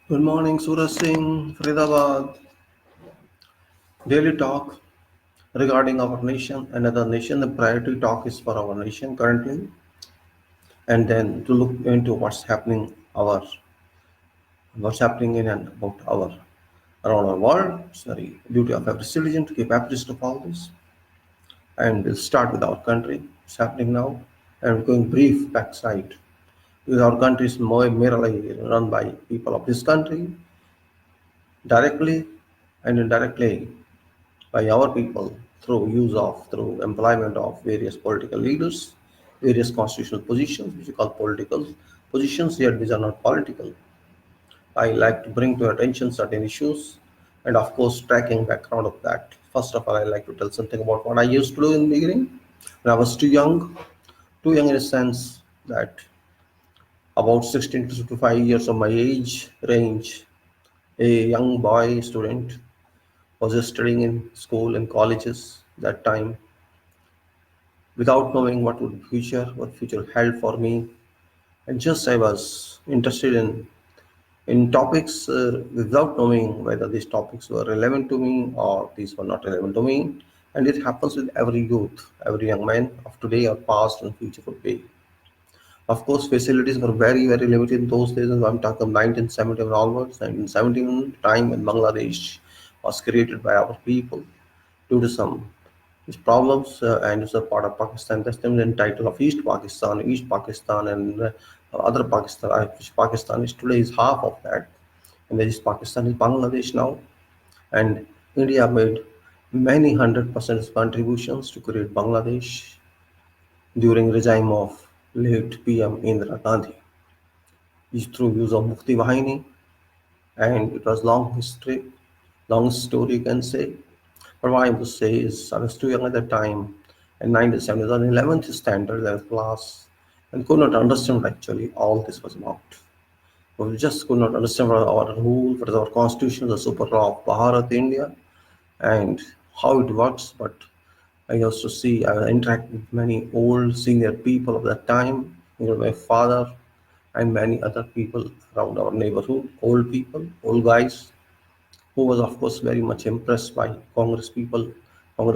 Good morning, Suraj Singh, Faridabad. Daily talk regarding our nation, another nation. The priority talk is for our nation currently, and then to look into what's happening in and about our around our world. It's the duty of every citizen to keep abreast of all this. And we'll start with our country. It's happening now, and we're going brief backside because our country is more merely run by people of this country directly and indirectly by our people through employment of various political leaders, various constitutional positions, which we call political positions, yet these are not political. I like to bring to your attention certain issues and of course tracking background of that. First of all, I like to tell something about what I used to do in the beginning. When I was too young in a sense that about 16 to 55 years of my age range, a young boy student was studying in school and colleges that time without knowing what future held for me. And just I was interested in topics without knowing whether these topics were relevant to me or these were not relevant to me. And it happens with every youth, every young man of today or past and future would be. Of course, facilities were very limited in those days. And I'm talking 1971 onwards, 1917 time when Bangladesh was created by our people due to some these problems and it's a part of Pakistan. That's the title of East Pakistan, and other Pakistan, which Pakistan is today is half of that, and there is Pakistan is Bangladesh now, and India made many 100% contributions to create Bangladesh during regime of late PM Indira Gandhi. Is through use of Mukti Vahini, and it was long story you can say. But what I must say is I was too young at that time. In 1970s, on 11th standard level class, and could not understand actually all this was about. We just could not understand what our rule, what is our constitution, the super law of Bharat, India, and how it works. But I used to see, I interact with many old senior people of that time, my father and many other people around our neighborhood, old people, old guys, who was of course very much impressed by Congress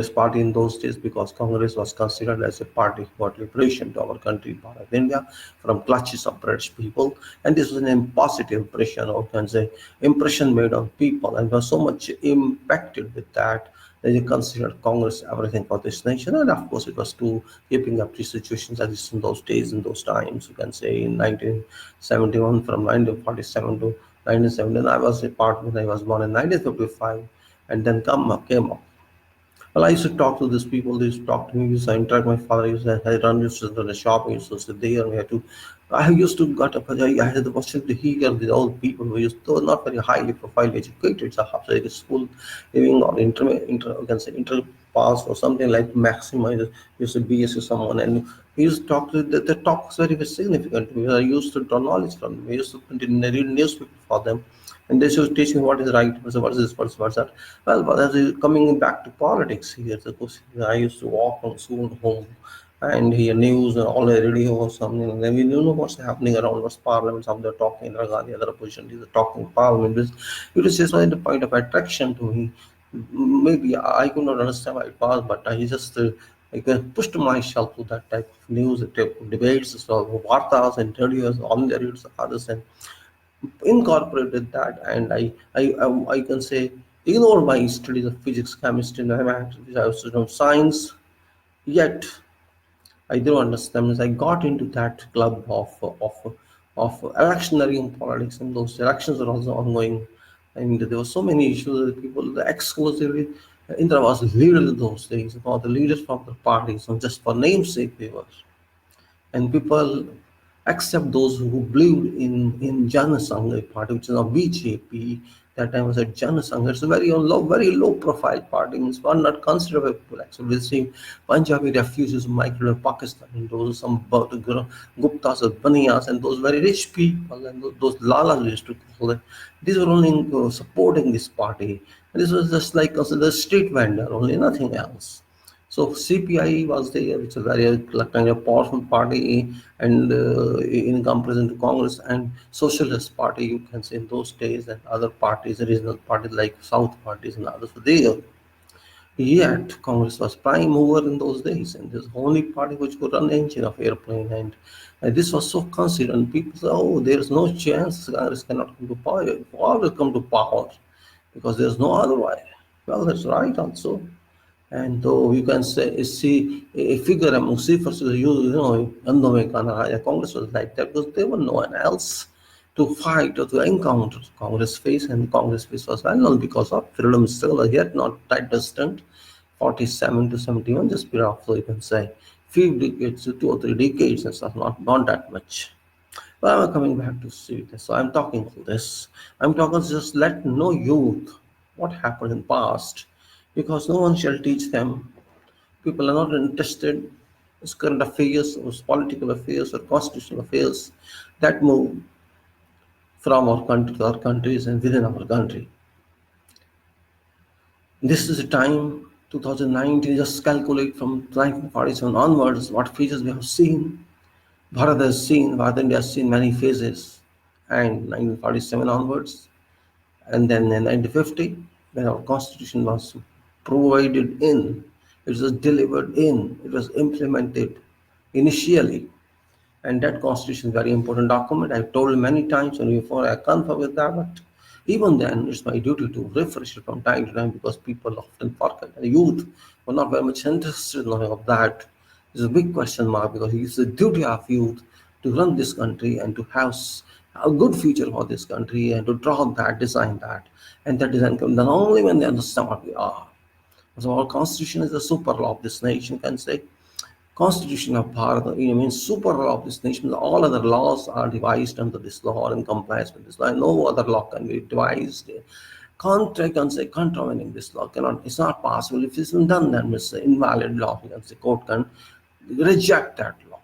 party in those days because Congress was considered as a party who brought liberation to our country, Bharat, India, from clutches of British people. And this was an positive impression, or can say impression made on people, and was so much impacted with that that they considered Congress everything for this nation. And of course, it was to keeping up the situations as is in those days, in those times. You can say in 1971, from 1947 to 1970. I was a part when I was born in 1955, and then came up. Well, I used to talk to these people. They used to talk to me. Used to interact. My father used to used to run the shop. I used to sit there. We had to. I used to got up. I had the opportunity to hear with all people who used to not very highly profile educated, so like school living or you can say inter pass or something like maximize. Used to BS with someone, and we used to talk to the talk was very significant. I used to draw knowledge from them. We used to read newspaper for them, and they should teach me what is right, what is this, what's that. Well, but as coming back to politics here, the question I used to walk from school home and hear news and all the radio or something, and then we don't know what's happening around what's parliament, some they're talking, Indira the other opposition is talking parliament. It was just like the point of attraction to me. Maybe I could not understand why it was, but I just I pushed myself to that type of news, type of debates, so vartas and radios, all the radios, others, and incorporated that, and I can say ignore my studies of physics, chemistry, mathematics. I was student of science, yet I do understand as I got into that club of electioneering politics, and those elections are also ongoing. And there were so many issues that people exclusively Indra was leader in those days, or the leaders from the parties, and just for namesake they were, and people except those who believed in Jana Sangha party, which is now BJP. That time was a Jana Sangha. It's a very low profile party. Means one not considered by people. Actually, we'll see Punjabi refugees who migrated to Pakistan, and those some Guptas or Baniyas, and those very rich people, and those Lalas we used to call them. These were only supporting this party. And this was just like considered a street vendor, only nothing else. So CPI was there, which is a very kind of powerful party, and in comparison to Congress and Socialist Party, you can say in those days, and other parties, regional parties like South parties and others were there. Yet Congress was prime mover in those days, and this only party which could run engine of airplane, and this was so considered. And people say, "Oh, there is no chance Congress cannot come to power. It will always come to power because there is no other way." Well, that's right also. And though you can say, see a figure among Cephas, Andome Kanaraya, Congress was like that because there was no one else to fight or to encounter Congress face, and Congress face was well known because of freedom struggle, yet not that distant, 47 to 71, just period of, so you can say, few decades, 2 or 3 decades, and stuff, not that much. But I'm coming back to see this. So I'm talking all this. I'm talking just let no youth what happened in past, because no one shall teach them. People are not interested in current affairs or political affairs or constitutional affairs that move from our country to our countries and within our country. This is the time 2019, just calculate from 1947 onwards what phases we have seen. Bharat India has seen many phases, and 1947 onwards, and then in 1950, when our constitution was provided in, it was delivered in, it was implemented initially. And that constitution is a very important document. I've told many times, and before I confirm with that, but even then, it's my duty to refresh it from time to time because people often forget. And youth were not very much interested in knowing of that. It's a big question mark because it's the duty of youth to run this country and to have a good future for this country and to draw that, design that. And that design comes then only when they understand what we are. So our constitution is the super law of this nation, can say. Constitution of Bharat, means super law of this nation. All other laws are devised under this law or in compliance with this law. No other law can be devised. Contrary can say contravening this law cannot. It's not possible. If it's been done, then it's an invalid law. You can say court can reject that law.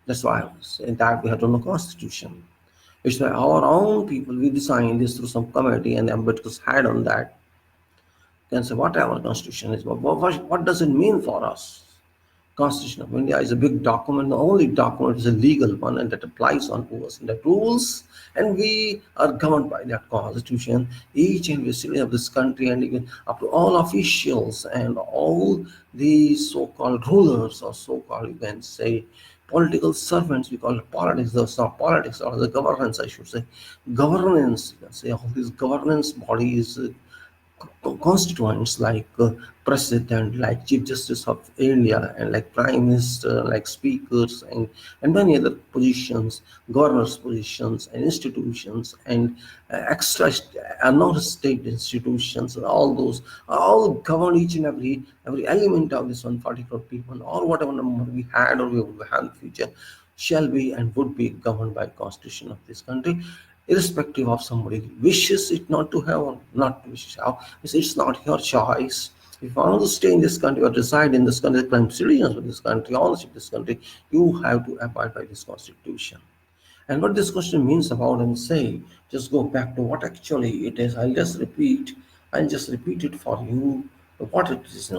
That's why I was saying that we have to know Constitution. It's why our own people we designed this through some committee, and Ambedkar's had on that. You can say whatever Constitution is, but what does it mean for us? Constitution of India is a big document. The only document is a legal one, and that applies on to us in the rules. And we are governed by that Constitution. Each and every citizen of this country, and even up to all officials and all the so-called rulers, or so-called, you can say, political servants. We call it politics. That's not politics, or the governance, I should say. Governance. You can say all these governance bodies. Constituents like president, like chief justice of India, and like prime minister, like speakers, and many other positions, governors positions and institutions, and extra non-state institutions, and all those are all govern each and every element of this 140 crore people, or whatever number we had or we will have in the future, shall be and would be governed by constitution of this country, irrespective of somebody wishes it not to have or not to wish how. It's not your choice. If you want to stay in this country or reside in this country, claim citizens of this country, ownership of this country, you have to abide by this constitution. And what this question means about, and say, just go back to what actually it is. I'll just repeat it for you what it is.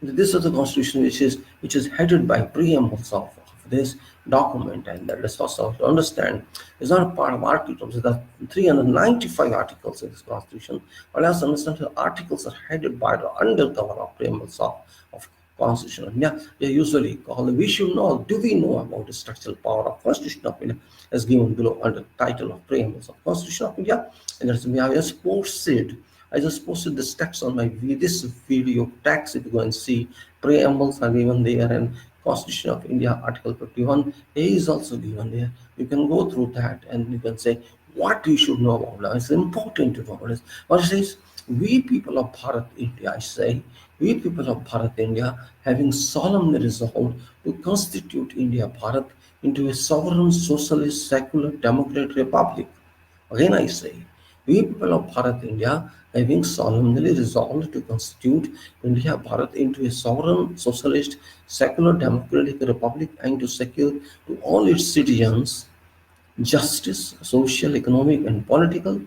This is the constitution which is headed by preambles of this document, and that is also to understand is not a part of articles. There are 395 articles in this constitution, but as understand the articles are headed by the undercover of preambles of Constitution of India. They usually call them. We should know. Do we know about the structural power of Constitution of India, as given below under the title of preambles of Constitution of India? And that's we have just posted. I just posted this text on my this video text. If you go and see, preambles are given there, and Constitution of India Article 51 is also given there. You can go through that and you can say what you should know about that. It's important to know about this. What it says, we people of Bharat India, I say, we people of Bharat India, having solemnly resolved to constitute India Bharat into a sovereign, socialist, secular, democratic republic. Again, I say, we people of Bharat India, having solemnly resolved to constitute India Bharat into a sovereign, socialist, secular, democratic republic, and to secure to all its citizens justice, social, economic, and political,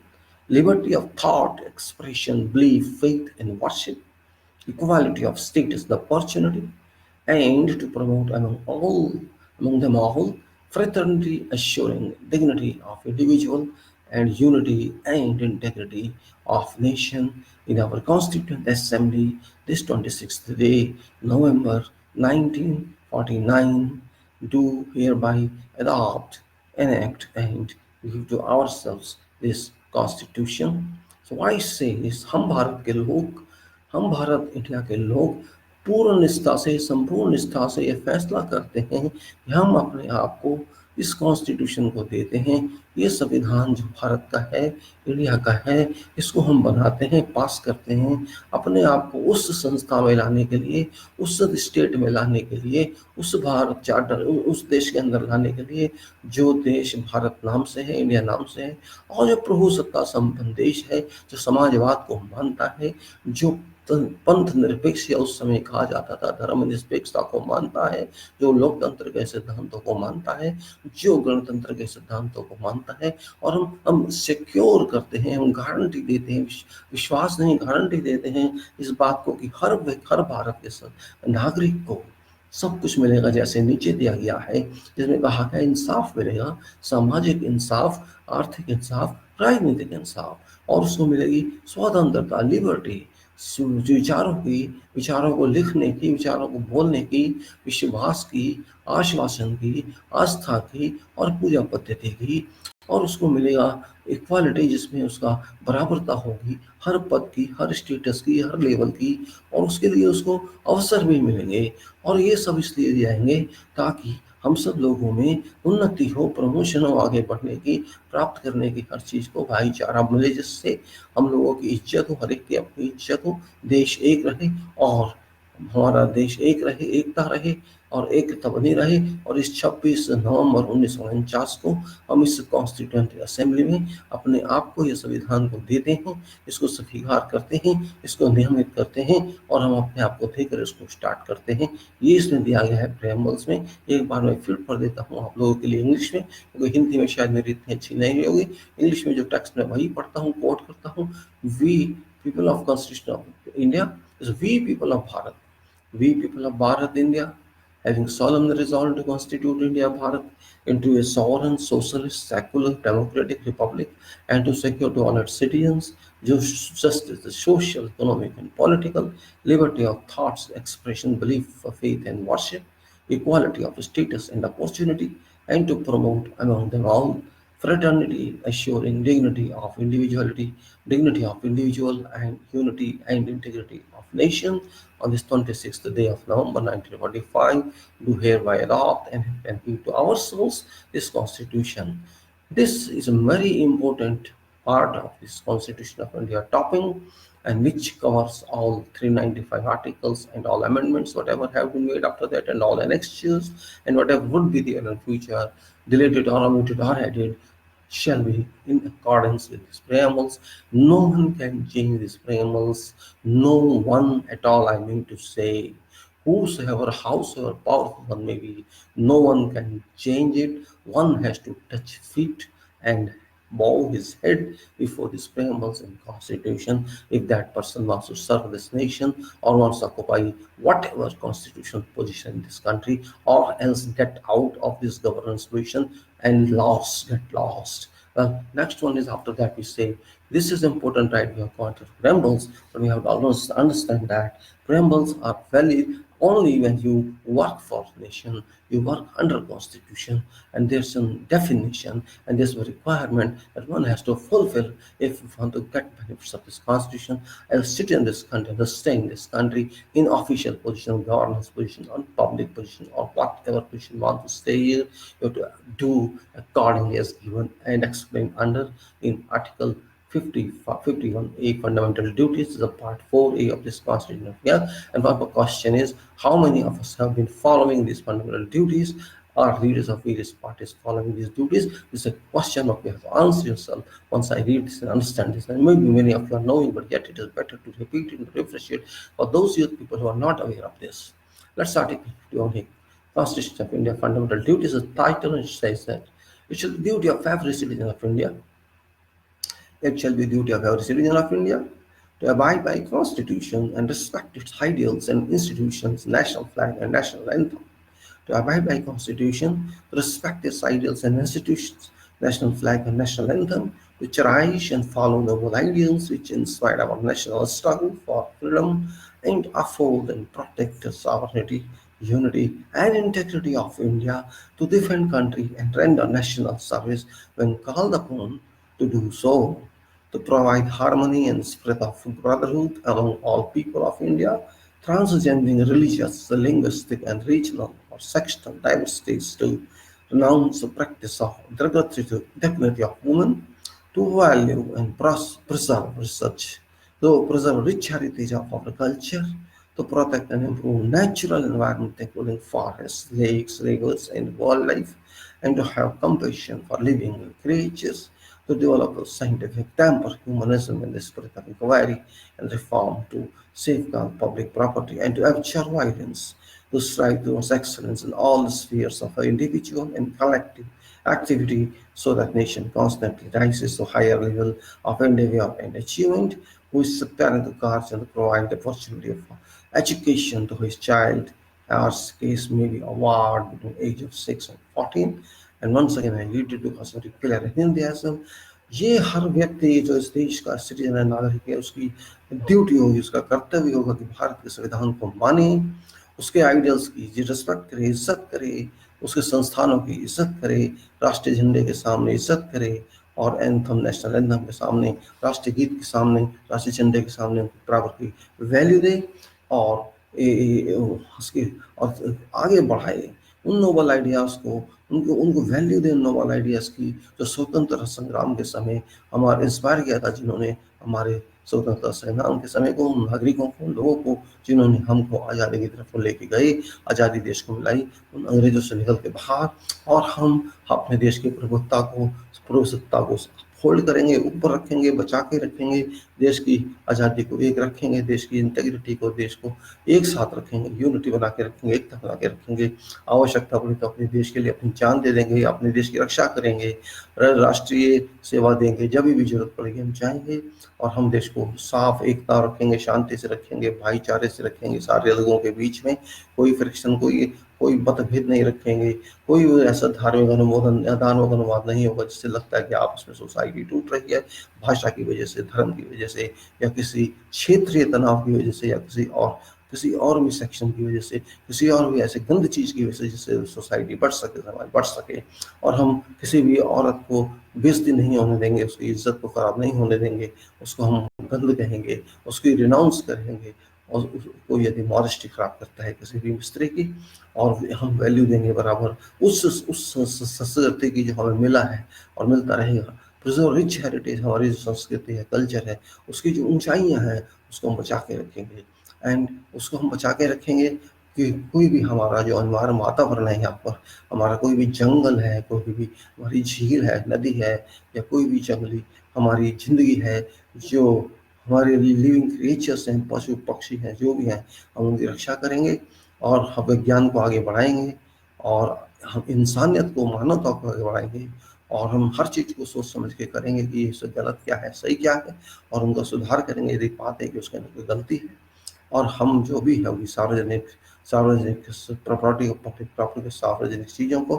liberty of thought, expression, belief, faith, and worship, equality of status, the opportunity, and to promote among them all fraternity, assuring dignity of individual and unity and integrity of nation in our Constituent Assembly this 26th day, November 1949, do hereby adopt, enact, and give to ourselves this Constitution. So I say this, हम Bharat India के लोग पूर्ण निष्ठा से, संपूर्ण निष्ठा से ये फैसला करते हैं कि हम अपने आप को इस कॉन्स्टिट्यूशन को देते हैं। ये संविधान जो भारत का है, इंडिया का है, इसको हम बनाते हैं, पास करते हैं, अपने आप को उस संस्था में लाने के लिए, उस स्टेट में लाने के लिए, उस भारत चार्टर, उस देश के अंदर लाने के लिए जो देश भारत नाम से है, इंडिया नाम से है, और जो प्रभुसत्ता संपन्न देश है, जो समाजवाद को मानता है, जो पंथ निरपेक्ष या उस समय कहा जाता था, धर्म निरपेक्षता को मानता है, जो लोकतंत्र के सिद्धांतों को मानता है, जो गणतंत्र के सिद्धांतों को मानता है, और हम सिक्योर करते हैं, हम गारंटी देते हैं, विश्वास नहीं गारंटी देते हैं इस बात को कि हर भारत के नागरिक को सब कुछ मिलेगा जैसे नीचे दिया गया है, जिसमें कहा गया इंसाफ मिलेगा, सामाजिक इंसाफ, आर्थिक इंसाफ, राजनीतिक इंसाफ, और उसको मिलेगी स्वतंत्रता, लिबर्टी, विचारों को लिखने की, विचारों को बोलने की, विश्वास की, आश्वासन की, आस्था की और पूजा पद्धति की, और उसको मिलेगा इक्वालिटी, जिसमें उसका बराबरता होगी हर पद की, हर स्टेटस की, हर लेवल की, और उसके लिए उसको अवसर भी मिलेंगे। और ये सब इसलिए जाएंगे ताकि हम सब लोगों में उन्नति हो, प्रमोशन हो, आगे बढ़ने की, प्राप्त करने की, हर चीज़ को भाईचारा मिले, जिससे हम लोगों की इज्जत हो, हर एक की अपनी इज्जत हो, देश एक रहे, और हमारा देश एक रहे, एकता रहे और एकता बनी रहे। और इस 26 नवंबर 1949 को हम इस कॉन्स्टिट्यूंट असेंबली में अपने आप को, ये संविधान को देते हैं, इसको स्वीकार करते हैं, इसको नियमित करते हैं, और हम अपने आप को देकर इसको स्टार्ट करते हैं। ये इसमें दिया गया है प्रेम्बल्स में। एक बार मैं फिर पढ़ देता हूँ आप लोगों के लिए इंग्लिश में, क्योंकि हिंदी में शायद मेरी इतनी अच्छी नहीं होगी। इंग्लिश में जो टेक्स्ट मैं वही पढ़ता हूँ, कोट करता हूँ। We people of constitution of India is we people of Bharat, we people of Bharat India, having solemnly resolved to constitute India Bharat into a sovereign, socialist, secular, democratic republic, and to secure to all its citizens justice, the social, economic, and political liberty of thoughts, expression, belief, faith, and worship, equality of status and opportunity, and to promote among them all fraternity, assuring dignity of individual and unity and integrity of nation. On this 26th day of November 1945, do hereby adopt and give to ourselves this Constitution. This is a very important part of this Constitution of India topping, and which covers all 395 articles and all amendments, whatever have been made after that, and all annexures, and whatever would be there in future, deleted or omitted or added, shall be in accordance with these preambles. No one can change these preambles. No one at all, I mean to say. Whosoever, howsoever powerful one may be, no one can change it. One has to touch feet and bow his head before these preambles and constitution if that person wants to serve this nation or wants to occupy whatever constitutional position in this country, or else get out of this governance position and get lost. Well, next one is, after that we say this is important, right? We have got preambles, but we have to also understand that preambles are valid only when you work for nation, you work under constitution, and there's some definition and there's a requirement that one has to fulfill if you want to get benefits of this constitution and sit in this country, and stay in this country in official position, governance position, on public position, or whatever position you want to stay here. You have to do accordingly as given and explained under in Article 51A, fundamental duties, is a part 4A of this constitution of India. And one question is, how many of us have been following these fundamental duties? Are leaders of various parties following these duties? This is a question of you have to answer yourself once I read this and understand this. And maybe many of you are knowing, but yet it is better to repeat it and refresh it for those youth people who are not aware of this. Let's start it. Constitution of India, fundamental duties, the title, and it says that it shall be the duty of every citizen of India. It shall be the duty of every citizen of India to abide by Constitution and respect its ideals and institutions, national flag and national anthem, to abide by Constitution, to respect its ideals and institutions, national flag and national anthem, to cherish and follow noble ideals which inspire our national struggle for freedom and uphold and protect the sovereignty, unity and integrity of India, to defend country and render national service when called upon to do so, to provide harmony and spirit of brotherhood among all people of India, transcending religious, linguistic, and regional or sectional diversities, to renounce the practice of dignity of women, to value and preserve research, to preserve rich heritage of our culture, to protect and improve natural environment including forests, lakes, rivers, and wildlife, and to have compassion for living creatures, to develop a scientific temper, humanism, and the spirit of inquiry and reform, to safeguard public property, and to abjure violence, to strive towards excellence in all the spheres of individual and collective activity, so that nation constantly rises to higher level of endeavor and achievement, who is the parent of guardian to provide the opportunity of education to his child, as case may be award between age of 6 and 14. And once again I read it because it clear Hinduism, ये हर व्यक्ति जो इस देश का citizen है, नागरिक है, उसकी ड्यूटी होगी, उसका कर्तव्य होगा कि भारत के संविधान को माने, उसके आइडियल्स की रिस्पेक्ट करे, इज्जत करे, उसके संस्थानों की इज्जत करे, राष्ट्रीय झंडे के सामने इज्जत करे, और एंथम, नेशनल एंथम के सामने, राष्ट्रीय गीत के सामने, राष्ट्रीय झंडे के सामने बराबर की वैल्यू दे, और उसके और आगे बढ़ाए उन नोबल आइडियाज़ को, उनको उनको वैल्यू दें नोबल आइडियाज़ की, जो स्वतंत्र संग्राम के समय हमारे इंस्पायर किया था, जिन्होंने हमारे स्वतंत्रता संग्राम के समय को, उन नागरिकों को, उन लोगों को जिन्होंने हमको आज़ादी की तरफ लेके गए, आज़ादी देश को मिलाई, उन अंग्रेजों से निकल के बाहर, और हम अपने देश की प्रभुत्ता को, प्रभुसत्ता को होल्ड करेंगे, ऊपर रखेंगे, बचा के रखेंगे, देश की आज़ादी को एक रखेंगे, देश की इंटेग्रिटी को, देश को एक साथ रखेंगे, यूनिटी बना के रखेंगे, एकता बना के रखेंगे, आवश्यकता पड़ी तो अपने देश के लिए अपनी जान दे देंगे, अपने देश की रक्षा करेंगे, राष्ट्रीय सेवा देंगे, जब भी जरूरत पड़ेगी हम जाएंगे, और हम देश को साफ एकता रखेंगे, शांति से रखेंगे, भाईचारे से रखेंगे, सारे लोगों के बीच में कोई फ्रिक्शन, कोई मतभेद नहीं रखेंगे, कोई ऐसा धार्मिक अनुमोदन या धार्मिक अनुवाद नहीं होगा जिससे लगता है कि आपस में सोसाइटी टूट रही है, भाषा की वजह से, धर्म की वजह से, या किसी क्षेत्रीय तनाव की वजह से, या किसी और भी सेक्शन की वजह से, किसी और भी ऐसे गंद चीज़ की वजह से जिससे सोसाइटी बढ़ सके, समाज बढ़ सके, और हम किसी भी औरत को बेइज्जती नहीं होने देंगे, उसकी इज्जत को खराब नहीं होने देंगे, उसको हम गंद कहेंगे, उसकी रिनाउंस करेंगे, और उसको यदि मॉडेस्टी खराब करता है किसी भी स्त्री की, और हम वैल्यू देंगे बराबर उस संस्कृति की जो हमें मिला है और मिलता रहेगा। प्रिजर्व रिच हेरिटेज, हमारी जो संस्कृति है, कल्चर है, उसकी जो ऊंचाइयां हैं उसको हम बचा के रखेंगे, एंड उसको हम बचा के रखेंगे कि कोई भी हमारा जो अनिवार्य वातावरण है यहाँ पर, हमारा कोई भी जंगल है, कोई भी हमारी झील है, नदी है, या कोई भी जंगली हमारी जिंदगी है, जो हमारे लिविंग क्रिएचर्स हैं, पशु पक्षी हैं, जो भी हैं, हम उनकी रक्षा करेंगे, और हम विज्ञान को आगे बढ़ाएंगे, और हम इंसानियत को, मानवता को आगे बढ़ाएंगे, और हम हर चीज़ को सोच समझ के करेंगे कि इससे गलत क्या है, सही क्या है, और उनका सुधार करेंगे यदि पाते हैं कि उसके अंदर कोई गलती है। और हम जो भी है वो सार्वजनिक सार्वजनिक प्रॉपर्टी, पब्लिक प्रॉपर्टी, सार्वजनिक चीज़ों को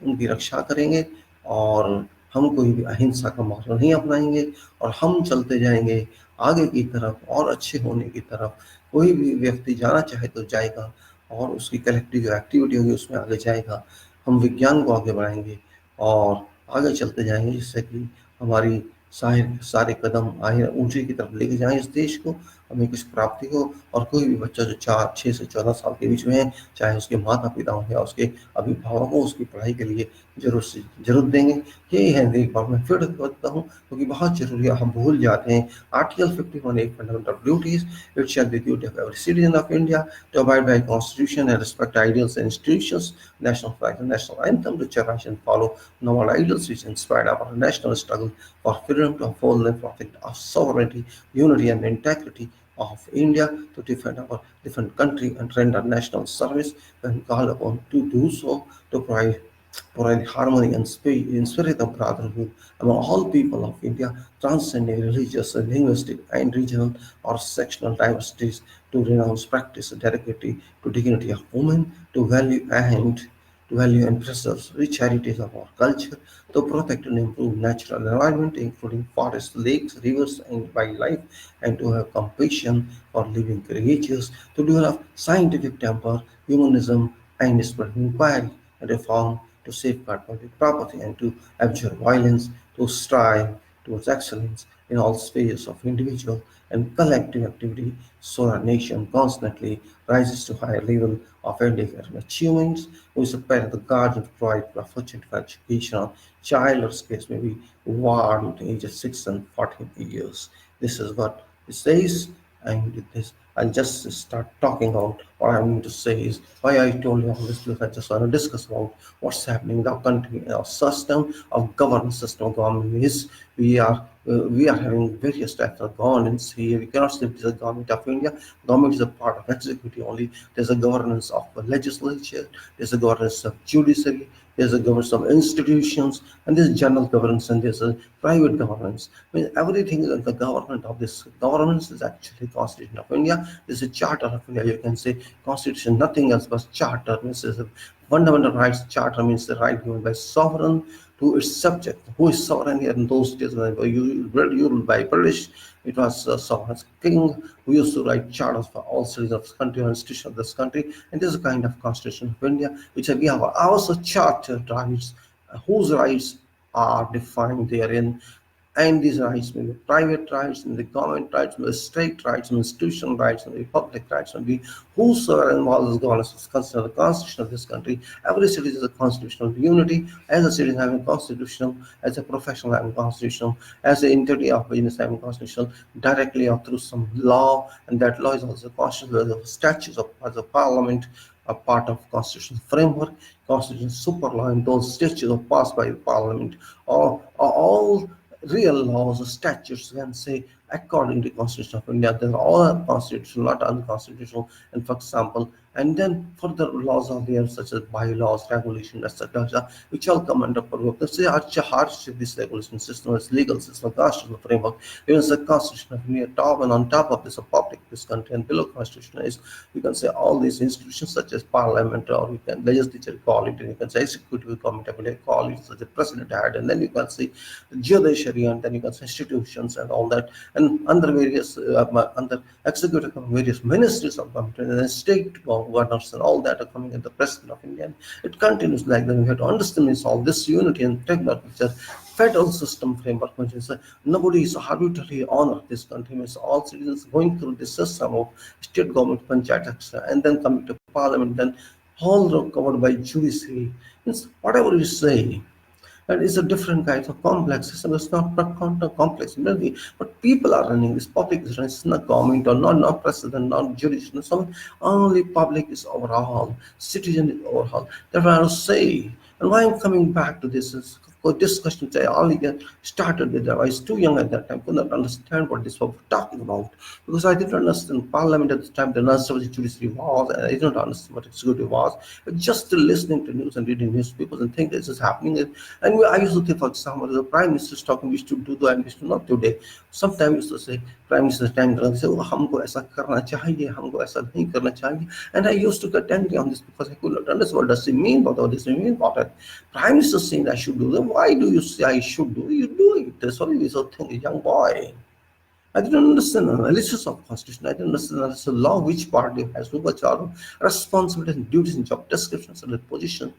उनकी रक्षा करेंगे, और हम कोई भी अहिंसा का मार्ग नहीं अपनाएंगे, और हम चलते जाएंगे आगे की तरफ और अच्छे होने की तरफ। कोई भी व्यक्ति जाना चाहे तो जाएगा, और उसकी कलेक्टिव जो एक्टिविटी होगी उसमें आगे जाएगा। हम विज्ञान को आगे बढ़ाएंगे और आगे चलते जाएंगे, जिससे कि हमारी सारे कदम आगे ऊंचे की तरफ लेके जाएं इस देश को, हमें कुछ प्राप्ति हो। और कोई भी बच्चा जो 4, 6 से 14 साल के बीच में है, चाहे उसके माता पिता हो या उसके अभिभावक हो, उसकी पढ़ाई के लिए जरूर से जरूर देंगे। यही है, एक बार मैं फिर बताता हूँ क्योंकि बहुत जरूरी है, हम भूल जाते हैं। आर्टिकल 51 एक fundamental duties, it shall be duty of every citizen of India to abide by Constitution and respect ideals and institutions, national flag and national anthem, to cherish and follow noble ideals which inspired our national struggle for freedom, to uphold and protect our sovereignty, unity and integrity of India, to defend country and render national service when called upon to do so, to provide provide harmony and spirit of brotherhood among all people of India, transcending religious, linguistic, and regional or sectional diversities, to renounce practice dedicated to dignity of women, to value and preserve rich heritage of our culture, to protect and improve natural environment, including forests, lakes, rivers, and wildlife, and to have compassion for living creatures, to develop scientific temper, humanism, and spread inquiry and reform, to safeguard public property, and to abjure violence, to strive towards excellence in all spheres of individual and collective activity, so our nation constantly rises to higher level of education achievements, who is a parent, the guardian, provide opportunity for education. Child or case may be warned between ages 6 and 14 years. This is what it says, and with this, I'll just start talking about what I mean to say is why I told you all this, because I just want to discuss about what's happening in our country, our system of governance system of government is we are having various types of governance here. We cannot say it is a government of India. Government is a part of executive only. There's a governance of the legislature, there's a governance of judiciary, there's a governance of institutions, and there's general governance, and there's a private governance. I mean, everything is the government of this governance is actually Constitution of India. This is Charter of India. You can say Constitution, nothing else but Charter. Means is a fundamental rights. Charter means the right given by sovereign to its subject. Who is sovereign here in those days when you ruled by British? It was sovereign king who used to write charters for all citizens of this country or institutions of this country. And this is a kind of Constitution of India, which we have also chartered rights, whose rights are defined therein, and these rights may be private rights, may be government rights, may be state rights, may be institutional rights, may be public rights, may be whosoever involves this governance is considered the constitution of this country. Every citizen is a constitutional unity. As a citizen having constitutional, as a professional having constitutional, as an entity of business having constitutional, directly or through some law, and that law is also constitutional, the statutes of as a parliament, a part of constitutional framework, constitutional super law, and those statutes are passed by the parliament, or all real laws or statutes can say according to Constitution of India. They're all constitutional, not unconstitutional. And for example, and then further laws are there such as bylaws, regulation, etc., which all come under purview. Let's say hardship this regulation system, is legal system, constitutional framework. Even the Constitution of India top, and on top of this a public this country, and below Constitution is you can say all these institutions such as parliament, or you can legislature call it, and you can say executive government of India call it, such as president had, and then you can see judiciary, and then you can say institutions and all that, and under various under executive various ministries of government and then state governors and all that are coming at the president of India. And it continues like that. We have to understand is all this unity and technology, which is federal system framework, which is nobody is arbitrarily honored this country. Means all citizens going through this system of state government, panchayat, etc., and then coming to parliament, then all are covered by judiciary. Means whatever you say, and it's a different kind of complex system. It's not complex, maybe, but people are running this. Public is running. It's not government or not president, not judicial. So only public is overall. Citizen is overall. That's what I will say. And why I'm coming back to this is for discussion. I only get started with that. I was too young at that time, could not understand what this was talking about, because I didn't understand parliament at the time, the understand what the judiciary was, and I didn't understand what executive was. But just listening to news and reading newspapers and think this is happening. And I used to think, for example, the prime minister is talking, we should do that and we should not today. Sometimes used to say, prime minister time say, oh, हमको ऐसा करना चाहिए, हमको ऐसा नहीं करना चाहिए. And I used to get angry on this because I could not understand what does it mean, what does it mean, what prime minister saying I should do them. Why do you say I should do? You do it. That's why you so think, a young boy. I didn't understand the analysis of constitution. I didn't understand the law, which party has supercharged responsibilities and duties and job descriptions and the position.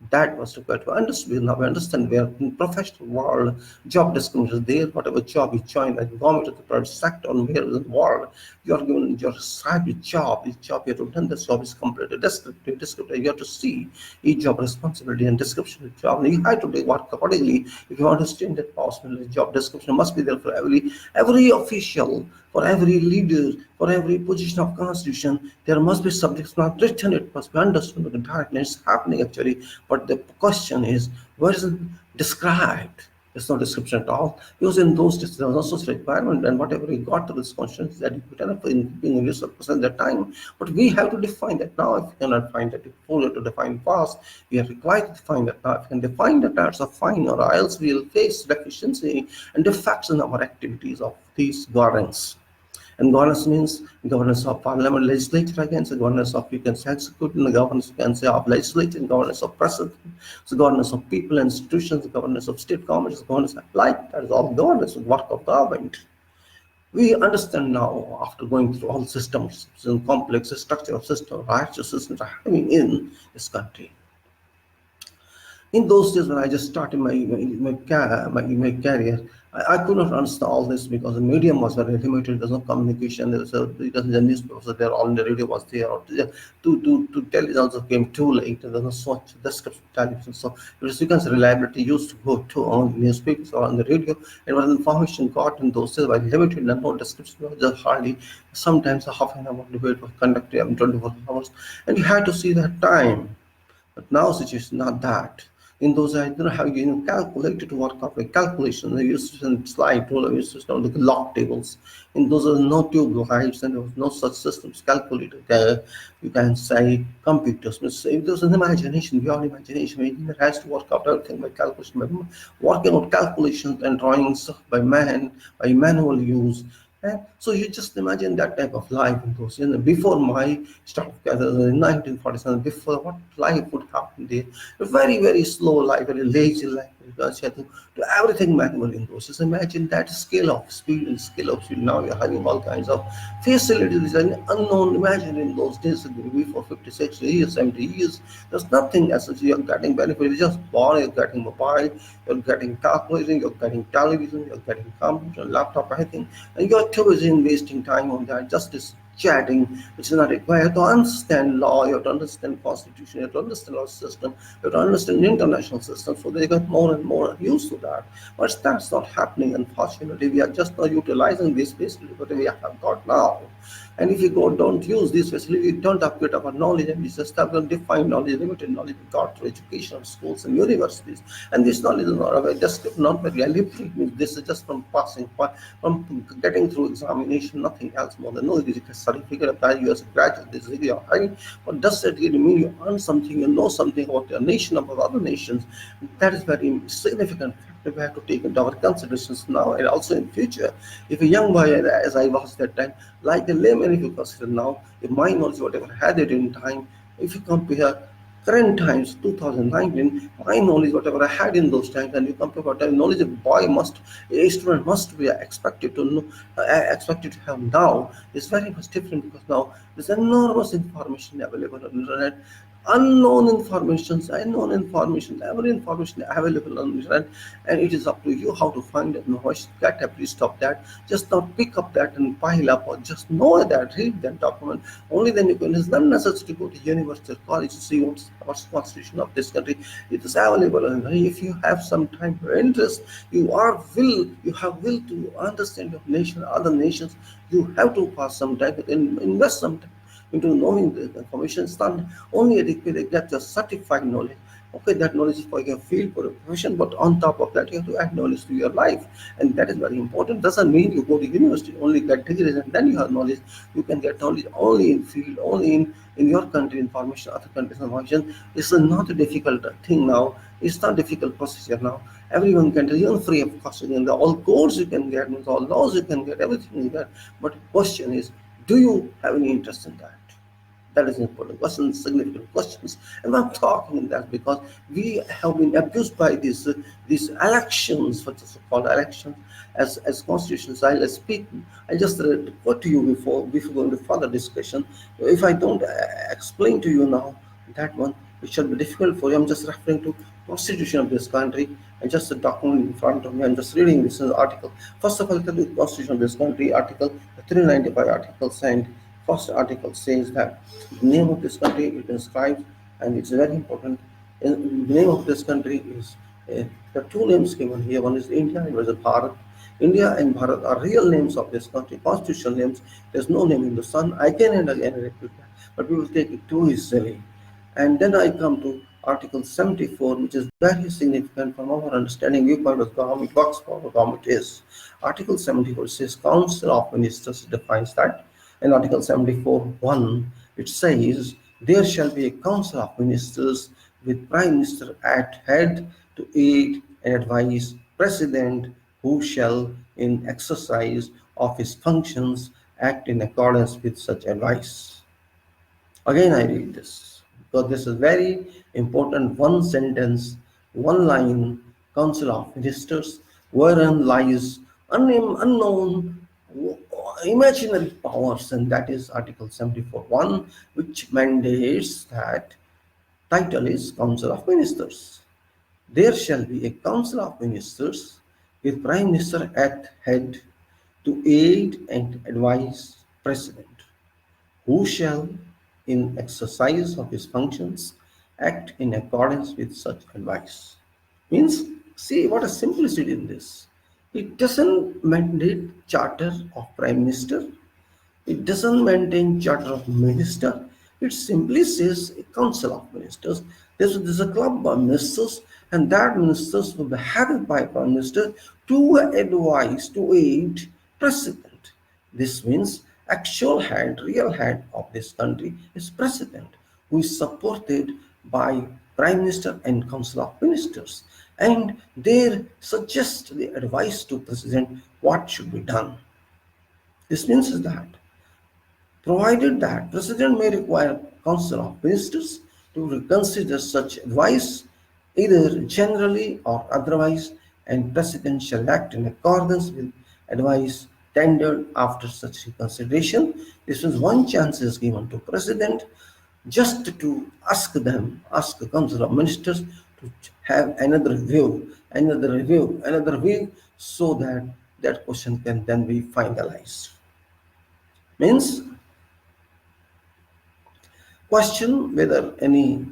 That was required to understand. Now we understand we are in professional world, job description is there, whatever job you join, like government or the private sector, on where in the world, you are given your assigned job, this job you have to done, this job is completed, descriptive, you have to see each job responsibility and description of job. And you have to work accordingly. If you want to change that possibility, job description must be there for every official, for every leader, for every position of constitution. There must be subjects not written, it must be understood with the directness happening actually. But the question is, where is it described? There's no description at all. Because in those days, there was no such requirement, and whatever we got to this conscience is adequate enough in being in this percent that time. But we have to define that now. If we cannot find that, if we to define fast, we are required to define that now. If we can define that, that's a fine, or else we'll face deficiency and defects in our activities of these governance. And governance means governance of parliament, legislature, again, so governance of, you can say, executive, and the governance, you can say, of legislature, and governance of president, so governance of people and institutions, governance of state governments, governance of like, that is all governance, work of government. We understand now, after going through all systems, and complex structure of system, righteous systems are having in this country. In those days when I just started my career, I could not understand all this because the medium was very limited. There's no communication. The newspapers were there, all the radio was there. Or to tell it also came too late. There's no such description television. So you can say reliability used to go to on newspapers or on the radio. And when information got in those days was limited and no description, just hardly sometimes a half an hour debate was conducted in 24 hours. And you had to see that time. But now situation not that. In those, I don't know how you calculate to work out like calculation. They used to send slide rule, they used to send log tables. In those are no tube lights and there was no such systems calculated. You can say computers. If there's an imagination, beyond imagination, it has to work out everything by calculation, by working out calculations and drawings by man, by manual use. So you just imagine that type of life in those years. Before my start of career in 1947, before what life would happen there, a very, very slow life, very lazy life, because you have to do everything manually in those years. Imagine that scale of speed and scale of speed. Now you're having all kinds of facilities which are unknown. Imagine in those days, before 50, 60 years, 70 years, there's nothing as such. You're getting benefit. You're just born, you're getting mobile, you're getting calculating, you're getting television, you're getting computer, laptop, everything, and you're too busy in wasting time on that, just this chatting, which is not required. To understand law, you have to understand constitution, you have to understand our system, you have to understand international system, so they got more and more used to that. But that's not happening, unfortunately. We are just not utilizing this basically what we have got now. And if you don't use this facility, we don't upgrade our knowledge, and we just have to define knowledge, limited knowledge we got through education, schools and universities. And this knowledge is not very just not very limited. This is just from passing, from getting through examination, nothing else more than knowledge. You can certificate of that you as a graduate, this degree or high. But does that really mean you earn something, you know something about your nation, about other nations? That is very significant. We have to take into our considerations now and also in future. If a young boy, as I was that time, like a layman, if you consider now, if my knowledge, whatever I had it in time, if you compare current times, 2019, my knowledge, whatever I had in those times, and you compare what knowledge a student must be expected to know, expected to have now, is very much different because now there's enormous information available on the internet. Unknown information, every information available on the internet, and it is up to you how to find it, know how to get a list of that. Just not pick up that and pile up, or just know that, read that document. Only then you can. It's not necessary to go to university or college to see what's the constitution of this country. It is available, and if you have some time or interest, you have will to understand your nation, other nations. You have to pass some time and invest some time into knowing the information. It's not only adequate to get your certified knowledge. Okay, that knowledge is for your field, for a profession, but on top of that, you have to add knowledge to your life, and that is very important. Doesn't mean you go to university, only get degrees, and then you have knowledge. You can get knowledge only in field, only in your country information, other countries information. It's not a difficult thing now. It's not a difficult procedure now. Everyone can tell you free of cost. And all codes you can get, all laws you can get, everything you get. But the question is, do you have any interest in that? That is an important question, significant questions. And I'm talking in that because we have been abused by these elections, what is called elections, as constitutions. I'll speak. I just quote to you before going to further discussion. If I don't explain to you now that one, it should be difficult for you. I'm just referring to constitution of this country and just a document in front of me. I'm just reading this article. First of all, the constitution of this country, article 395 articles, and first article says that the name of this country it inscribes, and it's very important. The name of this country is the two names given here. One is India, and one is Bharat. India and Bharat are real names of this country, constitutional names. There's no name Hindustan. Again and again repeat that, but we will take it too easily. And then I come to Article 74, which is very significant from our understanding viewpoint of government works for the government is. Article 74 says Council of Ministers defines that. In Article 74(1), it says there shall be a Council of Ministers with Prime Minister at head to aid and advise President, who shall, in exercise of his functions, act in accordance with such advice. Again, I read this because this is very important. One sentence, one line, Council of Ministers, wherein lies unknown imaginary powers, and that is Article 74(1), which mandates that title is Council of Ministers. There shall be a Council of Ministers with Prime Minister at head to aid and advise President, who shall, in exercise of his functions, act in accordance with such advice. Means, see what a simplicity in this. It doesn't mandate charter of Prime Minister. It doesn't maintain charter of minister. It simply says a council of ministers. There's a club of ministers, and that ministers will be headed by Prime Minister to advise, to aid President. This means actual head, real head of this country is President, who is supported by Prime Minister and Council of Ministers. And they suggest the advice to President what should be done. This means that provided that President may require Council of Ministers to reconsider such advice either generally or otherwise, and President shall act in accordance with advice tendered after such reconsideration. This means one chance is given to President just to ask the Council of Ministers to have another review, so that that question can then be finalized. Means question whether any,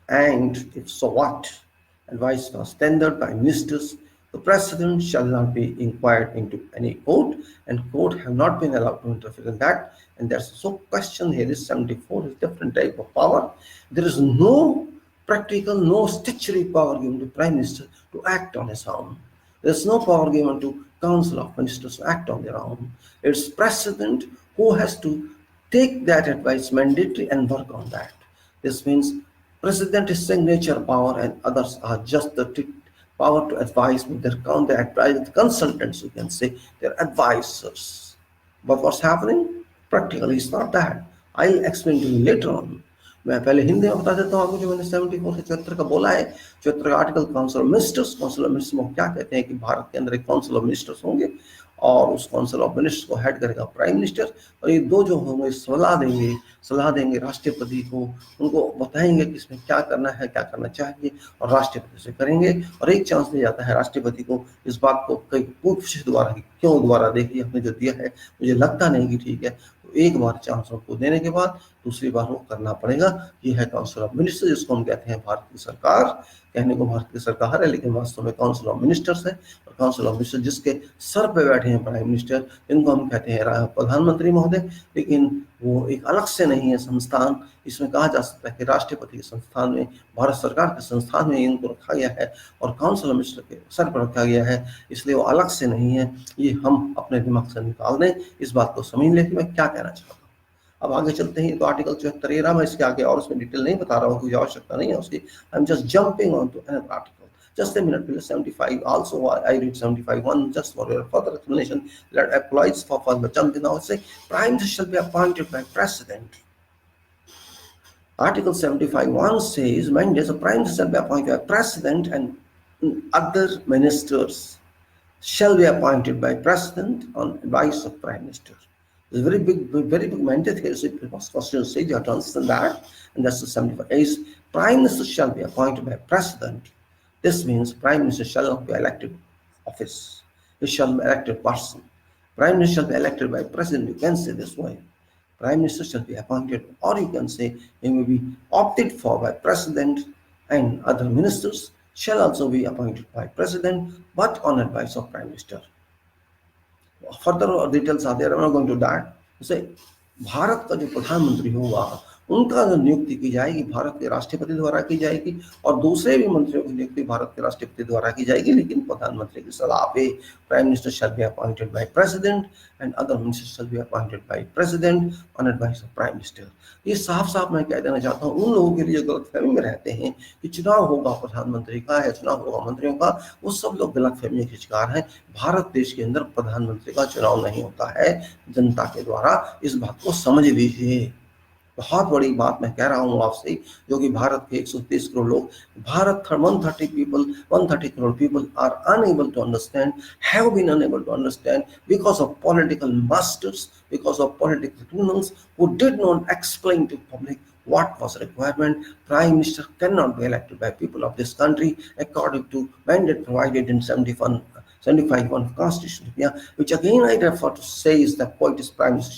and if so what, advice was tendered by ministers, the President shall not be inquired into any court, and court have not been allowed to interfere in that. And there's so question here is 74 is different type of power. There is no practical, no statutory power given to Prime Minister to act on his own. There's no power given to Council of Ministers to act on their own. It's President who has to take that advice mandatory and work on that. This means President is signature power and others are just the power to advise with their consultants, you can say, their advisors. But what's happening? Practically it's not that. I'll explain to you later on. मैं पहले हिंदी में बता देता हूँ आपको जो मैंने 74 से 74 का बोला है। 74 का आर्टिकल काउंसिल ऑफ मिनिस्टर्स में क्या कहते हैं कि भारत के अंदर एक काउंसिल ऑफ मिनिस्टर्स होंगे और उस काउंसिल ऑफ मिनिस्टर्स को हेड करेगा प्राइम मिनिस्टर, और ये दो जो होंगे सलाह देंगे राष्ट्रपति को, उनको बताएंगे कि इसमें क्या करना है, क्या करना चाहिए, और राष्ट्रपति से करेंगे। और एक चांस दिया जाता है राष्ट्रपति को इस बात को कई पूछ दोबारा कि क्यों दोबारा देखिए आपने जो दिया है मुझे लगता नहीं कि ठीक है, तो एक बार चांस उनको देने के बाद दूसरी बार वो करना पड़ेगा। ये है काउंसिल ऑफ मिनिस्टर, जिसको हम कहते हैं भारत की सरकार। कहने को भारत की सरकार है लेकिन वास्तव में काउंसिल ऑफ मिनिस्टर्स है, और काउंसिल ऑफ मिनिस्टर जिसके सर पे बैठे हैं प्राइम मिनिस्टर, इनको हम कहते हैं प्रधानमंत्री महोदय, लेकिन वो एक अलग से नहीं है संस्थान। इसमें कहा जा सकता है कि राष्ट्रपति के संस्थान में, भारत सरकार के संस्थान में इनको रखा गया है और काउंसिल ऑफ मिनिस्टर के सर पर रखा गया है, इसलिए वो अलग से नहीं है। ये हम अपने दिमाग से निकाल दें, इस बात को समझ लें कि मैं क्या कहना चाहता हूँ। अब आगे चलते हैं। तो आर्टिकल 74 ये रहा, मैं इसके आगे और उसमें डिटेल नहीं बता रहा हूँ, कोई आवश्यकता नहीं है उसकी। I am just jumping on to another article. Just a minute, please. 75. Also, I read 75(1) just for your further explanation. Let applies for further jumping now. Say, Prime Minister shall be appointed by President. Article 75(1) says, mandates the Prime Minister shall be appointed by President, and other ministers shall be appointed by President on advice of Prime Minister. It's a very big mandate here. So it was question to say, you have to understand that. And that's the 75. Is Prime Minister shall be appointed by President. This means Prime Minister shall not be elected office. He shall be elected person. Prime Minister shall be elected by President. You can say this way. Prime Minister shall be appointed, or you can say he may be opted for by President, and other ministers shall also be appointed by President, but on advice of Prime Minister. Further details are there. I'm not going to that. Say, Bharat का जो प्रधानमंत्री होगा उनका जो नियुक्ति की जाएगी भारत के राष्ट्रपति द्वारा की जाएगी, और दूसरे भी मंत्रियों की नियुक्ति भारत के राष्ट्रपति द्वारा की जाएगी, लेकिन प्रधानमंत्री की सलाह पे। Prime minister shall be appointed by president and other ministers shall be appointed by president on advice of prime minister. ये साफ साफ मैं कह देना चाहता हूँ उन लोगों के लिए गलतफहमी में रहते हैं कि चुनाव होगा प्रधानमंत्री का या चुनाव होगा मंत्रियों का, वो सब लोग गलतफहमी के शिकार हैं। भारत देश के अंदर प्रधानमंत्री का चुनाव नहीं होता है जनता के द्वारा, इस बात को समझ लीजिए। बहुत बड़ी बात मैं कह रहा हूँ आपसे, जो कि भारत के 130 करोड़ लोग, Bharat 130 crore people are unable to understand, have been unable to understand because of political masters, because of political criminals who did not explain to public what was requirement. Prime Minister cannot be elected by people of this country according to mandate provided in 75 on Constitution, which again I refer to says that Poet's Prime Minister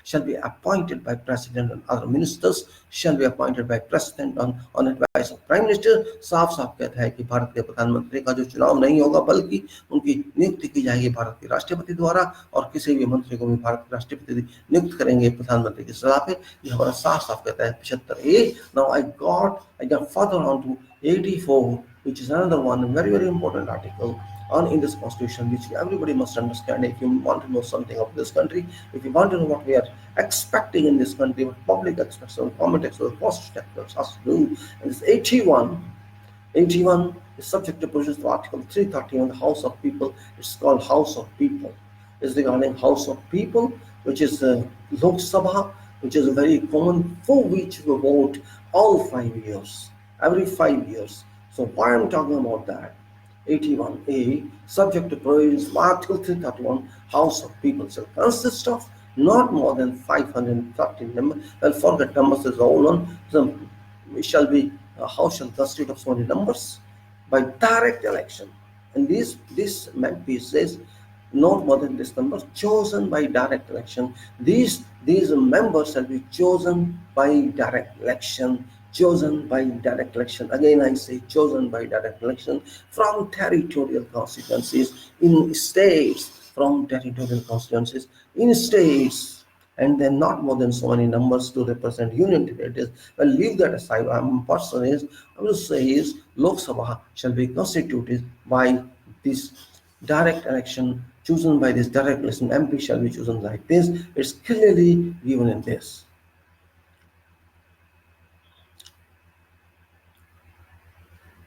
shall be appointed by President, and other ministers shall be appointed by President on advice of Prime Minister। साफ साफ कहता है कि भारत के प्रधानमंत्री का जो चुनाव नहीं होगा, बल्कि उनकी नियुक्ति की जाएगी भारत के राष्ट्रपति द्वारा, और किसी भी मंत्री को भी भारत के राष्ट्रपति नियुक्त करेंगे प्रधानमंत्री की सलाह पे। ये हमारा साफ साफ कहता है 75A। Now I got further on to 84, which is another one very important article on in this constitution, which everybody must understand if you want to know something of this country, if you want to know what we are expecting in this country, what public expects, or government expects, or constitution expects us to do. And this 81 is subject to provisions of Article 330 on the House of People. It's called House of People. It's regarding House of People, which is Lok Sabha, which is very common, for which we vote all 5 years, every 5 years. So why I'm talking about that? 81A, subject to provisions of Article 331, House of People shall consist of not more than 530 members. Well, forget numbers is all on. So it shall be House shall constitute of so many numbers by direct election. And this MP says not more than this number chosen by direct election. These members shall be chosen by direct election. Chosen by direct election. Again, I say chosen by direct election from territorial constituencies in states, from territorial constituencies in states, and then not more than so many numbers to represent union territories. Well, leave that aside. I will say is Lok Sabha shall be constituted by this direct election, chosen by this direct election. MP shall be chosen like this. It's clearly given in this.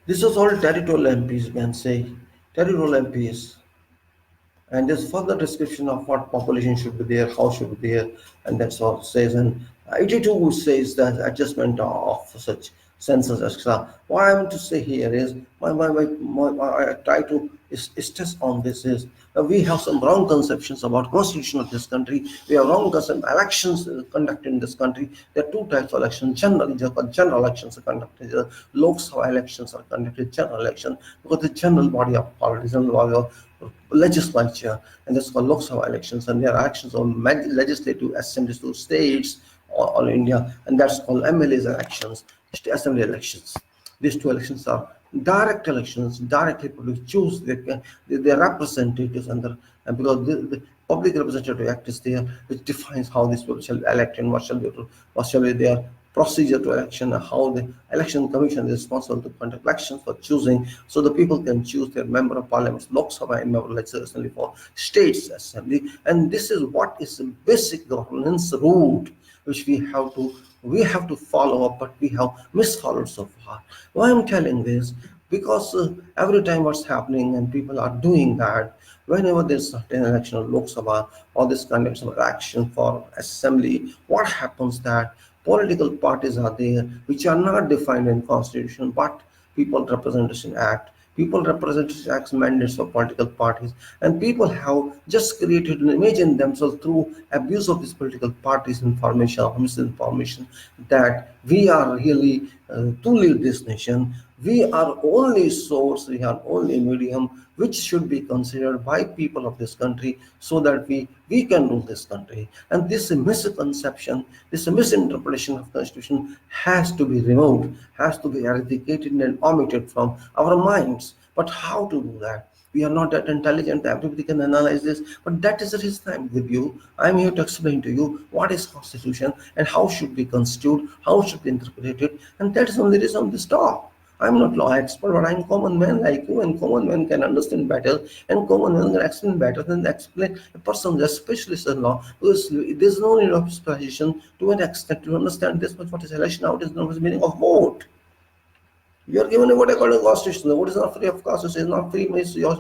This is all territorial MPs, you can say, territorial MPs. And there's further description of what population should be there, how should be there, and that's all it says. And 82 says that adjustment of such census, etc. What I'm to say here is, I try to stress on this is, we have some wrong conceptions about constitution of this country. We have wrong conceptions. Elections conducted in this country. There are two types of elections. General elections are conducted. Lok Sabha elections are conducted. General election, because the general body of politics and body of legislature, and that's called Lok Sabha elections, and there are elections of legislative assemblies to states all India, and that's called MLAs elections, assembly elections. These two elections are direct elections, directly public choose their representatives, and because the Public Representative Act is there, which defines how these people shall elect and what shall be their procedure to election, and how the election commission is responsible to conduct elections for choosing, so the people can choose their member of parliament, Lok Sabha, and member of legislative assembly for states assembly. And this is what is the basic governance route which we have to follow up, but we have misfollowed so far. Why I'm telling this? Because every time what's happening and people are doing that, whenever there's an election of Lok Sabha or this kind of election for assembly, what happens that political parties are there which are not defined in constitution, but People Representation Act. People Representation Act mandates for political parties, and people have just created an image in themselves through abuse of these political parties' information or misinformation that we are really to lead this nation. We are only source, we are only medium which should be considered by people of this country, so that we can rule this country. And this misconception, this misinterpretation of constitution has to be removed, has to be eradicated and omitted from our minds. But how to do that? We are not that intelligent, everybody can analyze this, but that is his time with you. I'm here to explain to you what is constitution and how should be constituted, how should be interpreted, and that is only reason this talk. I'm not law expert, but I'm common man like you, and common man can understand better, and common man can explain better than explain a person who is a specialist in law, because there's no need of specialization to an extent to understand this much what is election, how it is known as meaning of vote. You are given a vote according to the constitution. The vote is not free of cost. It's not free means it's your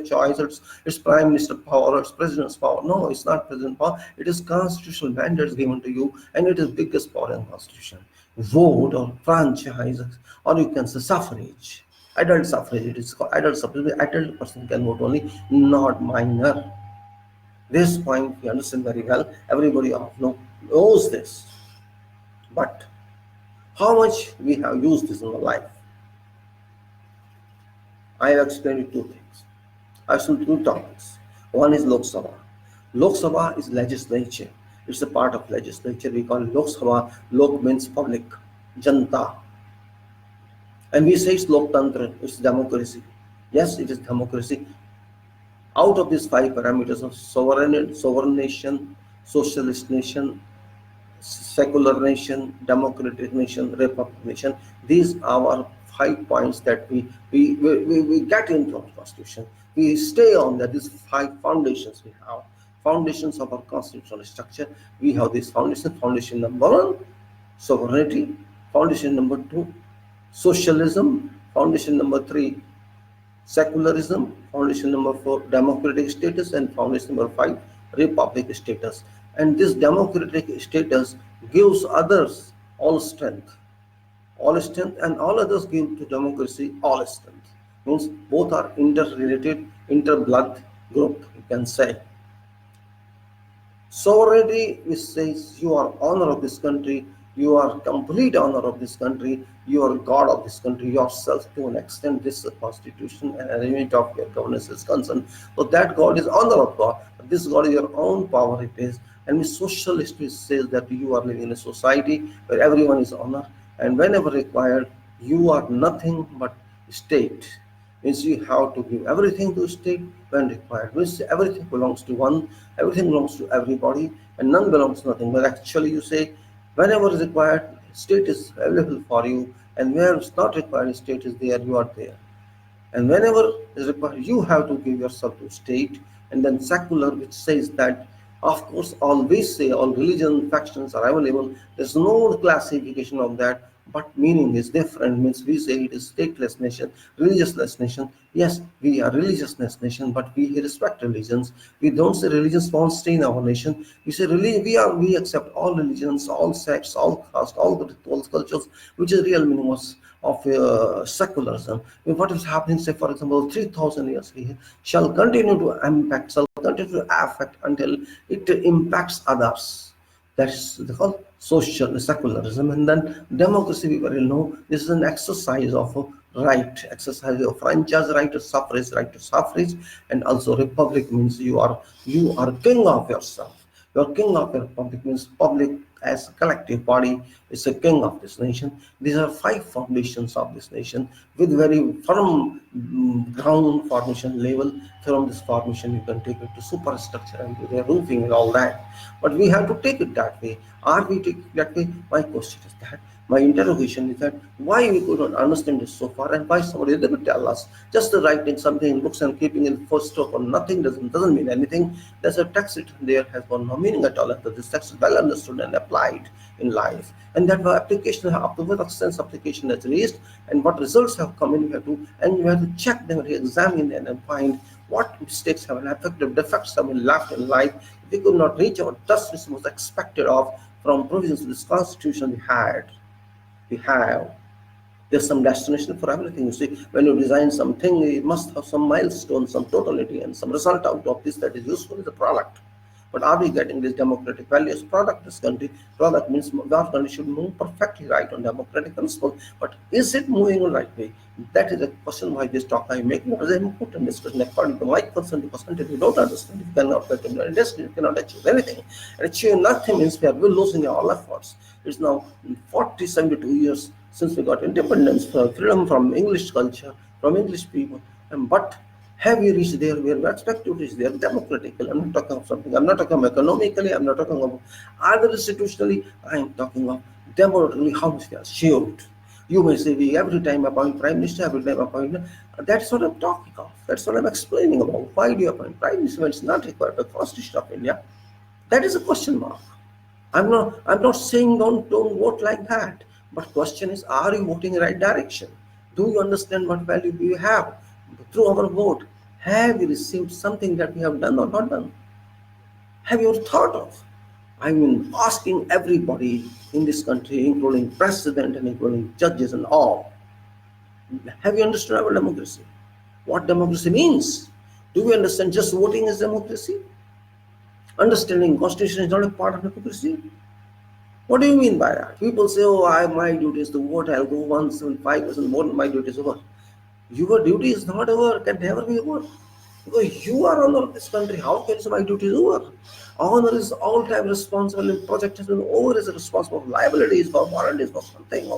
choice. It's prime minister power or it's president's power. No, it's not president power. It is constitutional mandates given to you, and it is biggest power in constitution. Vote or franchise, or you can say suffrage. Adult suffrage. It is called adult suffrage. Adult person can vote only, not minor. This point we understand very well. Everybody knows this. But how much we have used this in our life? I have explained two things. I have some two topics. One is Lok Sabha. Lok Sabha is legislature. It's a part of legislature. We call Lok Sabha. Lok means public, Janta. And we say it's Loktantra, it's democracy. Yes, it is democracy. Out of these five parameters of sovereign nation, socialist nation, secular nation, democratic nation, republic nation, these are our 5 points that we get into our constitution. We stay on that. These 5 foundations we have. Foundations of our constitutional structure. We have this foundation. Foundation number 1, sovereignty. Foundation number 2, socialism. Foundation number 3, secularism. Foundation number 4, democratic status. And foundation number 5, republic status. And this democratic status gives others all strength, and all others give to democracy all strength. Means both are interrelated, interblood group, you can say. Sovereignty, which says you are honor of this country, you are complete honor of this country, you are God of this country yourself to an extent. This constitution and arrangement of your governance is concerned. So that God is honor of God, but this God is your own power it is. And with socialist, which says that you are living in a society where everyone is honor, and whenever required, you are nothing but state. Means you have to give everything to state when required. Means everything belongs to one, everything belongs to everybody, and none belongs to nothing. But actually you say, whenever is required, state is available for you, and where it's not required, state is there, you are there. And whenever is required, you have to give yourself to state. And then secular, which says that, of course, always say all religion factions are available. There's no classification of that, but meaning is different. Means we say it is stateless nation, religionless nation. Yes, we are religionless nation, but we respect religions. We don't say religions won't stay in our nation. We say we accept all religions, all sects, all castes, all cultures, which is real meaning of secularism. What is happening, say for example, 3,000 years here, shall continue to impact, shall continue to affect until it impacts others. That's called social secularism. And then democracy, we very know, this is an exercise of right, exercise of franchise right to suffrage, and also republic means you are king of yourself. You're king of your republic means public as a collective body is a king of this nation. These are 5 foundations of this nation with very firm ground formation level. From this formation you can take it to superstructure and to the roofing and all that. But we have to take it that way. Are we taking it that way? My question is that. My interrogation is that why we could not understand this so far, and why somebody didn't tell us. Just writing something in books and keeping in first stroke or nothing doesn't mean anything. There's a text written there has got no meaning at all until this text is well understood and applied in life. And that application, up to what extent application has raised and what results have come in, you have to check them, re-examine them, and find what mistakes have been affected, defects have been left in life. We could not reach our trust which was expected of from provisions of this constitution we have. There's some destination for everything. You see, when you design something, it must have some milestone, some totality, and some result out of this that is useful as a product. But are we getting this democratic values product? This country product means our country should move perfectly right on democratic principle. But is it moving on the right way? That is a question why this talk I make. It is an important discussion. According to my percentage, if you don't understand, if you cannot get in industry, you cannot achieve anything. And achieve nothing means we are losing all efforts. It's now 72 years since we got independence, freedom from English culture, from English people. But Have we reached there where we expect to reach there democratically? I'm not talking of something. I'm not talking of economically. I'm not talking of either institutionally. I'm talking of democratically how we are shaped. You may say we every time appoint prime minister, every time appoint. That's what I'm talking of. That's what I'm explaining about. Why do you appoint prime minister when it's not required by the Constitution of India? That is a question mark. I'm not saying don't vote like that. But question is, are you voting in the right direction? Do you understand what value do you have through our vote? Have you received something that we have done or not done? Have you thought of? I mean, asking everybody in this country, including president and including judges and all, have you understood our democracy? What democracy means? Do we understand just voting is democracy? Understanding constitution is not a part of democracy? What do you mean by that? People say, oh, my duty is to vote, I'll go once in 5% more, my duty is over. Your duty is not over, can never be over. Because you are owner of this country, how can you say my duty is over? Owner is all time responsible and project has been over is responsible for liabilities, for warranties, for something.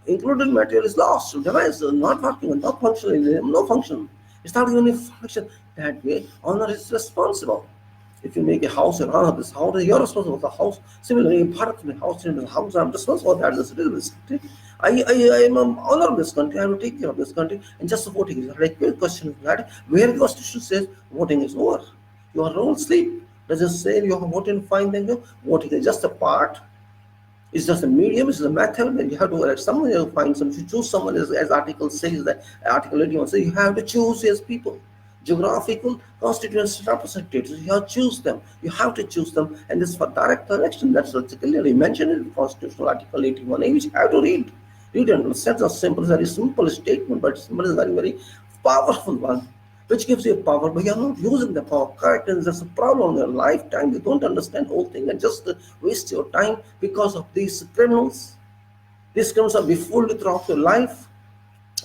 Included material is lost, device is not working, not functioning, no function. It's not even a function. That way, owner is responsible. If you make a house and honor this house, you're responsible for the house. Similarly, part of the house in the house, I'm responsible for that. This is this country. I am an owner of this country. I will take care of this country. And just voting is like a question is that where the Constitution says voting is over. Your role sleep. Does it say you have voted fine? Then you voting is just a part. It's just a medium, it's a method, and you have to elect someone, you find some, you choose someone as Article says that Article 81 says you have to choose his people. Geographical constituency representatives, you have to choose them. You have to choose them, and this is for direct election. That's clearly mentioned in the Constitutional Article 81A, which you have to read. Read and understand. It's simple, very simple statement, but it's very, very powerful one which gives you power, but you're not using the power correctly. And there's a problem in your lifetime. You don't understand the whole thing and just waste your time because of these criminals. These criminals are befooled throughout your life.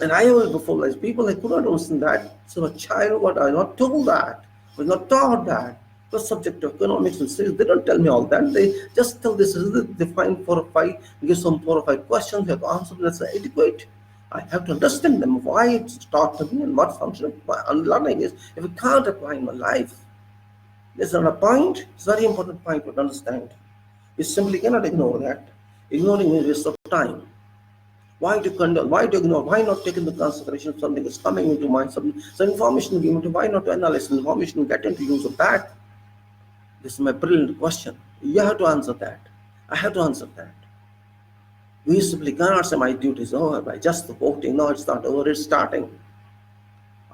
And I was before as people, I could not understand that. So a child, what I not told that, was not taught that. The subject of economics and studies, they don't tell me all that. They just tell this is they find 4 or 5, give some 4 or 5 questions, you have to answer, that's adequate. I have to understand them, why it's taught to me and what function of my learning is. If I can't apply in my life, there's not a point. It's a very important point to understand. You simply cannot ignore that. Ignoring is a waste of time. Why to condemn? Why to ignore? Why not take into consideration something is coming into mind, some information given to? Why not to analyze information and get into use of that? This is my brilliant question. You have to answer that. I have to answer that. We simply cannot say my duty is over by just voting. No, it's not over, it's starting.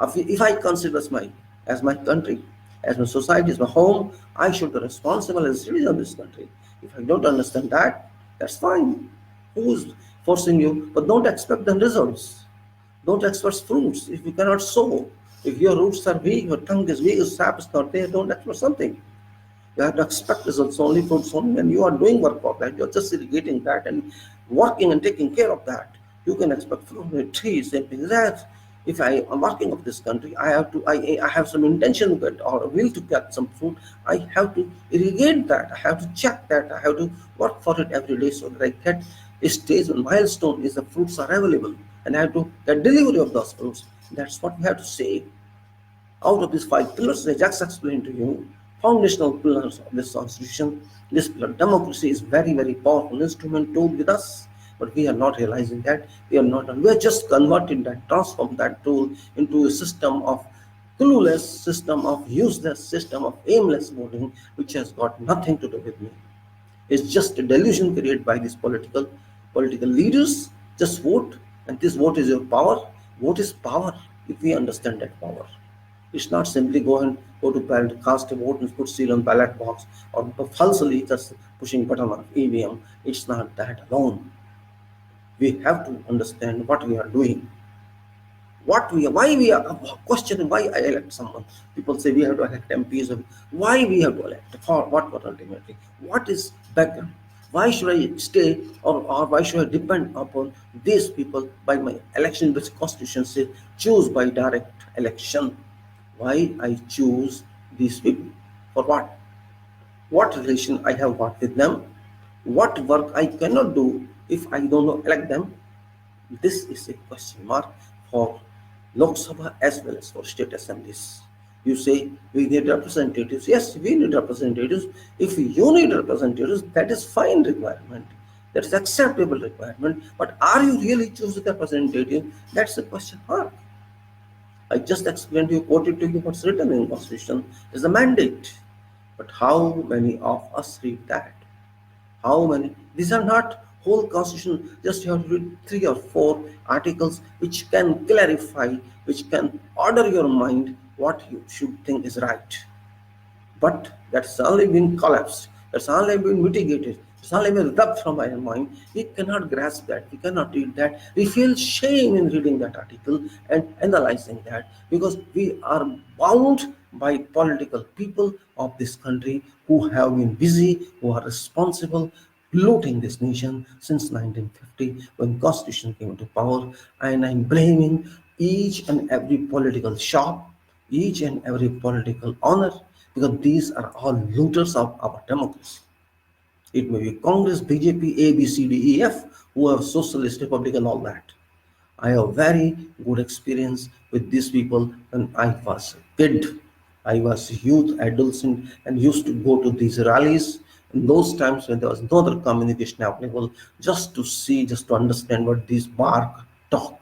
If I consider as my country, as my society, as my home, I should be responsible as a citizen of this country. If I don't understand that, that's fine. Who's forcing you? But don't expect the results. Don't expect fruits if you cannot sow. If your roots are weak, your tongue is weak, your sap is not there, don't expect something. You have to expect results only, fruits only when you are doing work of that. You're just irrigating that and working and taking care of that. You can expect fruit from a tree, same thing as that. If I am working of this country, I have some intention to get or a will to get some fruit. I have to irrigate that. I have to check that. I have to work for it every day so that I get a stage, a milestone is the fruits are available, and I have to get delivery of those fruits. That's what we have to say. Out of these 5 pillars, I just explained to you, foundational pillars of this constitution, this pillar, democracy is very, very powerful instrument tool with us, but we are not realizing that. We are just converting that, transform that tool into a system of clueless, system of useless, system of aimless voting, which has got nothing to do with me. It's just a delusion created by these political leaders. Just vote, and this vote is your power. Vote is power if we understand that power. It's not simply go to ballot, cast a vote and put seal on ballot box or falsely just pushing button on EVM. It's not that alone. We have to understand what we are doing. Why we are questioning why I elect someone. People say we have to elect MPs. Why we have to elect? For what ultimately? What is background? Why should I stay or why should I depend upon these people by my election, which constitution says choose by direct election? Why I choose these people? For what? What relation I have got with them? What work I cannot do if I don't elect them? This is a question mark for Lok Sabha as well as for state assemblies. You say we need representatives. Yes, we need representatives. If you need representatives, that is fine requirement. That is acceptable requirement. But are you really choosing a representative? That's the question mark. I just explained to you, quoted to you what's written in Constitution is a mandate. But how many of us read that? How many? These are not whole constitution. Just you have to read 3 or 4 articles which can clarify, which can order your mind what you should think is right. But that's only been collapsed. That's only been mitigated. It's only been rubbed from our mind. We cannot grasp that. We cannot read that. We feel shame in reading that article and analyzing that because we are bound by political people of this country who have been busy, who are responsible, looting this nation since 1950 when Constitution came into power. And I'm blaming each and every political shop, each and every political honor, because these are all looters of our democracy. It may be Congress, BJP, A, B, C, D, E, F, who have socialist, Republican, all that. I have very good experience with these people when I was a kid. I was youth, adolescent, and used to go to these rallies in those times when there was no other communication available, just to see, just to understand what these bark talk,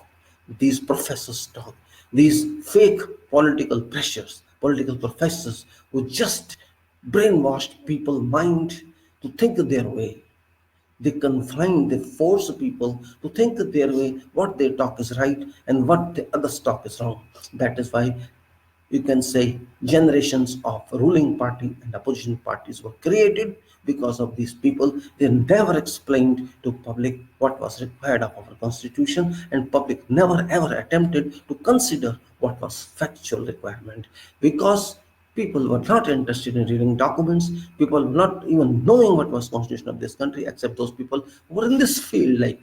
these professors talk, these fake political pressures, political professors who just brainwashed people's mind to think their way. They confine, they force people to think their way, what they talk is right and what the other talk is wrong. That is why you can say generations of ruling party and opposition parties were created because of these people. They never explained to public what was required of our constitution, and public never ever attempted to consider what was factual requirement because people were not interested in reading documents. People were not even knowing what was constitution of this country, except those people who were in this field, like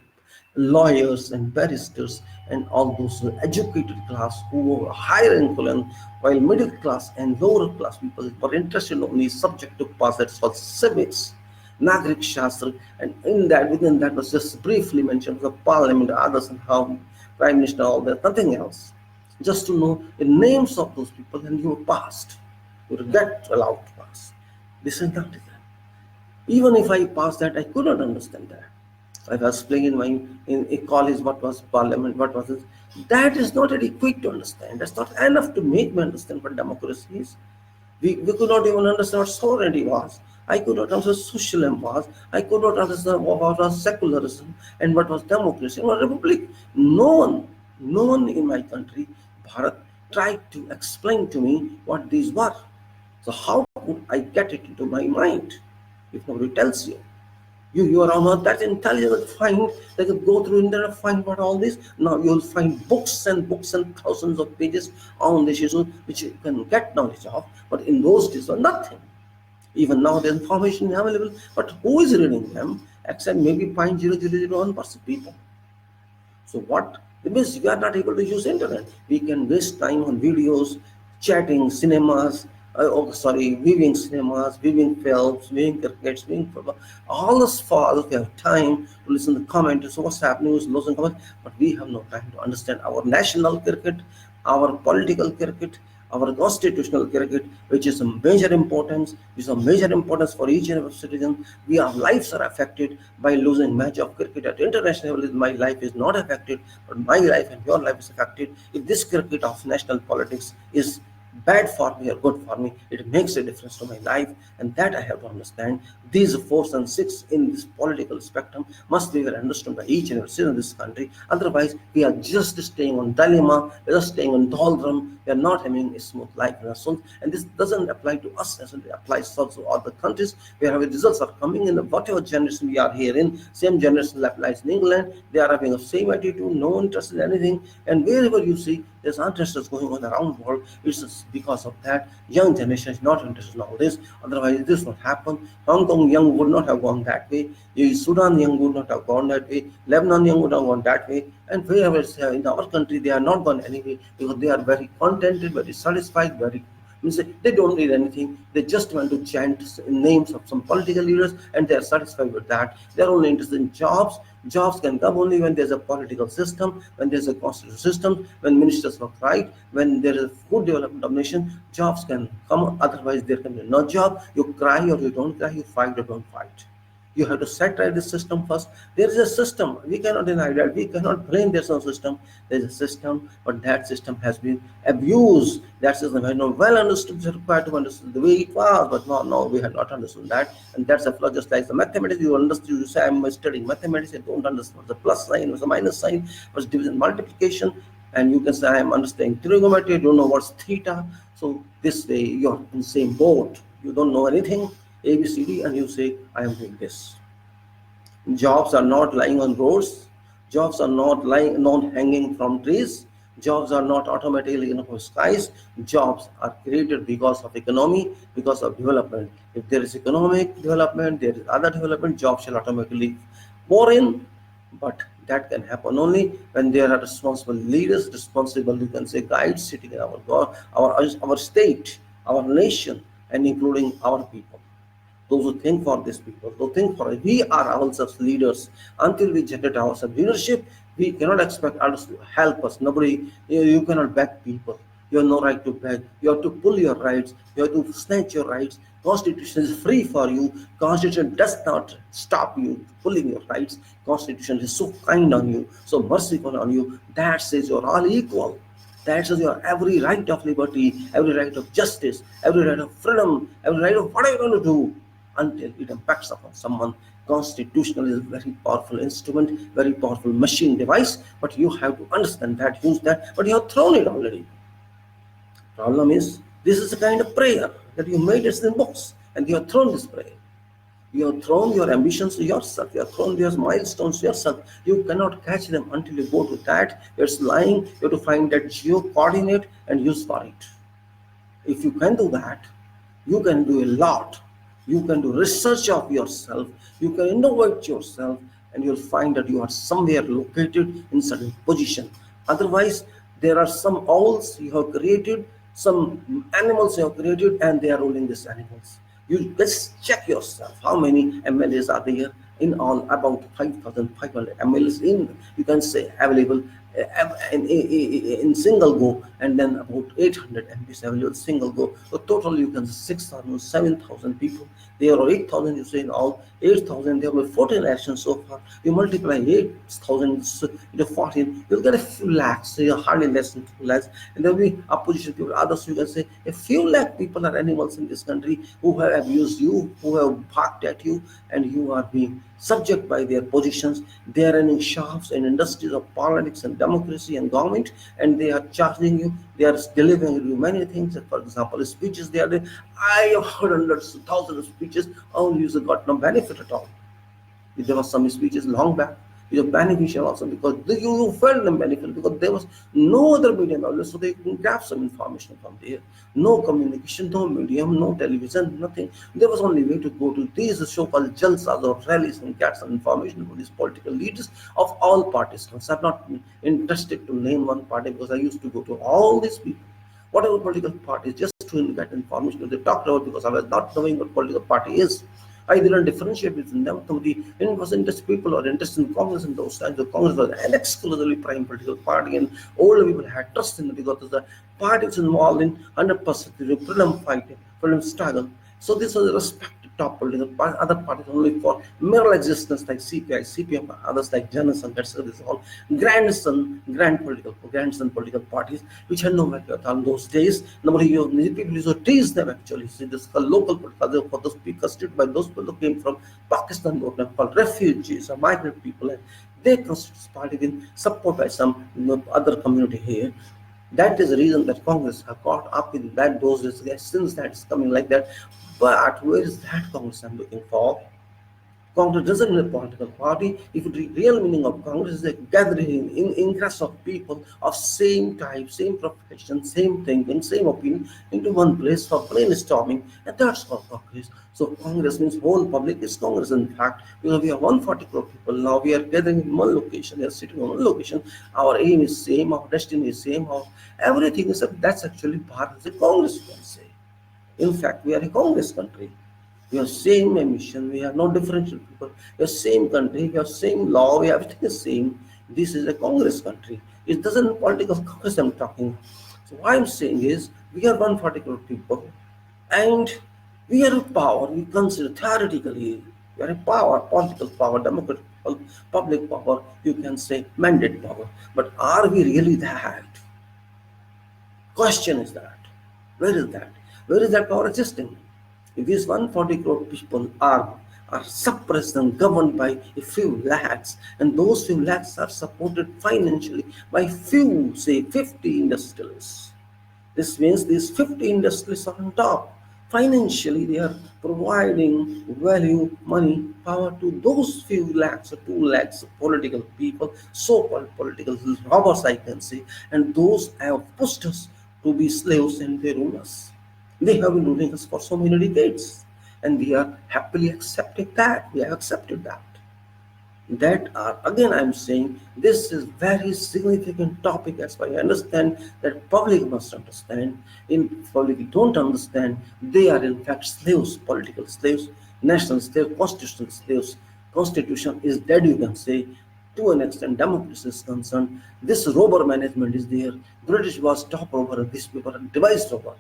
lawyers and barristers and all those educated class who were higher income, while middle class and lower class people were interested in only subject to pass, that's called civics, Nagrik Shastra, and in that within that was just briefly mentioned the parliament, others and how prime minister, all that, nothing else. Just to know the names of those people and you were passed. You would get allowed to pass. This is not that. Even if I passed that, I could not understand that. I was playing in a college what was parliament, what was it. That is not adequate to understand. That's not enough to make me understand what democracy is. We could not even understand what sovereignty was. I could not understand what socialism was. I could not understand what was secularism and what was democracy and what republic. No one in my country, Bharat, tried to explain to me what these were. So how could I get it into my mind if nobody tells you? You are not that intelligent, find, they could go through internet, find about all this. Now you'll find books and books and thousands of pages on this issue which you can get knowledge of, but in those days were nothing. Even now the information is available, but who is reading them except maybe 0.0001% people? So what? It means we are not able to use internet. We can waste time on videos, chatting, cinemas, viewing cinemas, viewing films, viewing crickets, viewing football. All this fall, we have time to listen to comments. So what's happening is losing comment, but we have no time to understand our national cricket, our political cricket, our constitutional cricket, which is a major importance, which is a major importance for each and every citizen. Our lives are affected by losing match of cricket at international level. My life is not affected, but my life and your life is affected. If this cricket of national politics is bad for me or good for me, it makes a difference to my life, and that I have to understand. These 4 and 6 in this political spectrum must be well understood by each and every citizen in this country. Otherwise, we are just staying on dilemma, we are just staying on doldrum, we are not having a smooth life in our soul. And this doesn't apply to us as it applies also to other countries where the results are coming in. Whatever generation we are here in, same generation applies in England, they are having the same attitude, no interest in anything, and wherever you see there's interest is going on around the world, it's just because of that young generation is not interested in all this. Otherwise this would happen. Hong Kong young would not have gone that way, Sudan young would not have gone that way, Lebanon young would have gone that way, and wherever in our country they are not gone anyway because they are very contented, very satisfied, very Means they don't need anything. They just want to chant names of some political leaders, and they are satisfied with that. They are only interested in jobs. Jobs can come only when there's a political system, when there's a constitutional system, when ministers work right, when there is good development of nation. Jobs can come. Otherwise, there can be no job. You cry or you don't cry. You fight or don't fight. You have to set right the system first. There is a system. We cannot deny that. We cannot blame there's no system. There is a system, but that system has been abused. That system has not well understood. It's required to understand the way it was, but no, we have not understood that. And that's a flaw. Just like the mathematics, you understood. You say, I'm studying mathematics. I don't understand what's the plus sign, what's the minus sign, what's division, multiplication. And you can say, I'm understanding trigonometry. I don't know what's theta. So this way, you're in the same boat. You don't know anything. A, B, C, D, and you say, I am doing this. Jobs are not lying on roads. Jobs are not hanging from trees. Jobs are not automatically in the skies. Jobs are created because of economy, because of development. If there is economic development, there is other development, jobs shall automatically pour in. But that can happen only when there are responsible leaders, responsible, you can say, guides sitting in our state, our nation, and including our people. Those who think for these people, who think for it. We are ourselves leaders. Until we generate ourselves leadership, we cannot expect others to help us. Nobody, you cannot beg people. You have no right to beg. You have to pull your rights. You have to snatch your rights. Constitution is free for you. Constitution does not stop you pulling your rights. Constitution is so kind on you, so merciful on you. That says you're all equal. That says you have every right of liberty, every right of justice, every right of freedom, every right of whatever you want to do. Until it impacts upon someone. Constitutional is a very powerful instrument, very powerful machine device, but you have to understand that, use that, but you have thrown it already. Problem is, this is a kind of prayer that you made it in books, and you have thrown this prayer. You have thrown your ambitions to yourself. You have thrown your milestones to yourself. You cannot catch them until you go to that. It's lying. You have to find that geo coordinate and use for it. If you can do that, you can do a lot. You can do research of yourself, you can innovate yourself, and you'll find that you are somewhere located in certain position. Otherwise, there are some owls you have created, some animals you have created, and they are ruling these animals. You just check yourself. How many MLAs are there? In all, about 5,500 MLAs in, you can say, available in single go, and then about 800 MPs available single go. So total you can 6,000, 7,000 people there, or 8,000 you say in all, 8,000, there were 14 elections so far. You multiply 8,000 into 14, you'll get a few lakhs, so hardly less than 2 lakhs, and there will be opposition people, others you can say a few lakh people are animals in this country who have abused you, who have barked at you, and you are being subject by their positions. They are running shops and industries of politics and democracy and government, and they are charging you, they are delivering you many things. For example, speeches they are doing. I have heard hundreds, thousands of speeches, only user got no benefit at all. There was some speeches long back, which are beneficial also, because you felt them beneficial because there was no other medium available, so they can grab some information from there. No communication, no medium, no television, nothing. There was only way to go to these so-called jalsas or rallies and get some information about these political leaders of all parties. I'm not interested to name one party because I used to go to all these people, whatever political parties, just to get information that they talked about, because I was not knowing what political party is. I didn't differentiate between them. Somebody was interested people or interested in Congress in those times. The Congress was an exclusively prime political party, and older people had trust in it because the party was involved in 100% freedom fighting, freedom struggle. So this was a respected top political party. Other parties only for mere existence like CPI, CPM, others like Janison, that's all grandson political parties which had no value at all in those days. Nobody, people used to tease them actually. See, this local political for those people constituted by those people who came from Pakistan, called refugees or migrant people, and they constitute this party in support by some other community here. That is the reason that Congress have got up in that those days. Since that is coming like that. But where is that Congress I'm looking for? Congress doesn't mean a political party. If the real meaning of Congress is a gathering in interest of people of same type, same profession, same thinking, same opinion into one place for brainstorming, and that's called Congress. So Congress means whole public is Congress in fact, because we have 140 crore people now. We are gathering in one location, we are sitting on one location. Our aim is same, our destiny is same, our everything is that's actually part of the Congress, you can say. In fact, we are a Congress country. We have same emission, we have no differential people. We have same country, we have same law, we have everything is same. This is a Congress country. It doesn't political Congress I'm talking. So what I'm saying is we are 140 crore people and we are a power, we consider theoretically, we are a power, political power, democratic public power, you can say mandate power. But are we really that? Question is that. Where is that? Where is that power existing? If these 140 crore people are suppressed and governed by a few lakhs, and those few lakhs are supported financially by few, say 50 industrialists. This means these 50 industrialists are on top. Financially, they are providing value, money, power to those few lakhs or 2 lakhs of political people, so-called political robbers, I can say, and those have pushed us to be slaves and they rule us. They have been ruling us for so many decades, and we are happily accepting that. We have accepted that. That are again I'm saying this is very significant topic as far as I understand that public must understand. In public don't understand, they are in fact slaves, political slaves, national slaves, constitutional slaves. Constitution is dead, you can say, to an extent. Democracy is concerned, this robber management is there. British was top robber and these people are devised robber.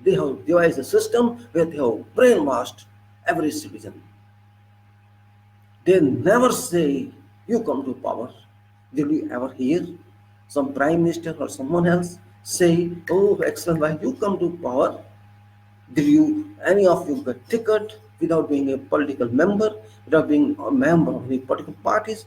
They have devised a system where they have brainwashed every citizen. They never say, you come to power. Did you ever hear some prime minister or someone else say, oh, excellent, why you come to power? Did you, any of you get ticket without being a political member, without being a member of any political parties?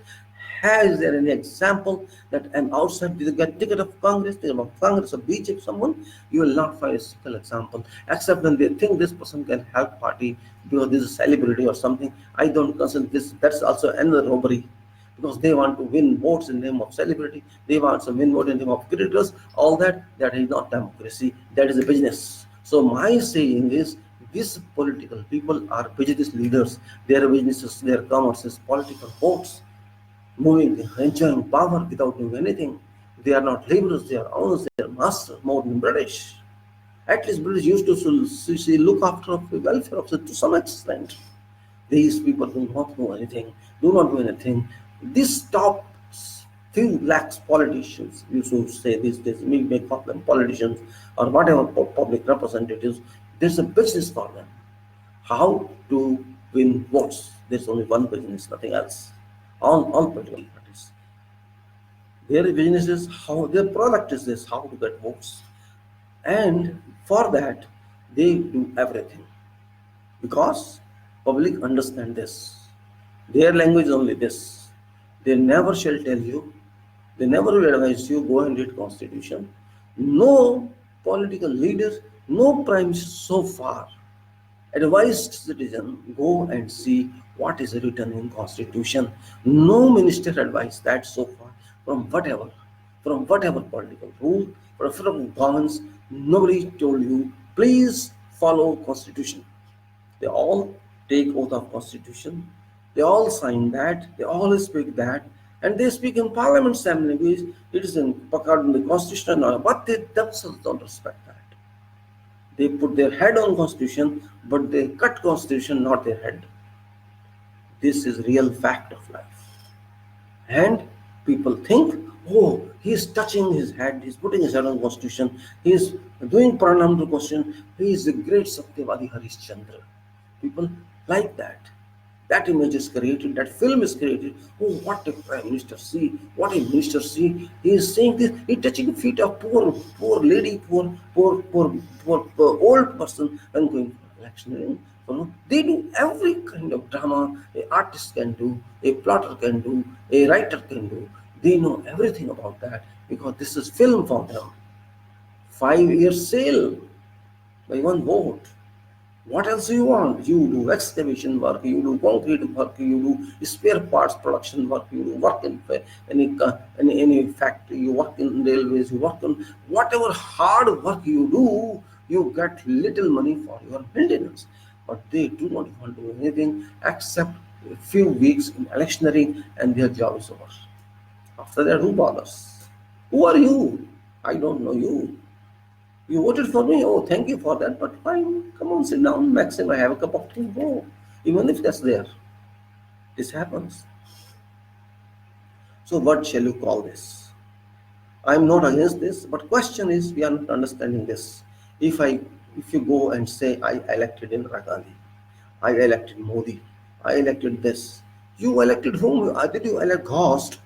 Has there any example that an outside did you get ticket of Congress, or BJP, someone? You will not find a single example, except when they think this person can help party because this is a celebrity or something. I don't consider this. That's also another robbery because they want to win votes in the name of celebrity. They want to win votes in the name of creditors. All that is not democracy. That is a business. So my saying is, these political people are business leaders. Their businesses, their commerce is political votes, moving, enjoying power without doing anything. They are not laborers, they are owners, they are masters, more than British. At least British used to look after the welfare of it to some extent. These people do not know anything, do not do anything. This top few lakhs politicians, you should say these days, may call them politicians or whatever public representatives, there's a business for them. How to win votes. There's only one business, nothing else. All political parties. Their business is how, their product is this, how to get votes. And for that, they do everything. Because public understand this. Their language is only this. They never shall tell you, they never will advise you, go and read constitution. No political leader, no prime minister so far advised citizen go and see what is written in constitution. No minister advised that so far from whatever political rule, from governments, nobody told you please follow constitution. They all take oath of constitution, they all sign that, they all speak that, and they speak in parliament same language. It is in according to the constitution, but they themselves don't respect that. They put their head on constitution, but they cut constitution, not their head. This is real fact of life. And people think, oh, he's touching his head, he's putting his head on constitution, he's doing pranam to constitution, he is the great Satyavadi Harishchandra. People like that. That image is created, that film is created. Oh, what a prime minister see, what a minister see. He is saying this, he touching the feet of poor lady, poor old person when going for electioneering. You know, they do every kind of drama a artist can do, a plotter can do, a writer can do. They know everything about that because this is film for them. 5-year sale by one vote. What else do you want? You do excavation work, you do concrete work, you do spare parts production work, you do work in any factory, you work in railways, you work on whatever hard work you do, you get little money for your maintenance. But they do not want to do anything except a few weeks in electioneering and their job is over. After that, who bothers? Who are you? I don't know you. You voted for me. Oh, thank you for that. But fine, come on, sit down, Maxim. I have a cup of tea. Go. Even if that's there, this happens. So what shall you call this? I'm not against this, but question is we are not understanding this. If I if you go and say I elected Indira Gandhi, I elected Modi, I elected this, you elected whom? Did you elect Ghost?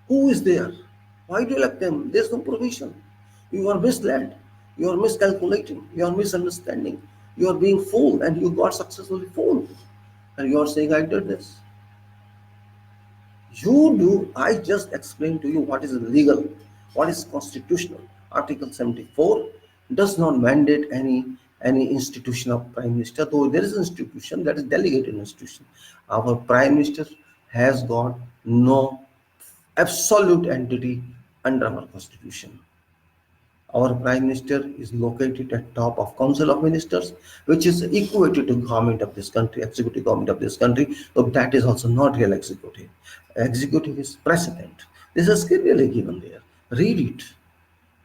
Who is there? Why do you elect them? There's no provision. You are misled. You are miscalculating. You are misunderstanding. You are being fooled, and you got successfully fooled. And you are saying I did this. You do, I just explained to you what is legal, what is constitutional. Article 74 does not mandate any institution of Prime Minister, though there is an institution that is delegated institution. Our Prime Minister has got no absolute entity under our constitution. Our Prime Minister is located at top of Council of Ministers, which is equated to government of this country, executive government of this country. So that is also not real executive. Executive is president. This is clearly given there. Read it.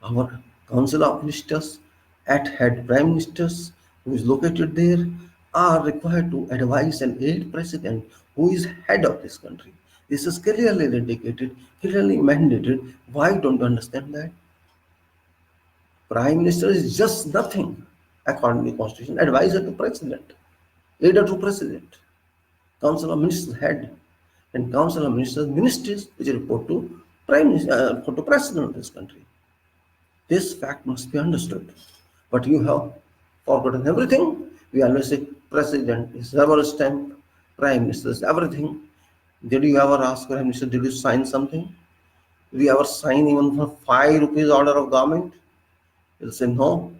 Our Council of Ministers at head Prime Ministers who is located there are required to advise and aid President who is head of this country. This is clearly indicated, clearly mandated. Why don't you understand that? Prime Minister is just nothing according to the Constitution. Advisor to President, aider to President, Council of Ministers head, and Council of Ministers ministries which report to Prime Minister, to President of this country. This fact must be understood. But you have forgotten everything. We always say President is rubber stamp, Prime Minister is everything. Did you ever ask Prime Minister, did you sign something? Did you ever sign even for 5 rupees order of government? He'll say no.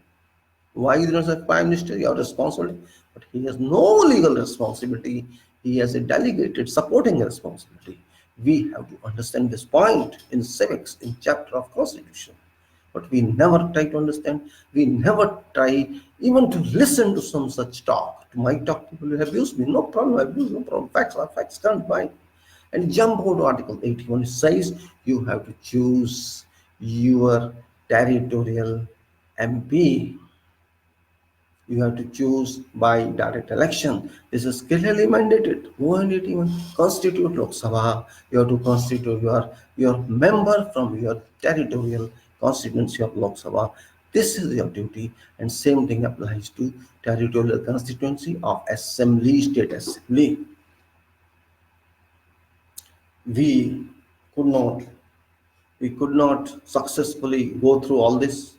Why you don't say Prime Minister? You are responsible. But he has no legal responsibility. He has a delegated supporting responsibility. We have to understand this point in civics, in chapter of Constitution. But we never try to understand. We never try even to listen to some such talk. To my talk, people will abuse me. No problem, abuse, no problem. Facts are facts, can't buy. And jump over to Article 81. It says you have to choose your territorial MP. You have to choose by direct election. This is clearly mandated. Go and it even constitute Lok Sabha. You have to constitute your member from your territorial constituency of Lok Sabha. This is your duty, and same thing applies to territorial constituency of assembly, state assembly. We could not we could not successfully go through all this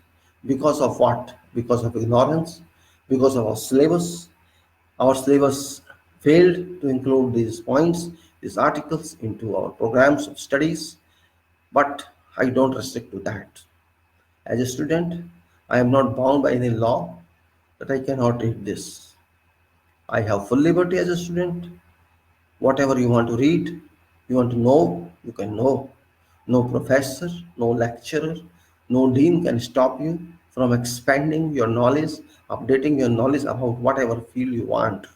because of what? Because of ignorance, because of our syllabus. Our syllabus failed to include these points, these articles into our programs of studies, but I don't restrict to that. As a student, I am not bound by any law that I cannot read this. I have full liberty as a student. Whatever you want to read, you want to know, you can know. No professor, no lecturer, no dean can stop you from expanding your knowledge, updating your knowledge about whatever field you want.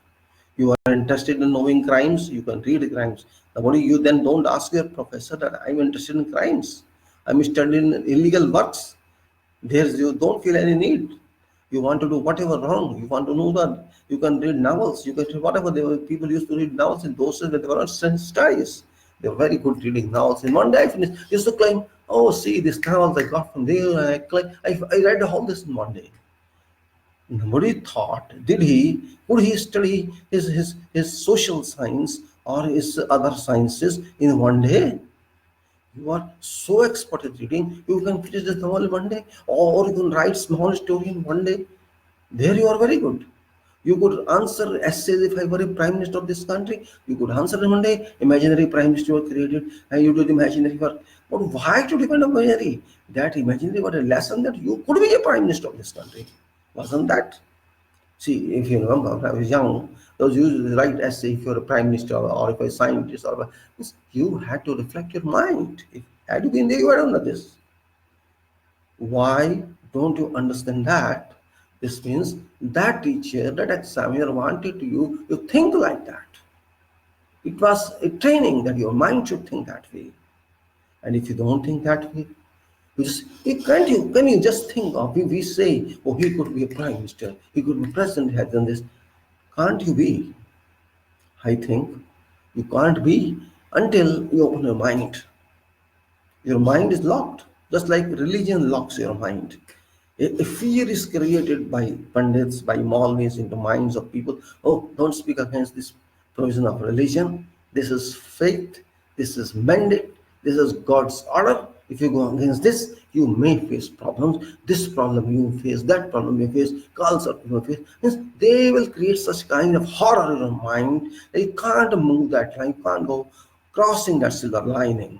You are interested in knowing crimes, you can read crimes. Nobody, you then don't ask your professor that I'm interested in crimes. I'm studying illegal works. You don't feel any need. You want to do whatever wrong. You want to know that you can read novels. You can read whatever people used to read novels in those days when they were not studies. They were very good reading novels. In one day I finished. Used to claim, oh, see, this novels I got from there. And I read all this in one day. Nobody thought, would he study his social science or his other sciences in one day? You are so expert at reading, you can finish this novel in one day, or you can write small story in one day. There you are very good. You could answer essays if I were a prime minister of this country. You could answer in one day. Imaginary prime minister were created, and you did imaginary work. But why to depend on imaginary? That imaginary was a lesson that you could be a prime minister of this country. Wasn't that? See, if you remember, when I was young, those used to write essay if you're a prime minister or if you're a scientist you had to reflect your mind. If had you been there, you would have done this. Why don't you understand that? This means that teacher, that examiner wanted you to think like that. It was a training that your mind should think that way. And if you don't think that way, Can you just think of, we say, oh, he could be a prime minister, he could be president, has done this. Can't you be? I think you can't be until you open your mind. Your mind is locked, just like religion locks your mind. A fear is created by pundits, by Maulvis into minds of people. Oh, don't speak against this provision of religion. This is faith. This is mandate. This is God's order. If you go against this, you may face problems. This problem you face, that problem you face, culture you face. Means they will create such kind of horror in your mind that you can't move that line, you can't go crossing that silver lining.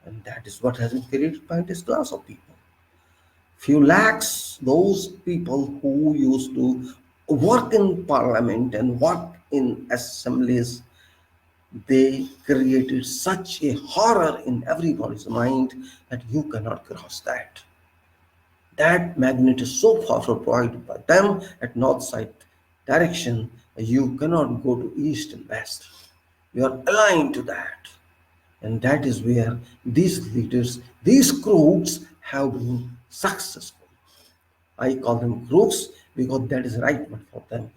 And that is what has been created by this class of people. Few lakhs, those people who used to work in parliament and work in assemblies, they created such a horror in everybody's mind that you cannot cross that. That magnet is so powerful provided by them at north side direction, you cannot go to east and west. You are aligned to that. And that is where these leaders, these crooks have been successful. I call them crooks because that is right word for them.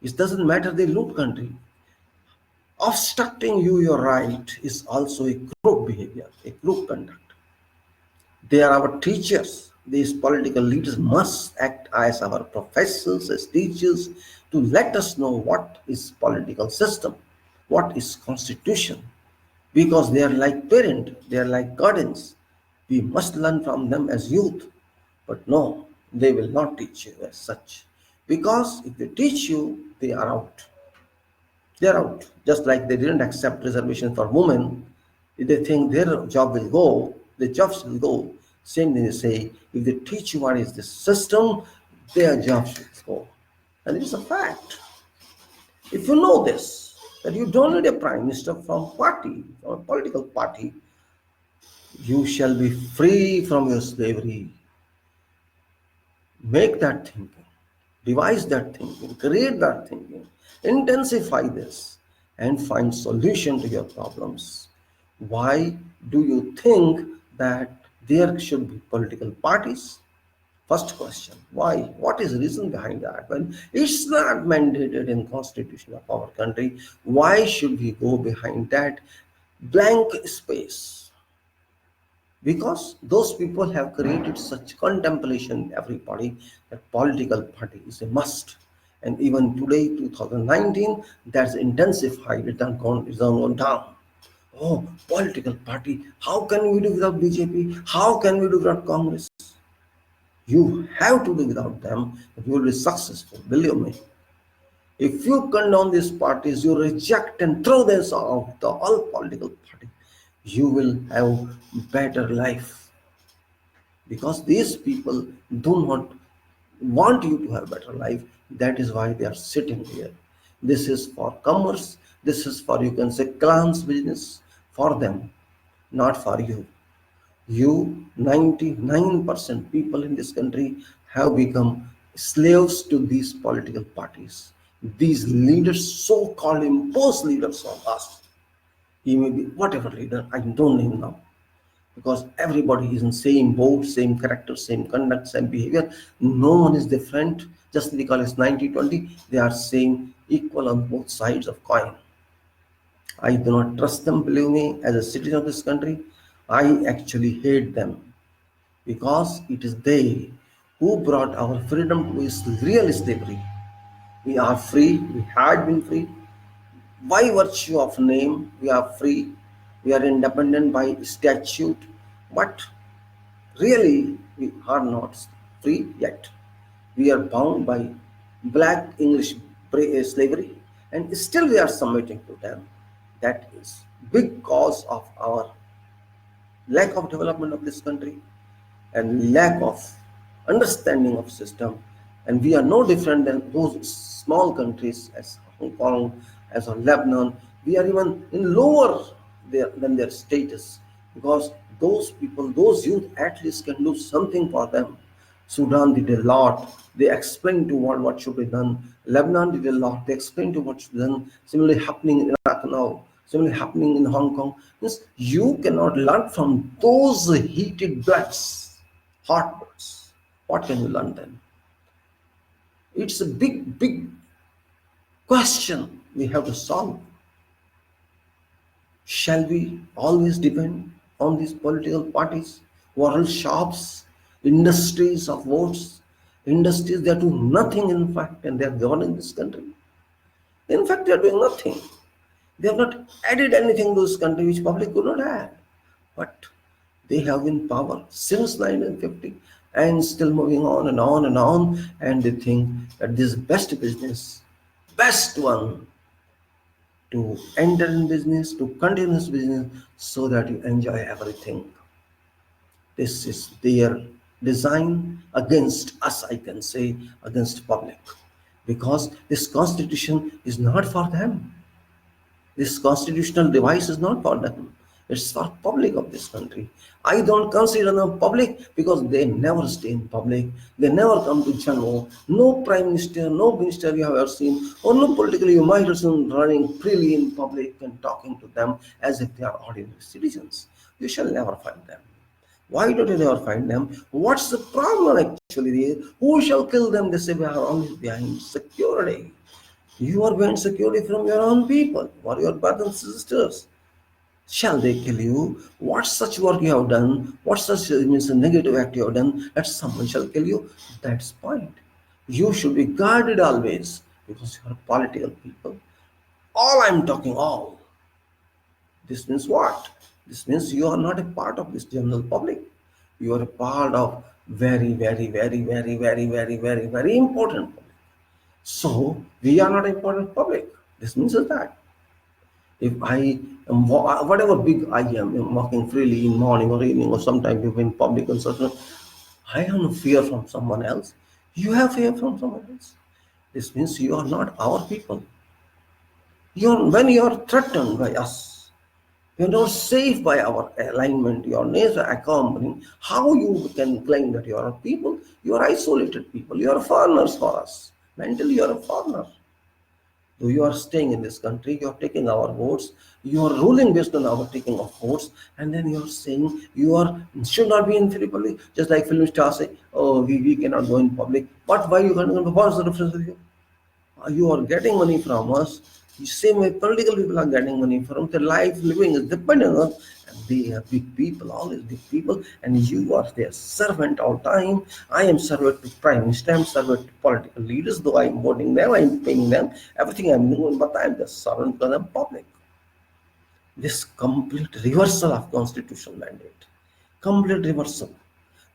It doesn't matter they loot country. Obstructing you your right is also a crook behavior, a crook conduct. They are our teachers. These political leaders must act as our professors, as teachers, to let us know what is political system, what is constitution, because they are like parents, they are like guardians. We must learn from them as youth. But no, they will not teach you as such. Because if they teach you, they are out. They are out. Just like they didn't accept reservation for women, if they think their job will go, their jobs will go. Same thing they say, if they teach you what is the system, their jobs will go. And it is a fact. If you know this, that you don't need a prime minister from party, from a political party, you shall be free from your slavery. Make that thinking, devise that thinking, create that thinking, intensify this, and find solution to your problems. Why do you think that there should be political parties? First question, why? What is the reason behind that? When it's not mandated in constitution of our country, why should we go behind that blank space? Because those people have created such contemplation in everybody that political party is a must. And even today, 2019, that's intensified, it's gone down. Oh, political party, how can we do without BJP? How can we do without Congress? You have to do without them, and you will be successful, believe me. If you condone these parties, you reject and throw them out, the all political party, you will have better life. Because these people do not want you to have better life. That is why they are sitting here. This is for commerce. This is for, you can say, clans business for them, not for you. You, 99% people in this country have become slaves to these political parties. These leaders, so-called imposed leaders of us. He may be whatever leader, I don't know him now. Because everybody is in same boat, same character, same conduct, same behavior. No one is different. Just because it's 90-20, they are same, equal on both sides of coin. I do not trust them, believe me, as a citizen of this country. I actually hate them because it is they who brought our freedom to its real slavery. We are free, we had been free. By virtue of name, we are free, we are independent by statute, but really we are not free yet. We are bound by black English slavery, and still we are submitting to them. That is big cause of our lack of development of this country and lack of understanding of system. And we are no different than those small countries as Hong Kong, as Lebanon. We are even in lower than their status, because those people, those youth at least can do something for them. Sudan did a lot. They explained to what should be done. Lebanon did a lot. They explained to what should be done. Similarly happening in Iraq now. Similarly happening in Hong Kong. Means you cannot learn from those heated bloods, hot bloods. What can you learn then? It's a big, big question we have to solve. Shall we always depend on these political parties, world shops, industries of votes, industries that do nothing in fact and they are governing this country? In fact, they are doing nothing. They have not added anything to this country which public could not add. But they have been power since 1950 and still moving on and on and on. And they think that this is best business, best one to enter in business, to continue this business so that you enjoy everything. This is their design against us, I can say, against public. Because this constitution is not for them. This constitutional device is not for them. It's for public of this country. I don't consider them public because they never stay in public. They never come to Jammu. No prime minister, no minister you have ever seen, or no political you might have seen running freely in public and talking to them as if they are ordinary citizens. You shall never find them. Why don't you never find them? What's the problem actually there? Who shall kill them? They say we are only behind security. You are behind security from your own people or your brothers and sisters. Shall they kill you? What such work you have done? What such means a negative act you have done that someone shall kill you? That's point. You should be guarded always because you are political people. All I'm talking, all. This means what? This means you are not a part of this general public. You are a part of very, very, very, very, very, very, very, very important public. So we are not important public. This means that if I am whatever big I am walking freely in morning or evening or sometime in public and such, I have no fear from someone else. You have fear from someone else. This means you are not our people. When you are threatened by us, you are not safe by our alignment, your nature accompanying, how you can claim that you are a people? You are isolated people. You are foreigners for us. Mentally, you are a foreigner. Though you are staying in this country, you are taking our votes, you are ruling based on our taking of votes, and then you are saying you are should not be in free public, just like film stars say, oh, we cannot go in public. But why you can't go? What's the difference with you? You are getting money from us. The same way political people are getting money from their life living is dependent on us. And they are big people, always big people, and you are their servant all time. I am servant to prime minister, I am servant to political leaders, though I am voting them, I am paying them, everything I am doing, but I am the servant to the public. This complete reversal of constitutional mandate, complete reversal.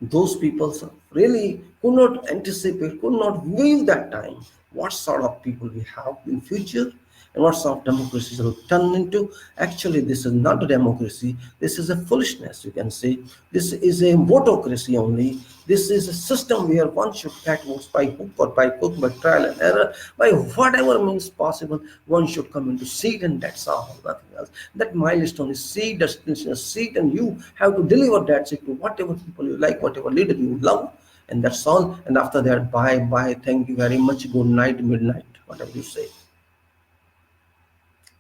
Those people really could not anticipate, could not view that time what sort of people we have in future and what sort of democracy will turn into. Actually, this is not a democracy. This is a foolishness, you can say. This is a votocracy only. This is a system where one should get votes by hook or by crook, by trial and error, by whatever means possible. One should come into seat, and that's all, nothing else. That milestone is seat, destination is seat, and you have to deliver that seat to whatever people you like, whatever leader you love, and that's all. And after that, bye, thank you very much, good night, midnight, whatever you say.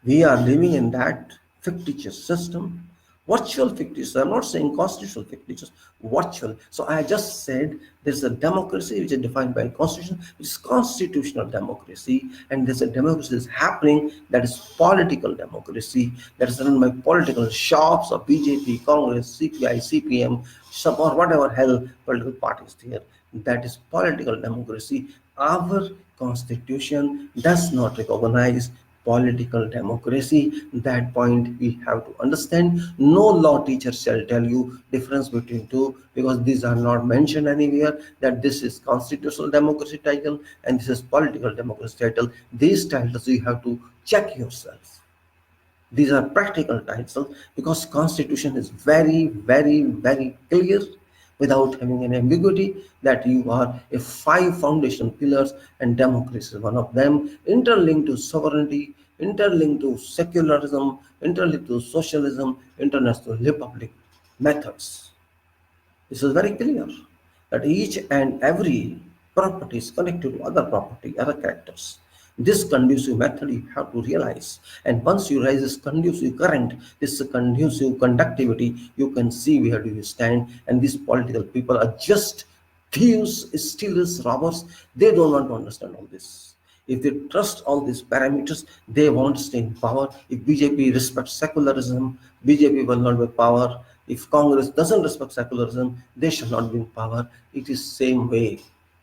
We are living in that fictitious system, virtual fictitious. I'm not saying constitutional fictitious, virtual. So I just said there's a democracy which is defined by constitution, which is constitutional democracy, and there's a democracy that's happening that is political democracy, that is run by political shops of BJP, Congress, CPI, CPM, some or whatever hell political parties there. That is political democracy. Our constitution does not recognize political democracy. That point we have to understand. No law teacher shall tell you difference between two, because these are not mentioned anywhere, that this is constitutional democracy title and this is political democracy title. These titles you have to check yourself. These are practical titles because constitution is very, very, very clear without having any ambiguity that you are a 5 foundation pillars and democracy is one of them, interlinked to sovereignty, interlinked to secularism, interlinked to socialism, international republic methods. This is very clear that each and every property is connected to other property, other characters. This conducive method you have to realize. And once you realize this conducive current, this conducive conductivity, you can see where do you stand. And these political people are just thieves, stealers, robbers. They don't want to understand all this. If they trust all these parameters, they won't stay in power. If BJP respects secularism, BJP will not be in power. If Congress doesn't respect secularism, they shall not be in power. It is same way.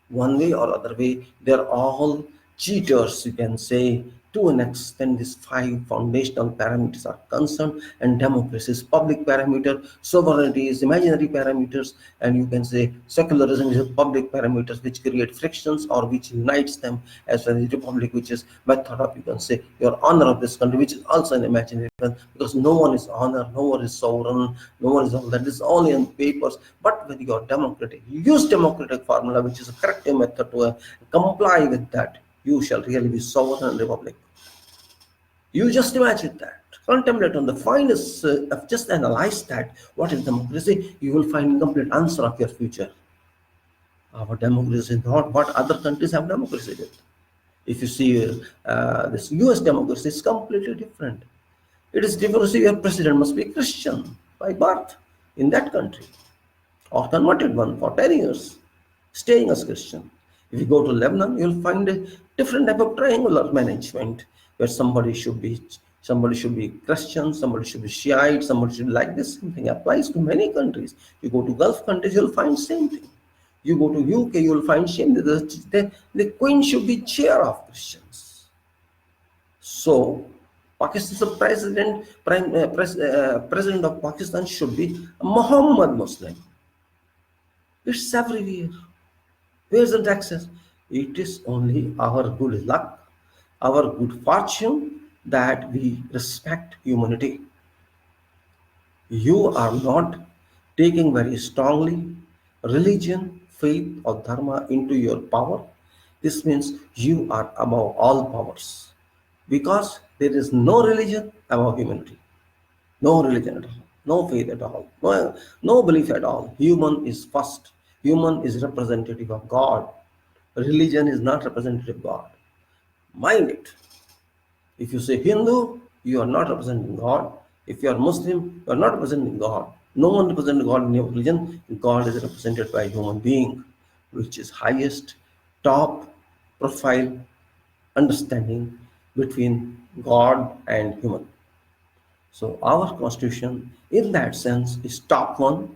One way or other way, they're all cheaters, you can say. To an extent, these five foundational parameters are concerned, and democracy is public parameter, sovereignty is imaginary parameters, and you can say secularism is a public parameters which create frictions or which unites them, as well as republic, which is method of, you can say, your honor of this country, which is also an imaginary one, because no one is honor, no one is sovereign, no one is all that. This is only on papers. But when you are democratic, you use democratic formula, which is a corrective method to comply with that, you shall really be sovereign republic. You just imagine that. Contemplate on the finest, just analyze that. What is democracy? You will find complete answer of your future. Our democracy is not what other countries have democracy with. If you see this US democracy is completely different. It is democracy your president must be Christian by birth in that country, or converted one for 10 years, staying as Christian. If you go to Lebanon, you'll find a different type of triangular management, where somebody should be Christian, somebody should be Shiite, somebody should be like this. Same thing applies to many countries. You go to Gulf countries, you'll find same thing. You go to UK, you'll find same. The queen should be chair of Christians. So Pakistan's president of Pakistan should be a Muhammad Muslim. It's everywhere. Where's the access? It is only our good luck, our good fortune that we respect humanity. You are not taking very strongly religion, faith, or dharma into your power. This means you are above all powers, because there is no religion above humanity. No religion at all, no faith at all, no belief at all. Human is first. Human is representative of God. Religion is not representative of God. Mind it. If you say Hindu, you are not representing God. If you are Muslim, you are not representing God. No one represents God in your religion. God is represented by a human being, which is highest, top profile understanding between God and human. So our constitution, in that sense, is top one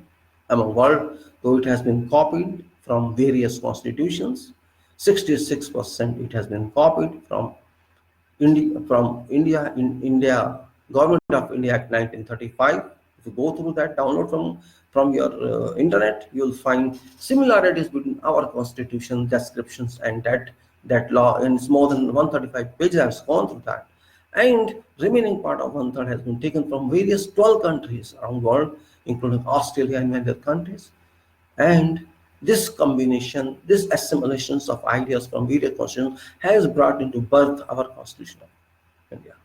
among world, though it has been copied from various constitutions. 66% it has been copied from India, in India, Government of India Act 1935. If you go through that, download from your internet, you'll find similarities between our constitution descriptions and that law. And it's more than 135 pages. I've gone through that. And remaining part of 1/3 has been taken from various 12 countries around the world, including Australia and many other countries. And this combination, this assimilations of ideas from various constitutions has brought into birth our Constitution of India.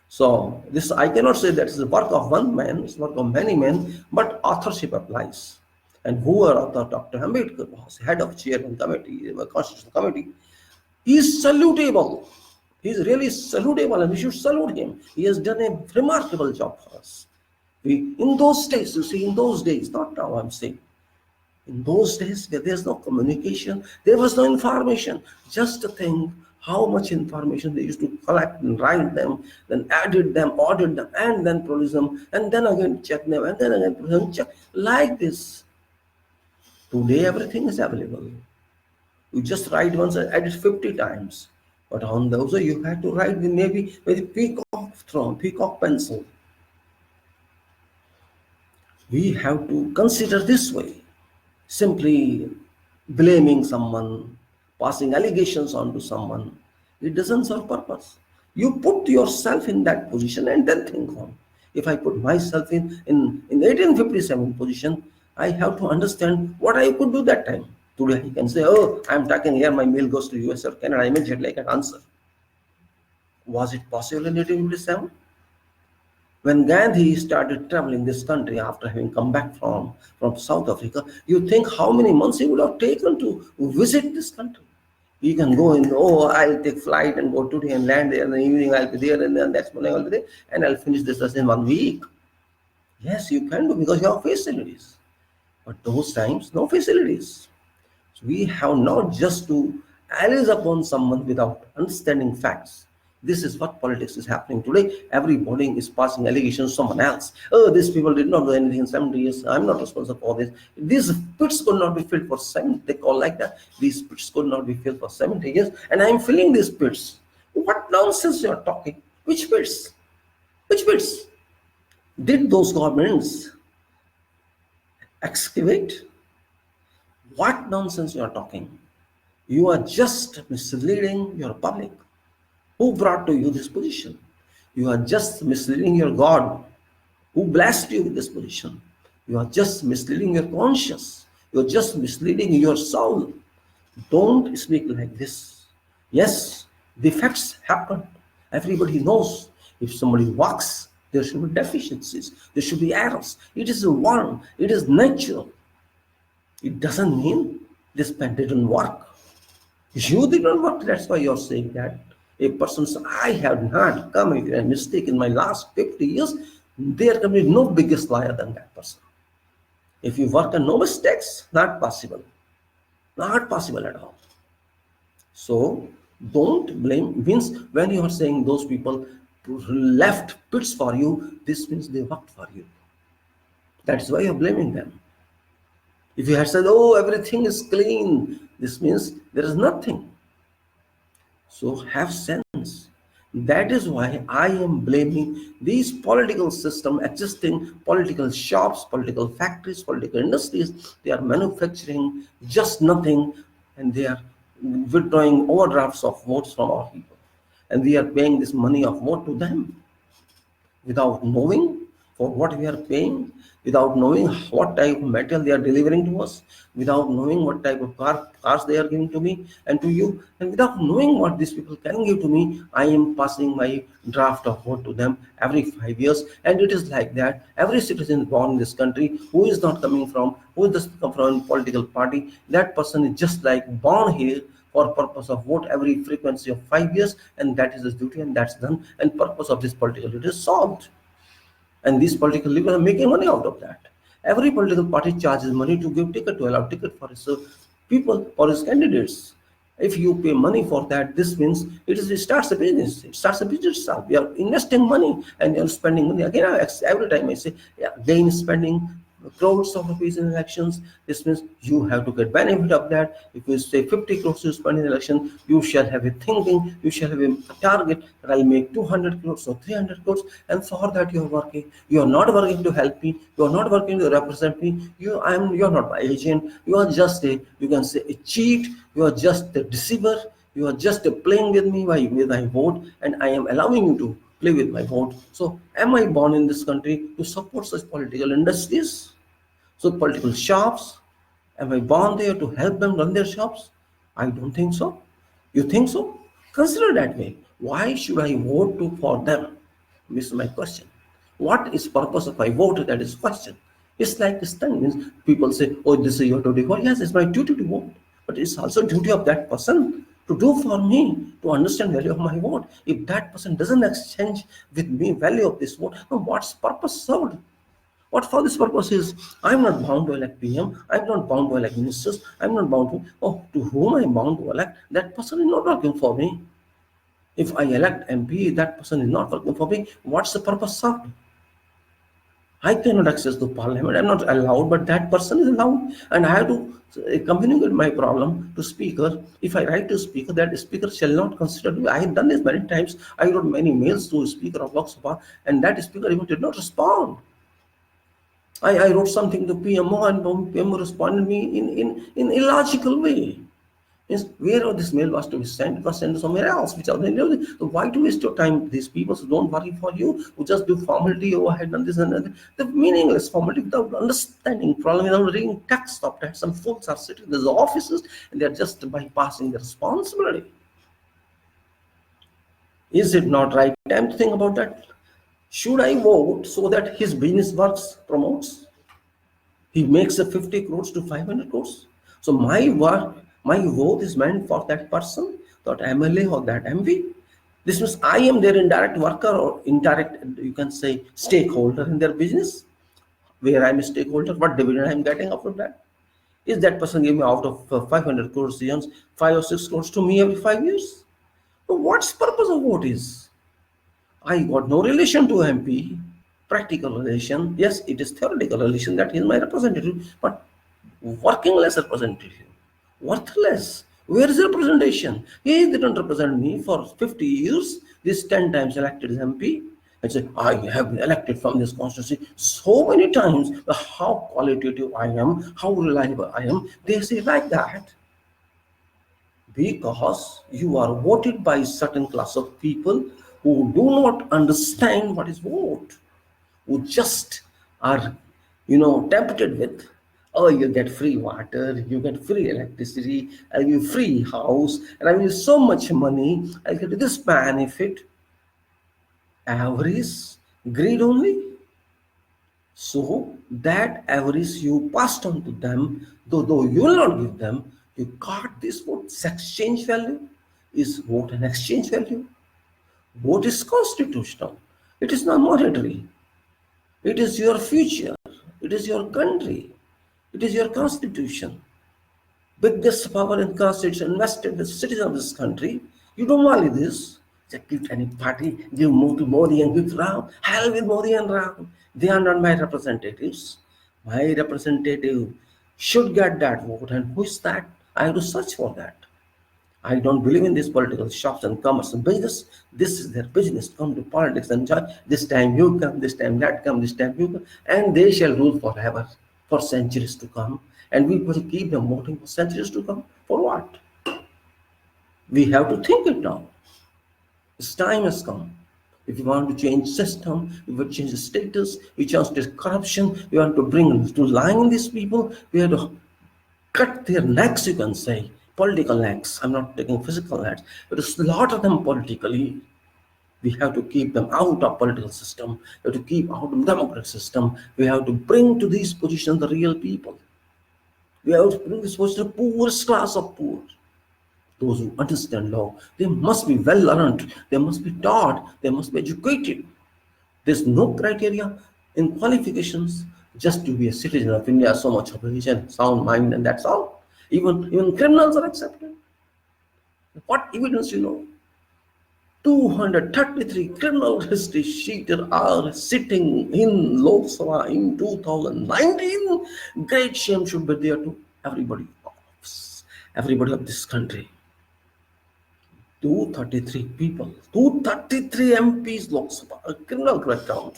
So this, I cannot say that it's the work of one man, it's the work of many men, but authorship applies. And whoever author, Dr. Ambedkar was head of chairman committee, Constitutional Committee, he is salutable. He is really salutable, and we should salute him. He has done a remarkable job for us. In those days, you see, in those days, not now I'm saying, in those days, there's no communication, there was no information. Just to think how much information they used to collect and write them, then edit them, audit them, and then produce them, and then again check them, and then again produce them, check, like this. Today, everything is available. You just write once and edit 50 times. But on those, you had to write maybe with peacock pencil. We have to consider this way. Simply blaming someone, passing allegations onto someone, it doesn't serve purpose. You put yourself in that position and then think on. If I put myself in 1857 position, I have to understand what I could do that time. Today I can say, oh, I'm talking here, my mail goes to US or Canada, immediately I can answer. Was it possible in 1857? When Gandhi started traveling this country after having come back from South Africa, you think how many months he would have taken to visit this country. You can go in, oh, I'll take flight and go today and land there, and in the evening I'll be there, and then next morning I'll be there, and I'll finish this lesson in 1 week. Yes, you can do because you have facilities. But those times, no facilities. So we have not just to allege upon someone without understanding facts. This is what politics is happening today. Everybody is passing allegations to someone else. Oh, these people did not do anything in 70 years. I'm not responsible for this. These pits could not be filled for 70. They call like that. These pits could not be filled for 70 years, and I'm filling these pits. What nonsense you are talking? Which pits? Which pits? Did those governments excavate? What nonsense you are talking? You are just misleading your public. Who brought to you this position? You are just misleading your God, who blessed you with this position. You are just misleading your conscience. You are just misleading your soul. Don't speak like this. Yes, defects happen. Everybody knows. If somebody walks, there should be deficiencies. There should be errors. It is wrong. It is natural. It doesn't mean this pen didn't work. You didn't work. That's why you're saying that. A person says, I have not committed a mistake in my last 50 years. There can be no biggest liar than that person. If you work on no mistakes, not possible. Not possible at all. So don't blame. Means when you are saying those people left pits for you, this means they worked for you. That's why you're blaming them. If you had said, oh, everything is clean, this means there is nothing. So have sense. That is why I am blaming these political system existing, political shops, political factories, political industries. They are manufacturing just nothing, and they are withdrawing overdrafts of votes from our people. And we are paying this money of vote to them without knowing for what we are paying, without knowing what type of material they are delivering to us, without knowing what type of cars they are giving to me and to you, and without knowing what these people can give to me. I am passing my draft of vote to them every 5 years, and it is like that. Every citizen born in this country who is not coming from, who doesn't come from a political party, that person is just like born here for purpose of vote every frequency of 5 years, and that is his duty, and that's done, and purpose of this political duty is solved. And these political leaders are making money out of that. Every political party charges money to give ticket, to allow ticket for his people, for his candidates. If you pay money for that, this means it starts a business. It starts a business itself. We are investing money and you're spending money. Again, every time I say, yeah, again spending crores of rupees in elections, this means you have to get benefit of that. If you say 50 crores to spend in election, you shall have a thinking, you shall have a target that I'll make 200 crores or 300 crores, and for that you are working. You are not working to help me, you are not working to represent me, you are not my agent, you are just you can say a cheat, you are just a deceiver, you are just playing with me with my vote, and I am allowing you to play with my vote. So am I born in this country to support such political industries? So political shops, am I born there to help them run their shops? I don't think so. You think so? Consider that way. Why should I vote for them? This is my question. What is purpose of my vote? That is question. It's like this thing means people say, oh, this is your duty. Well, yes, it's my duty to vote. But it's also duty of that person to do for me, to understand value of my vote. If that person doesn't exchange with me value of this vote, then what's purpose served? What for this purpose is, I'm not bound to elect PM, I'm not bound to elect ministers, I'm not bound to whom I'm bound to elect, that person is not working for me. If I elect MP, that person is not working for me, what's the purpose served? I cannot access the parliament, I'm not allowed, but that person is allowed, and I have to communicate my problem to speaker. If I write to speaker, that speaker shall not consider me. I have done this many times. I wrote many mails to speaker of Lok Sabha, and that speaker even did not respond. I wrote something to PMO, and PMO responded me in illogical way. Means where this mail was to be sent, it was sent to somewhere else. So why to waste your time? These people who don't worry for you, who just do formality, oh, I had done this and that. The meaningless formality without understanding problem, without reading text of that. Some folks are sitting in these offices and they're just bypassing the responsibility. Is it not right time to think about that? Should I vote so that his business works, promotes? He makes a 50 crores to 500 crores. So my work, My vote is meant for that person, that MLA or that MP. This means I am their indirect worker or indirect, you can say, stakeholder in their business. Where I am a stakeholder, what dividend I am getting out of that? Is that person giving me out of 500 crores, he earns 5 or 6 crores to me every 5 years? So what's purpose of vote is? I got no relation to MP, practical relation. Yes, it is theoretical relation that he is my representative, but working less representative, worthless. Where is the representation? He didn't represent me for 50 years. This 10 times elected as MP. I say, I have been elected from this constituency so many times. How qualitative I am, how reliable I am. They say like that because you are voted by a certain class of people who do not understand what is vote, who just are, tempted with, oh, you get free water, you get free electricity, I'll give you free house, and I'll give you so much money, I'll get this benefit. Avarice, greed only. So that avarice you passed on to them, though you will not give them, you got this vote exchange value. Is vote an exchange value? Vote is constitutional. It is not monetary. It is your future. It is your country. It is your constitution. Biggest power in constitution invested in the citizens of this country. You don't value this. Just give any party, give more to Modi and give Ram. Hell with Modi and Ram. They are not my representatives. My representative should get that vote. And who is that? I have to search for that. I don't believe in these political shops and commerce and business. This is their business. Come to politics and judge. This time you come, this time that come, this time you come. And they shall rule forever, for centuries to come. And we will keep them voting for centuries to come. For what? We have to think it now. This time has come. If you want to change system, if you want to change the status, we change the corruption, we want to bring to line these people, we have to cut their necks, you can say, political necks. I'm not taking physical necks, but to slaughter them politically. We have to keep them out of political system. We have to keep out of democratic system. We have to bring to these positions the real people. We have to bring this position to the poorest class of poor. Those who understand law, they must be well learned, they must be taught, they must be educated. There's no criteria in qualifications just to be a citizen of India, so much of religion, sound mind, and that's all. Even criminals are accepted. What evidence you know? 233 criminal history sheeters are sitting in Lok Sabha in 2019. Great shame should be there to everybody of this country. 233 people, 233 MPs Lok Sabha, a criminal crackdown.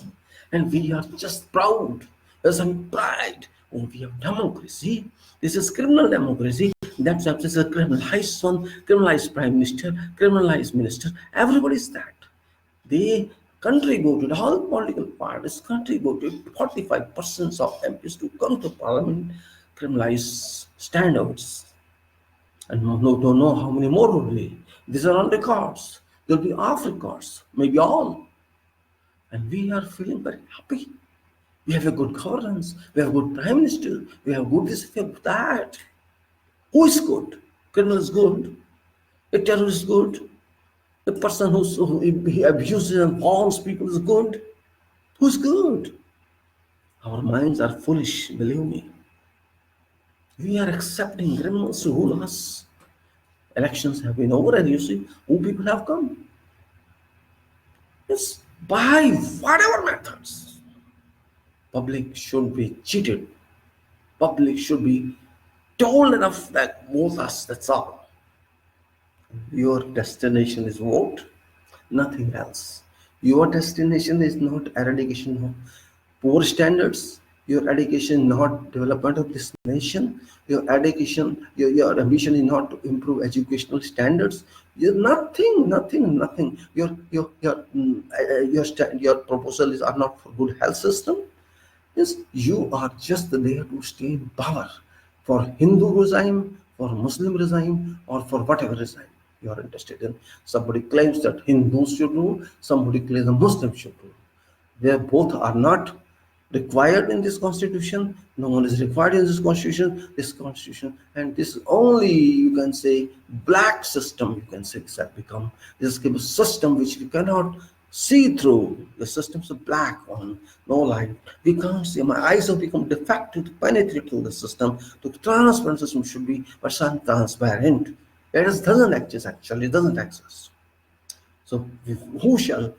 And we are just proud. There's some pride. Oh, we have democracy. This is criminal democracy. That's why this is a criminalized one, criminalized prime minister, criminalized minister. Everybody's that. They contributed, all political parties contributed 45% of MPs to come to parliament, criminalized standards. And don't know how many more will be. These are on records. There'll be off records, maybe all. And we are feeling very happy. We have a good governance. We have a good prime minister. We have good this, we have that. Who is good? Criminal is good. A terrorist is good. A person who abuses and harms people is good. Who's good? Our minds are foolish, believe me. We are accepting criminals to rule us. Elections have been over, and you see who people have come. Yes, by whatever methods. Public should be cheated. Public should be told enough that vote us, that's all. Your destination is vote, nothing else. Your destination is not eradication of poor standards. Your education not development of this nation. Your education, your ambition is not to improve educational standards. You're nothing. Your proposals are not for good health system. Yes, you are just there to stay in power for Hindu regime, for Muslim regime, or for whatever regime you are interested in. Somebody claims that Hindus should rule, somebody claims the Muslims should rule. They both are not required in this constitution. No one is required in this constitution, and this only, you can say, black system, you can say, this has become this system which we cannot see through. The systems are black on, no light. We can't see. My eyes have become defective to penetrate through the system. The transparent system should be, but transparent. It doesn't exist actually. It doesn't exist. So who shall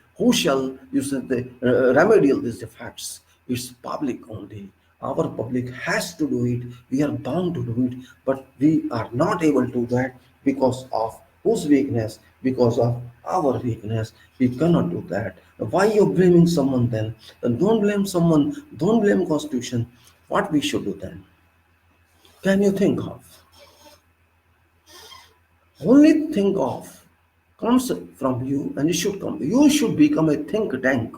use the remedial these defects? It's public only. Our public has to do it. We are bound to do it, but we are not able to do that because of whose weakness? Because of our weakness. We cannot do that. Why you're blaming someone then? Then don't blame someone. Don't blame Constitution. What we should do then? Can you think of? Only think of comes from you, and it should come. You should become a think tank.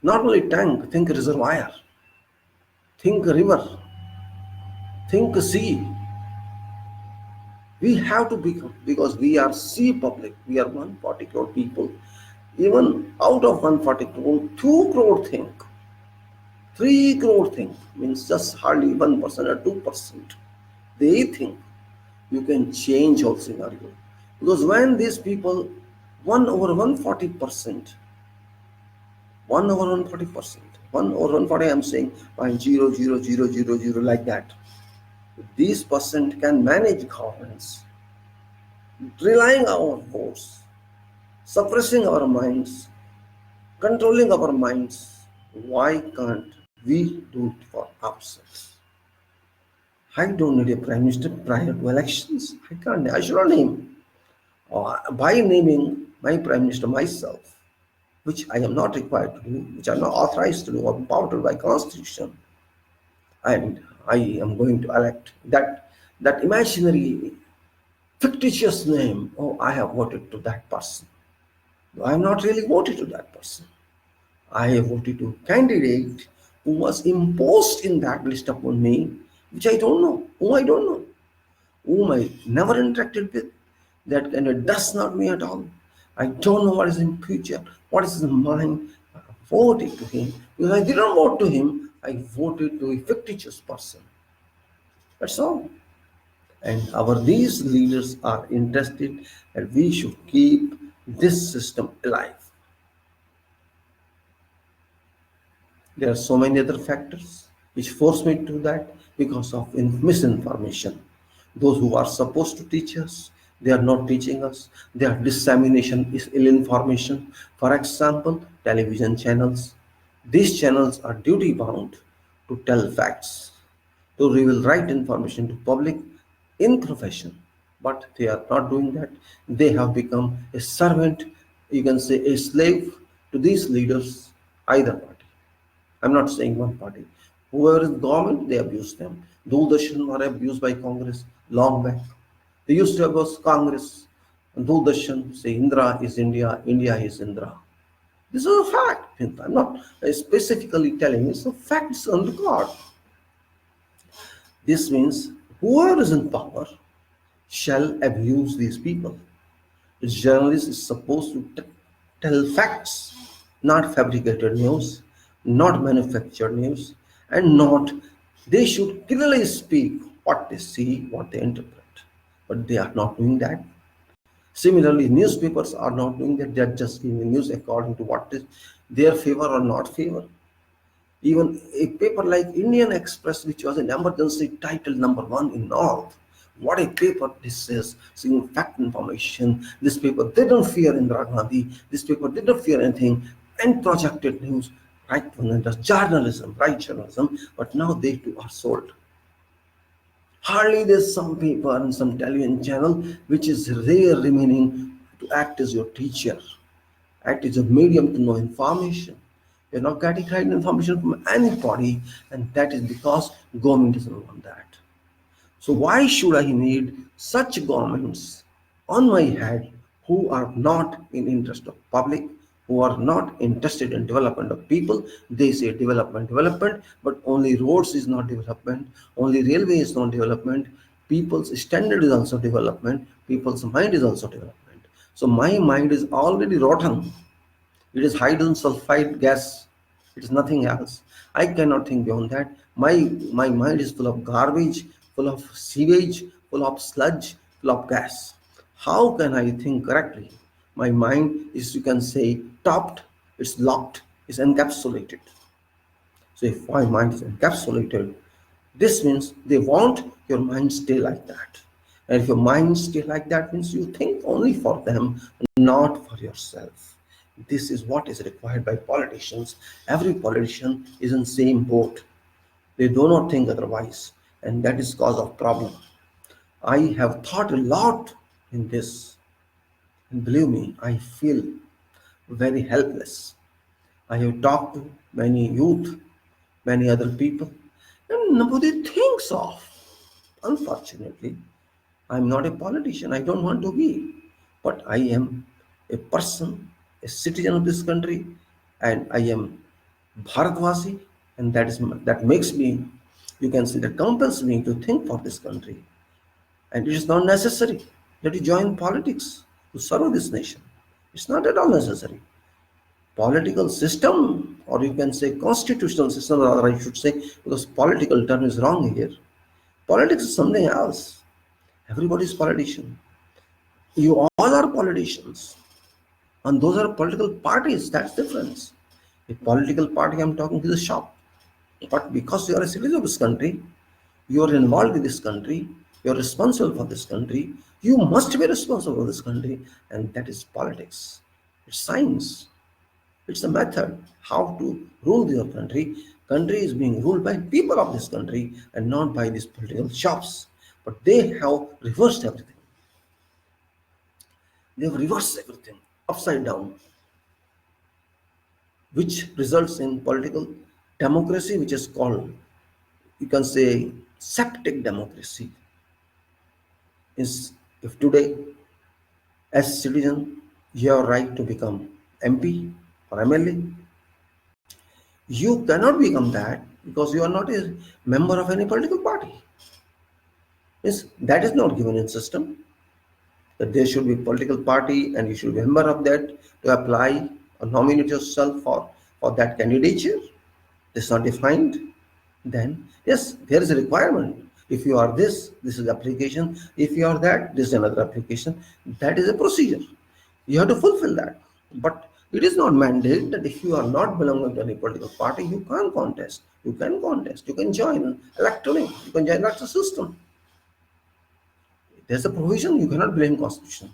Not only tank, think reservoir, think river, think sea. We have to become, because we are sea public. We are 140 crore people. Even out of 140 crore, 2 crore think. 3 crore think, means just hardly 1% or 2%. They think. You can change whole scenario. Because when these people, 1 over 140%, 1 over 140%, 1 over 140, I'm saying 0.00000 like that. These percent can manage governance, relying our votes, suppressing our minds, controlling our minds. Why can't we do it for ourselves? I don't need a prime minister prior to elections. I should not name. By naming my prime minister myself, which I am not required to do, which I am not authorized to do or empowered by constitution, and I am going to elect that imaginary fictitious name. Oh, I have voted to that person. I have not really voted to that person. I have voted to a candidate who was imposed in that list upon me, which I don't know, whom I never interacted with. That candidate does not me at all. I don't know what is in future, what is in mind. I voted to him because I didn't vote to him. I voted to a fictitious person. That's all. And these leaders are interested that we should keep this system alive. There are so many other factors which force me to do that because of misinformation. Those who are supposed to teach us, they are not teaching us. Their dissemination is ill information. For example, television channels. These channels are duty bound to tell facts, to reveal right information to public in profession. But they are not doing that. They have become a servant, you can say a slave to these leaders, either party. I'm not saying one party. Whoever is government, they abuse them. Doordarshan were abused by Congress long back. They used to abuse Congress. And Doordarshan say Indra is India, India is Indra. This is a fact. I'm not specifically telling, it's a fact, it's on record. This means whoever is in power shall abuse these people. A journalist is supposed to tell facts, not fabricated news, not manufactured news, and not, they should clearly speak what they see, what they interpret. But they are not doing that. Similarly, newspapers are not doing that. They are just giving news according to what is their favor or not favor. Even a paper like Indian Express, which was an emergency title #1 in North, what a paper this is, seeing fact information. This paper didn't fear Indira Gandhi. This paper didn't fear anything, and projected news, right? Journalism, right journalism, but now they too are sold. Hardly there's some paper and some television channel which is rare remaining to act as your teacher, act as a medium to know information. You're not getting right information from anybody, and that is because government doesn't want that. So why should I need such governments on my head who are not in interest of public, who are not interested in development of people? They say development, but only roads is not development, only railway is not development, people's standard is also development, people's mind is also development. So my mind is already rotten. It is hydrogen sulfide gas It is nothing else. I cannot think beyond that. My mind is full of garbage, full of sewage, full of sludge, full of gas. How can I think correctly? My mind is, you can say, topped, it's locked, it's encapsulated. So if my mind is encapsulated, this means they want your mind stay like that. And if your mind stay like that, means you think only for them, not for yourself. This is what is required by politicians. Every politician is in same boat. They do not think otherwise, and that is cause of problem. I have thought a lot in this, and believe me, I feel very helpless. I have talked to many youth, many other people, and nobody thinks of. Unfortunately, I'm not a politician. I don't want to be. But I am a person, a citizen of this country, and I am Bharatvasi, and that makes me, you can say, that compels me to think for this country. And it is not necessary that you join politics to serve this nation. It's not at all necessary. Political system, or you can say constitutional system, or I should say, because political term is wrong here. Politics is something else. Everybody is politician. You all are politicians, and those are political parties. That's difference. A political party, I'm talking to the shop, but because you are a citizen of this country, you are involved in this country, you are responsible for this country, you must be responsible for this country, and that is politics. It's science. It's a method how to rule your country. Country is being ruled by people of this country and not by these political shops. But they have reversed everything. They have reversed everything upside down, which results in political democracy, which is called, you can say, septic democracy. Is if today, as citizen, you have right to become MP or MLA, you cannot become that because you are not a member of any political party. That is not given in system, that there should be political party and you should be a member of that to apply or nominate yourself for that candidature. This is not defined. Then yes, there is a requirement. If you are this is application. If you are that, this is another application. That is a procedure. You have to fulfill that. But it is not mandated that if you are not belonging to any political party, you can't contest. You can contest. You can join electoral. You can join electoral system. There's a provision. You cannot blame constitution.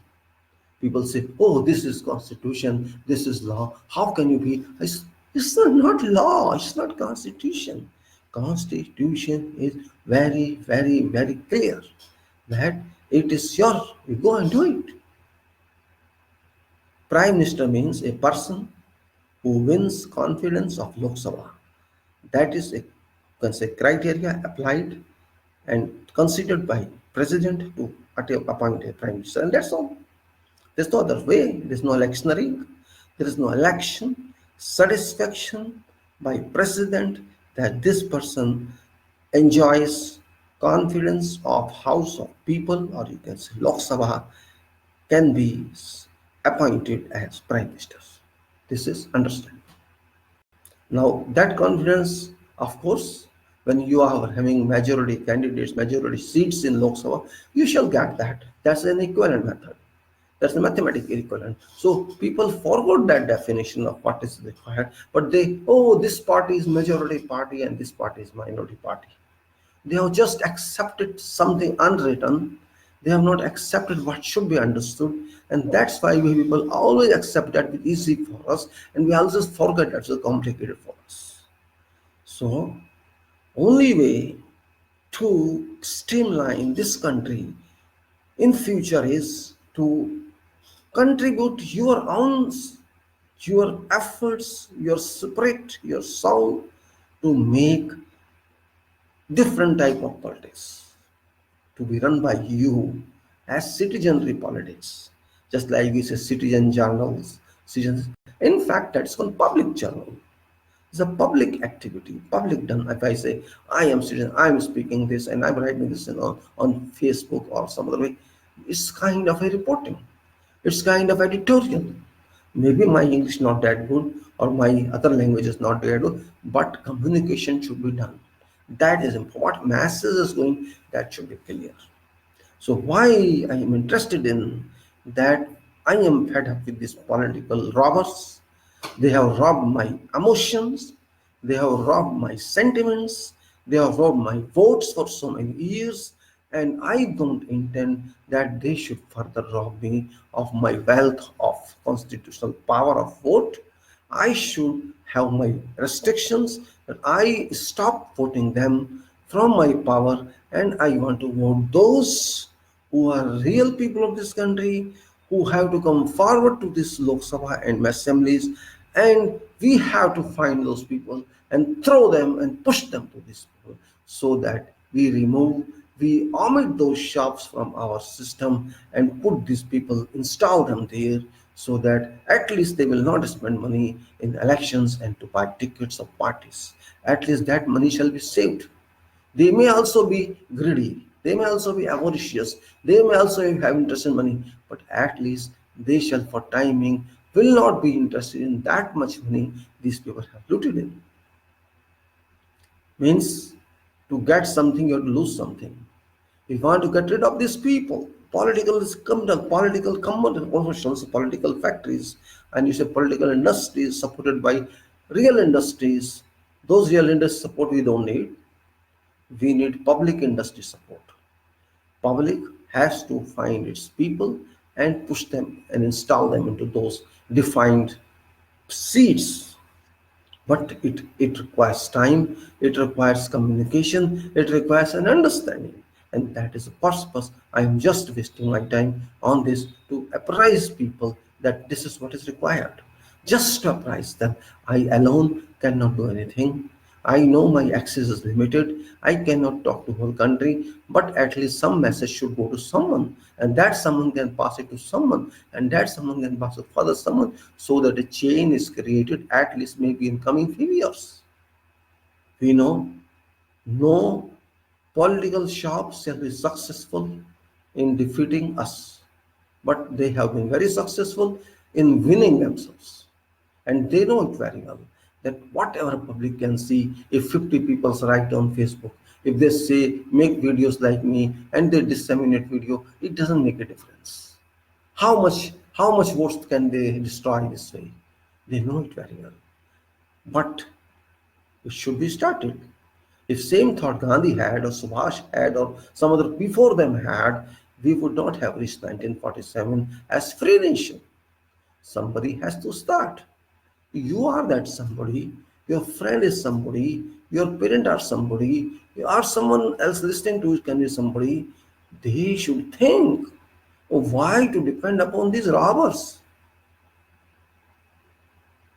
People say, oh, this is constitution, this is law. How can you be? It's not law, it's not constitution. Constitution is very, very, very clear that it is your, you go and do it. Prime Minister means a person who wins confidence of Lok Sabha. That is a, you can say, criteria applied and considered by president to appoint a prime minister, and that's all. There's no other way. There's no electioneering. There is no election. Satisfaction by president that this person enjoys confidence of House of People, or you can say Lok Sabha, can be appointed as prime minister. This is understandable. Now that confidence, of course, when you are having majority candidates, majority seats in Lok Sabha, you shall get that. That's an equivalent method. That's the mathematical equivalent. So people forgot that definition of what is required, but they, oh, this party is majority party and this party is minority party. They have just accepted something unwritten. They have not accepted what should be understood, and that's why we people always accept that it's easy for us, and we always forget that's so complicated for us. So, only way to streamline this country in future is to contribute your own, your efforts, your spirit, your soul to make different type of politics to be run by you as citizenry politics, just like we say citizen journals, citizens. In fact, that's called public journal. It's a public activity, public done. If I say I am citizen, I'm speaking this and I'm writing this on Facebook or some other way, it's kind of a reporting. It's kind of editorial. Maybe my English not that good or my other language is not that good, but communication should be done. That is important. What message is going, that should be clear. So why I am interested in that, I am fed up with these political robbers. They have robbed my emotions. They have robbed my sentiments. They have robbed my votes for so many years. And I don't intend that they should further rob me of my wealth of constitutional power of vote. I should have my restrictions, that I stop voting them from my power, and I want to vote those who are real people of this country, who have to come forward to this Lok Sabha and assemblies, and we have to find those people and throw them and push them to these people, so that we omit those shops from our system and put these people, install them there, so that at least they will not spend money in elections and to buy tickets of parties. At least that money shall be saved. They may also be greedy. They may also be avaricious. They may also have interest in money. But at least they shall, for timing, will not be interested in that much money these people have looted in. Means, to get something, you have to lose something. If you want to get rid of these people, political criminal, political commercials, political factories, and you say political industries supported by real industries, those real industry support we don't need. We need public industry support. Public has to find its people and push them and install them into those defined seats. But it requires time, it requires communication, it requires an understanding. And that is the purpose. I am just wasting my time on this to apprise people that this is what is required. Just to apprise them. I alone cannot do anything. I know my access is limited. I cannot talk to whole country, but at least some message should go to someone, and that someone can pass it to someone, and that someone can pass it further someone, so that a chain is created, at least maybe in coming few years. We know no political shops shall be successful in defeating us, but they have been very successful in winning themselves. And they know it very well, that whatever public can see, if 50 people write on Facebook, if they say make videos like me and they disseminate video, it doesn't make a difference. How much votes can they destroy this way? They know it very well. But it should be started. If same thought Gandhi had, or Subhash had, or some other before them had, we would not have reached 1947 as free nation. Somebody has to start. You are that somebody, your friend is somebody, your parent are somebody, or someone else listening to it can be somebody. They should think of why to depend upon these robbers.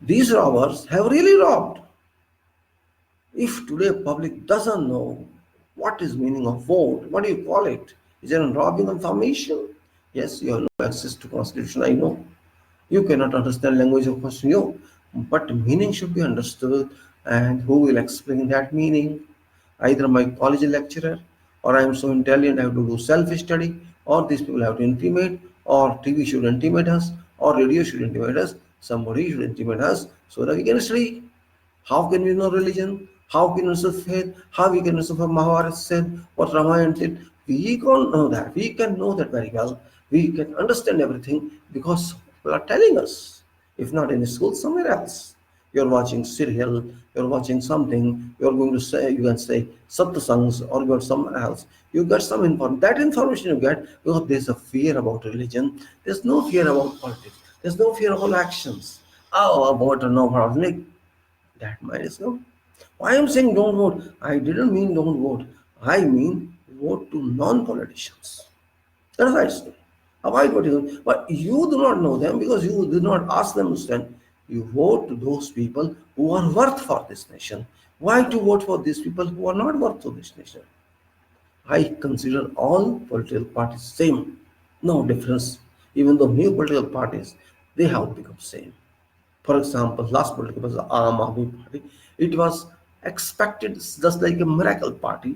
These robbers have really robbed. If today public doesn't know what is meaning of vote, what do you call it? Is it a robbing information? Yes, you have no access to constitution, I know. You cannot understand language of course you, but meaning should be understood, and who will explain that meaning? Either my college lecturer, or I am so intelligent I have to do self-study, or these people have to intimate, or TV should intimate us, or radio should intimate us, somebody should intimate us so that we can study. How can we know religion? How can we know faith? How we can know what Mahabharata said, what Ramayana said? We can't know that. We can know that very well. We can understand everything because people are telling us. If not in school, somewhere else. You're watching serial, you're watching something, you're going to say, you can say satsangs, or you got somewhere else. You got some information. That information you get because there's a fear about religion. There's no fear about politics. There's no fear about actions. Oh, about no about that might as well. Why I'm saying don't vote? I didn't mean don't vote. I mean vote to non-politicians. That's what I say. Avoid voting. But you do not know them because you did not ask them to stand. You vote to those people who are worth for this nation. Why to vote for these people who are not worth for this nation? I consider all political parties same. No difference. Even though new political parties, they have become same. For example, last political was the Aam Aadmi Party. It was expected just like a miracle party.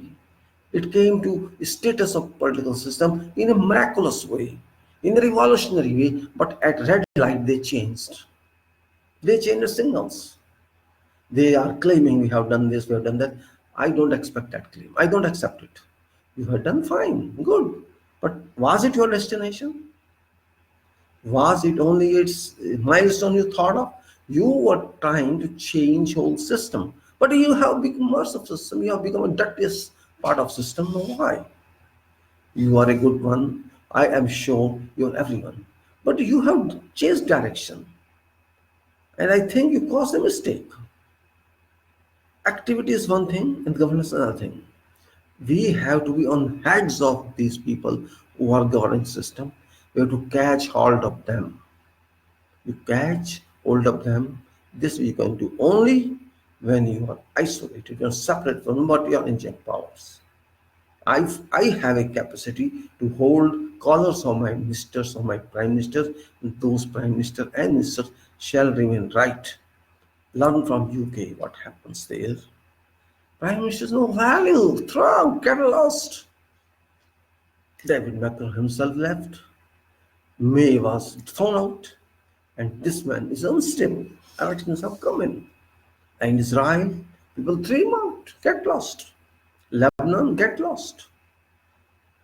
It came to status of political system in a miraculous way. in a revolutionary way, but at red light they changed. They changed the signals. They are claiming we have done this, we have done that. I don't expect that claim. I don't accept it. You have done fine, good. But was it your destination? Was it only its milestone you thought of? You were trying to change whole system, but you have become worse of system. You have become a dirtiest part of system. No, why? You are a good one. I am sure you are everyone, but you have changed direction, and I think you caused a mistake. Activity is one thing, and governance is another thing. We have to be on heads of these people who are governing system. We have to catch hold of them. You catch hold of them. This you can do only when you are isolated, you are separate from what you are enjoying powers. I have a capacity to hold collars of my ministers, of my prime ministers. Those prime ministers and ministers shall remain right. Learn from UK what happens there. Prime ministers no value. Throw, get lost. David Macron himself left. May was thrown out. And this man is unstable. Elections have come in. And Israel, people throw him out, get lost. Lebanon, get lost.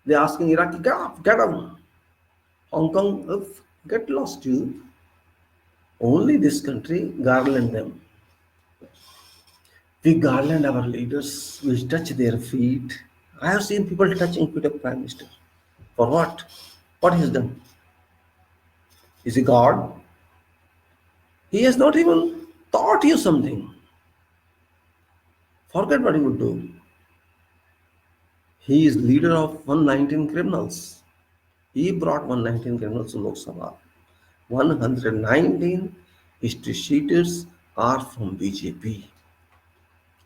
They're asking Iraqi, get up, get up. Hong Kong, get lost you. Only this country garland them. We garland our leaders, we touch their feet. I have seen people touching feet of Prime Minister. For what? What he has done? Is he God? He has not even taught you something. Forget what he would do. He is leader of 119 criminals. He brought 119 criminals to Lok Sabha. 119 history sheeters are from BJP,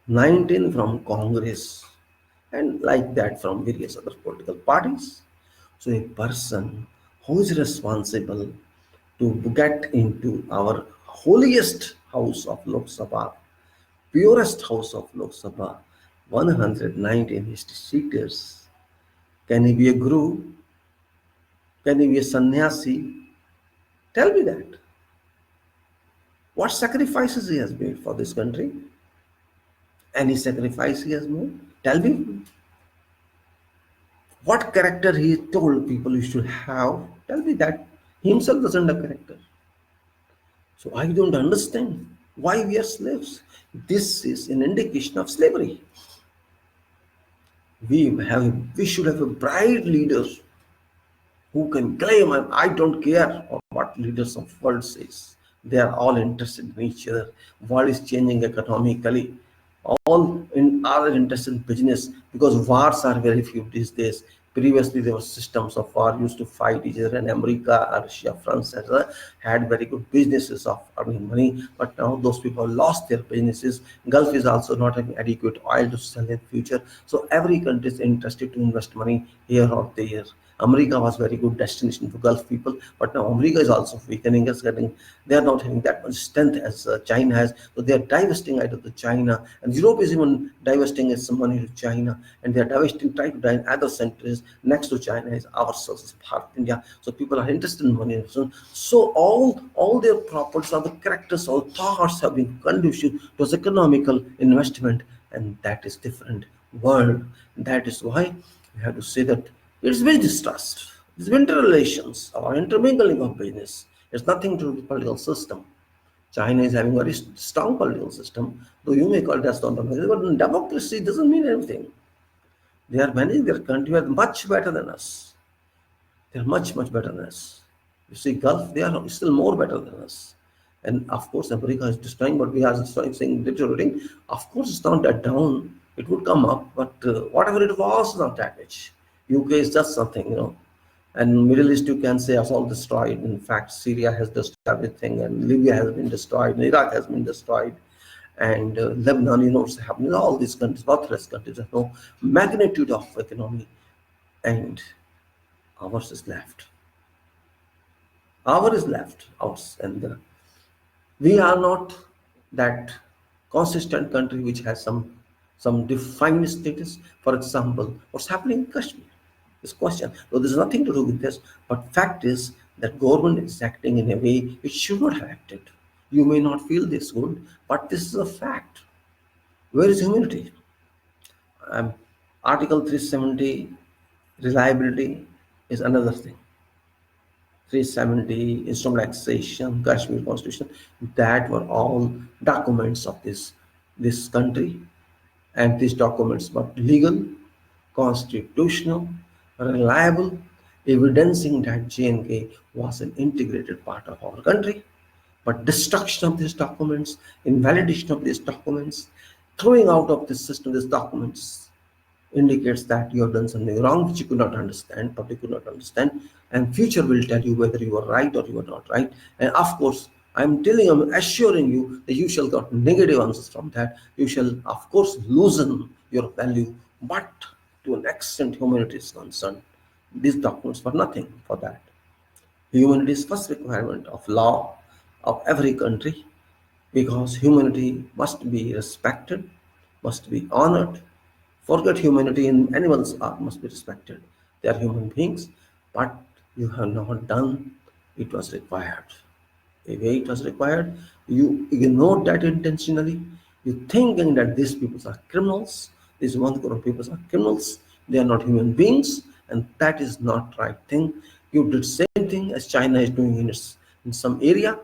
19 from Congress, and like that from various other political parties. So a person who is responsible to get into our holiest house of Lok Sabha, purest house of Lok Sabha, 119 history sheeters. Can he be a guru? Can he be a sannyasi? Tell me that. What sacrifices he has made for this country? Any sacrifice he has made? Tell me. What character he told people you should have? Tell me that. He himself doesn't have character. So I don't understand why we are slaves. This is an indication of slavery. We should have a bright leader who can claim, and I don't care what leaders of world says. They are all interested in each other. World is changing economically. All are interested in business because wars are very few these days. Previously, there were systems of war used to fight each other, and America, Russia, France, etc., had very good businesses of earning money. But now those people lost their businesses. Gulf is also not having adequate oil to sell in future. So every country is interested to invest money here or there. America was very good destination for Gulf people, but now America is also weakening. They are not having that much strength as China has, so they are divesting out of the China, and Europe is even divesting its money to China, and they are divesting, trying to divest other countries next to China is ourselves, Bharat, India. So people are interested in money. So all their properties, all the characters, all thoughts have been conducive to economical investment, and that is different world. That is why we have to say that it's business trust. It's interrelations or intermingling of business. It's nothing to do with political system. China is having a very strong political system, though you may call it as democracy, but democracy doesn't mean anything. They are managing their country much better than us. They are much, much better than us. You see, Gulf, they are still more better than us. And of course, America is destroying, but we are saying deteriorating. Of course, it's not that down. It would come up, but whatever it was, not that much. UK is just something. And Middle East, you can say, is all destroyed. In fact, Syria has destroyed everything, and Libya has been destroyed, and Iraq has been destroyed, and Lebanon, what's happening. All these countries, worthless countries, have no magnitude of economy, and ours is left. Ours is left, ours, and we are not that consistent country which has some defined status. For example, what's happening in Kashmir? this question. So there's nothing to do with this, but fact is that government is acting in a way it should not have acted. You may not feel this good, but this is a fact. Where is humanity? Um, Article 370 reliability is another thing. 370 instrumentalization, Kashmir Constitution, that were all documents of this country, and these documents were legal, constitutional, reliable, evidencing that JNK was an integrated part of our country. But destruction of these documents, invalidation of these documents, throwing out of this system these documents indicates that you have done something wrong which you could not understand, public could not understand, and future will tell you whether you are right or you are not right. And of course, I'm assuring you that you shall get negative answers from that. You shall, of course, loosen your value, but to an extent humanity is concerned, these documents were nothing for that. Humanity is first requirement of law of every country, because humanity must be respected, must be honored. Forget humanity, and animals must be respected. They are human beings, but you have not done it was required. The way it was required, you ignored that intentionally. You thinking that these people are criminals, these 1 crore people are criminals, they are not human beings, and that is not right thing. You did same thing as China is doing in some area.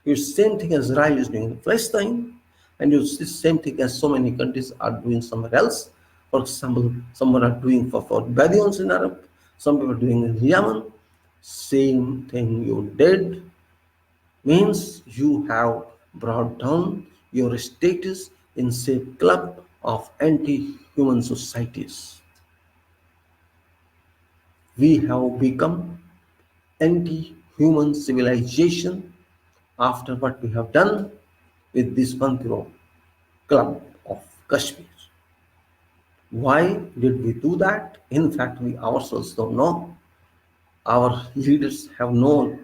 You same thing as Israel is doing in Palestine, and you see same thing as so many countries are doing somewhere else. For example, some are doing for Badians in Arab, some people are doing in Yemen. Same thing you did means you have brought down your status in say club of anti-human societies. We have become anti-human civilization after what we have done with this 1 crore club of Kashmir. Why did we do that? In fact, we ourselves don't know. Our leaders have no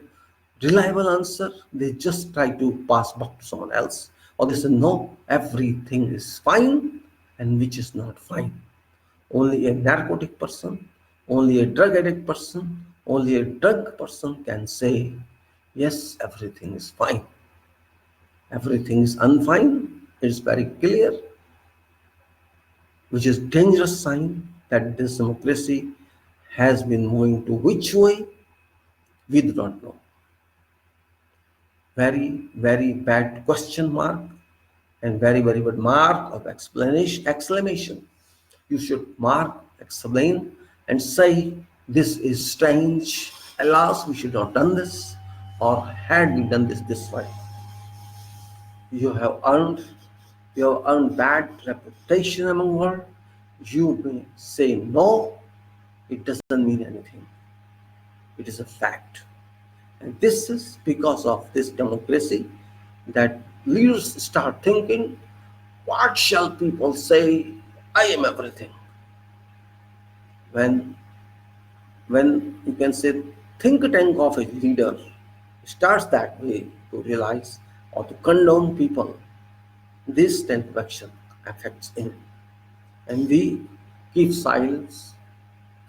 reliable answer. They just try to pass back to someone else. Or they say, no, everything is fine, and which is not fine. Only a narcotic person, only a drug addict person, only a drug person can say, yes, everything is fine. Everything is unfine. It's very clear, which is dangerous sign that this democracy has been moving to which way we do not know. Very, very bad question mark, and very, very bad mark of exclamation. You should mark, explain, and say, this is strange. Alas, we should not done this, or had we done this way. You have earned bad reputation among world. You may say no, it doesn't mean anything. It is a fact. And this is because of this democracy that leaders start thinking, what shall people say? I am everything. When you can say think tank of a leader starts that way to realize or to condone people, this tank of action affects him. And we keep silence.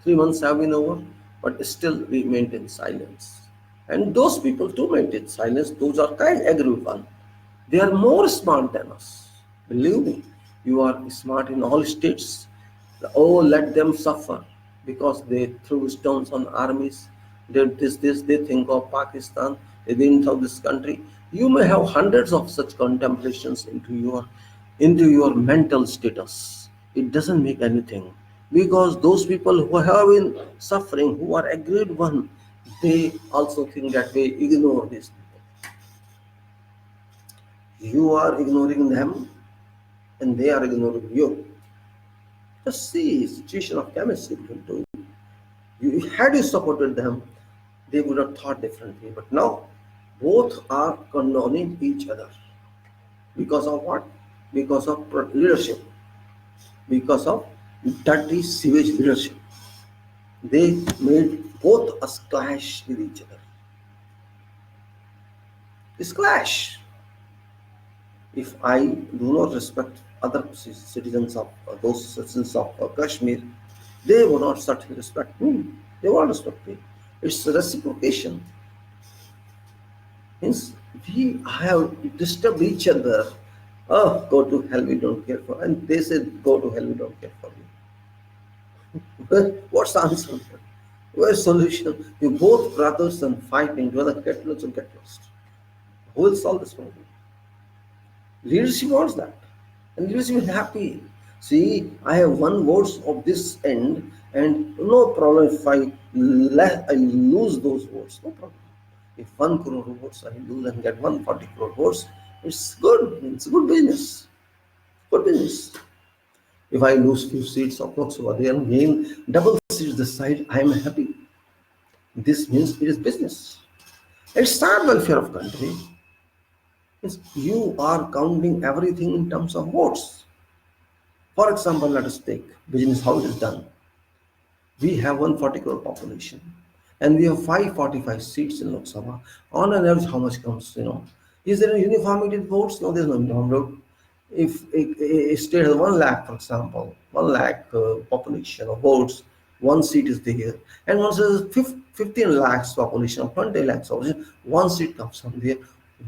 3 months have been over, but still we maintain silence. And those people too maintain silence. Those are kind agree one. They are more smart than us. Believe me, you are smart in all states. Oh, let them suffer because they threw stones on armies. They did this. They think of Pakistan. They think of this country. You may have hundreds of such contemplations into your mental status. It doesn't make anything, because those people who have been suffering, who are agreed one, they also think that they ignore this. You are ignoring them, and they are ignoring you. Just see situation of chemistry between two. Had you supported them, they would have thought differently. But now, both are condoning each other. Because of what? Because of leadership. Because of dirty sewage leadership. They made both us clash with each other. This clash. If I do not respect other citizens of those citizens of Kashmir, They would not certainly respect me. They will respect me. It's reciprocation. Means we have disturbed each other. Oh, go to hell, we don't care for. And they said, go to hell, we don't care for you. Well, what's the answer? Where's solution? You both brothers and fighting together, get lost and get lost. Who will solve this problem? Leadership wants that. And leadership is happy. See, I have one votes of this end, and no problem if I lose those votes. No problem. If 1 crore votes I lose and get 140 crore votes, it's good. It's good business. Good business. If I lose few seats of Lok Sabha, they gain double seats this side, I am happy. This means it is business. It's not welfare of country. You are counting everything in terms of votes. For example, let us take business, how it is done. We have 140 crore population and we have 545 seats in Lok Sabha. On an average, how much comes, Is there a uniformity in votes? No, there's no uniformity. If a state has 1 lakh, for example, 1 lakh population of votes, one seat is there. And once there's 15 lakhs population or 20 lakhs population, one seat comes from there.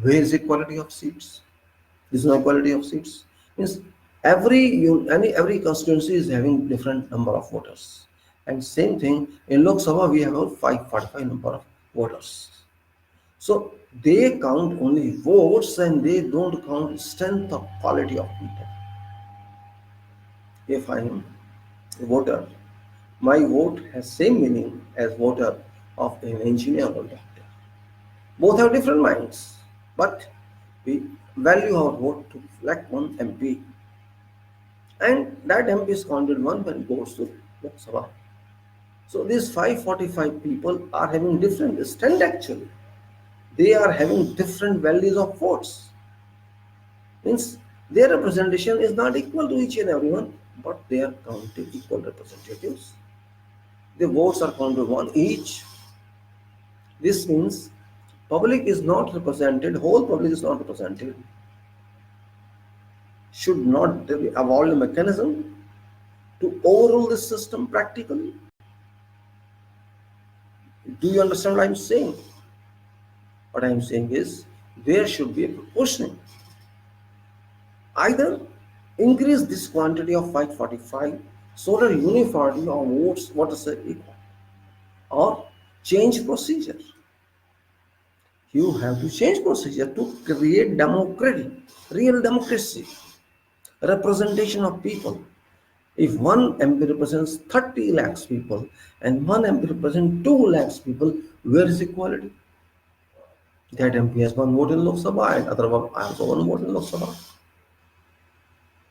Where is equality of seats? There's no equality of seats. Means every constituency is having different number of voters. And same thing in Lok Sabha, we have a 545 number of voters. So they count only votes and they don't count strength or quality of people. If I am a voter, my vote has same meaning as voter of an engineer or doctor. Both have different minds, but we value our vote to elect one MP. And that MP is counted one when it goes to Lok Sabha. So these 545 people are having different strength actually. They are having different values of votes. Means their representation is not equal to each and everyone, but they are counted equal representatives. The votes are counted one each. This means public is not represented, whole public is not represented. Should not there be evolved a mechanism to overrule this system practically? Do you understand what I'm saying? What I'm saying is there should be a proportioning. Either increase this quantity of 545 so that uniformity of votes, what is equal, or change procedure. You have to change procedure to create democracy, real democracy, representation of people. If one MP represents 30 lakhs people and one MP represents 2 lakhs people, where is equality? That MP has one vote in Lok Sabha and other one also one vote in Lok Sabha.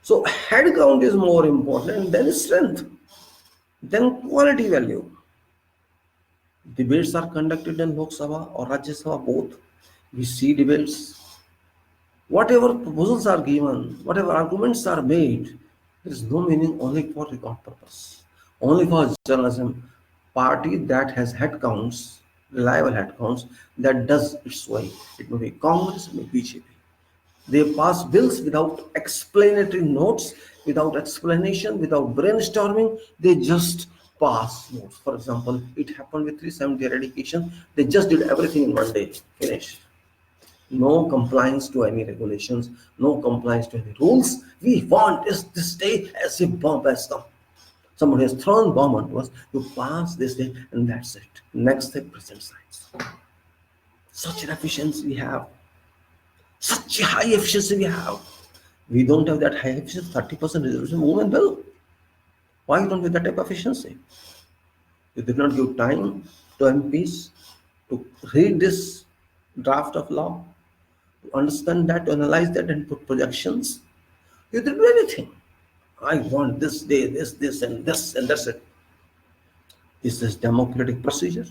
So head count is more important than strength, than quality value. Debates are conducted in Lok Sabha or Rajya Sabha, both. We see debates. Whatever proposals are given, whatever arguments are made, there is no meaning only for record purpose, only for journalism. Party that has head counts, reliable head counts, that does its way. It may be Congress, it may be BJP. They pass bills without explanatory notes, without explanation, without brainstorming. They just pass notes. For example, it happened with 370 eradication. They just did everything in one day. Finished. No compliance to any regulations, no compliance to any rules. We want this day as if bomb has come. Somebody has thrown bomb onto us. You pass this day and that's it. Next day, present science. Such an efficiency we have. Such a high efficiency we have. We don't have that high efficiency, 30% reservation movement bill. Why don't we have that type of efficiency? You did not give time to MPs to read this draft of law, to understand that, to analyze that and put projections. You didn't do anything. I want this day, this, and that's it. Is this democratic procedure?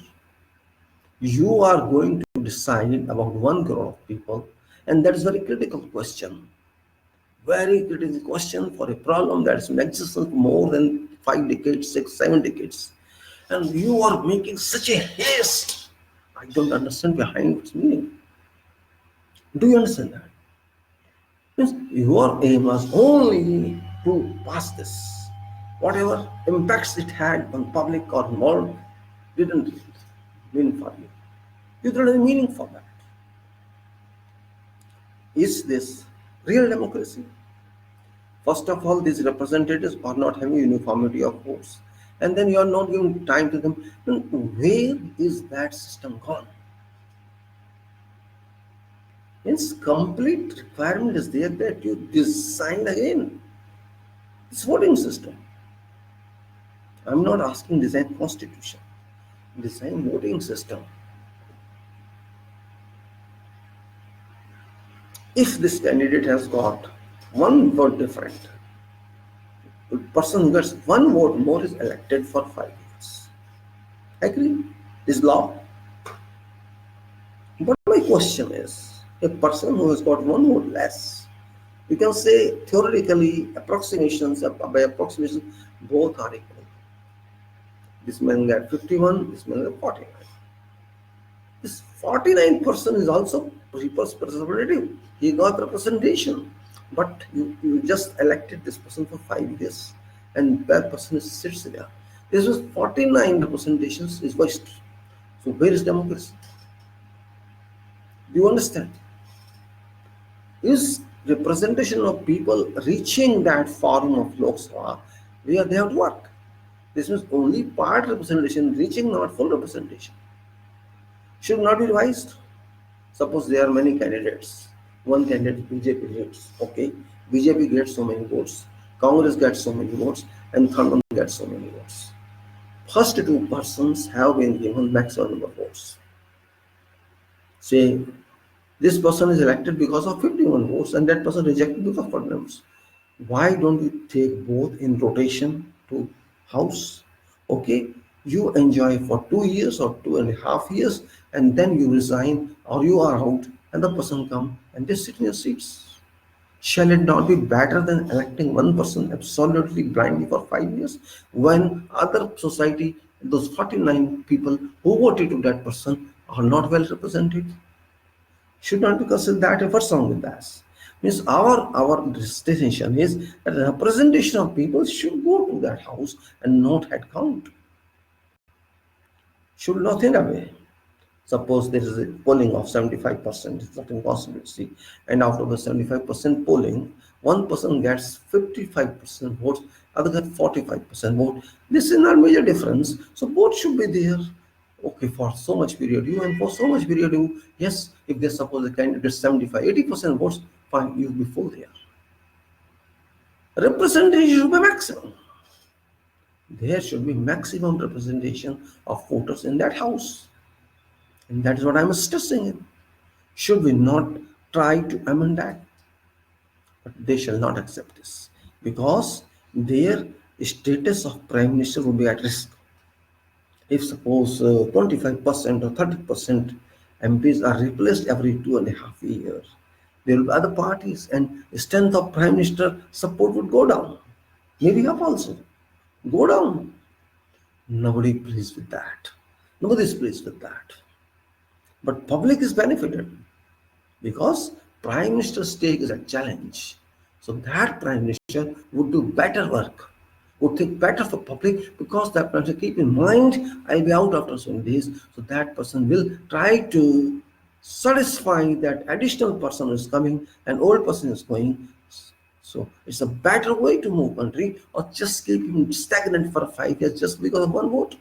You are going to decide about 1 crore of people, and that is a very critical question. Very critical question for a problem that has been existing for more than 5 decades, 6, 7 decades. And you are making such a haste. I don't understand behind its meaning. Do you understand that? Means your aim was only to pass this. Whatever impacts it had on public or world didn't mean for you. You don't have any meaning for that. Is this real democracy? First of all, these representatives are not having uniformity of votes. And then you are not giving time to them. Then where is that system gone? Means complete requirement is there that you design again this voting system. I'm not asking design constitution, design voting system. If this candidate has got one vote different, the person who gets one vote more is elected for 5 years. Agree? Is law. But my question is, a person who has got one vote less, you can say theoretically, approximations by approximation, both are equal. This man got 51, this man got 49. This 49% is also representative. He got representation. But you just elected this person for 5 years and that person sits there. This was 49 representations is waste. So where is democracy? Do you understand? Is representation of people reaching that forum of Lok Sabha where they have to work? This means only part representation reaching, not full representation. Should not be revised. Suppose there are many candidates. One candidate BJP gets, okay, BJP gets so many votes, Congress gets so many votes, and third one gets so many votes. First two persons have been given maximum number of votes. Say, this person is elected because of 51 votes and that person rejected because of 40 votes. Why don't you take both in rotation to House? Okay, you enjoy for 2 years or 2.5 years and then you resign or you are out and the person come and they sit in your seats. Shall it not be better than electing one person absolutely blindly for 5 years when other society, those 49 people who voted to that person are not well represented? Should not be considered that. What's wrong with that? Means our destination is that representation of people should go to that house and not head count. Should not in a way. Suppose there is a polling of 75%, it's not impossibility, and after the 75% polling, one person gets 55% votes, other gets 45% vote. This is not major difference, so both should be there. Okay, for so much period you and for so much period you, yes, if they suppose a candidate gets 75, 80% votes, fine, you'll be full there. Representation should be maximum. There should be maximum representation of voters in that house. And that is what I'm stressing in. Should we not try to amend that? But they shall not accept this because their status of prime minister will be at risk. If suppose 25% or 30% MPs are replaced every 2.5 years, there will be other parties and the strength of prime minister support would go down. Maybe up also. Go down. Nobody is pleased with that. Nobody is pleased with that. But public is benefited because prime minister's stake is a challenge. So that prime minister would do better work, would think better for public because that person keep in mind, I'll be out after so many days. So that person will try to satisfy that additional person is coming and old person is going. So it's a better way to move country or just keep him stagnant for 5 years just because of one vote.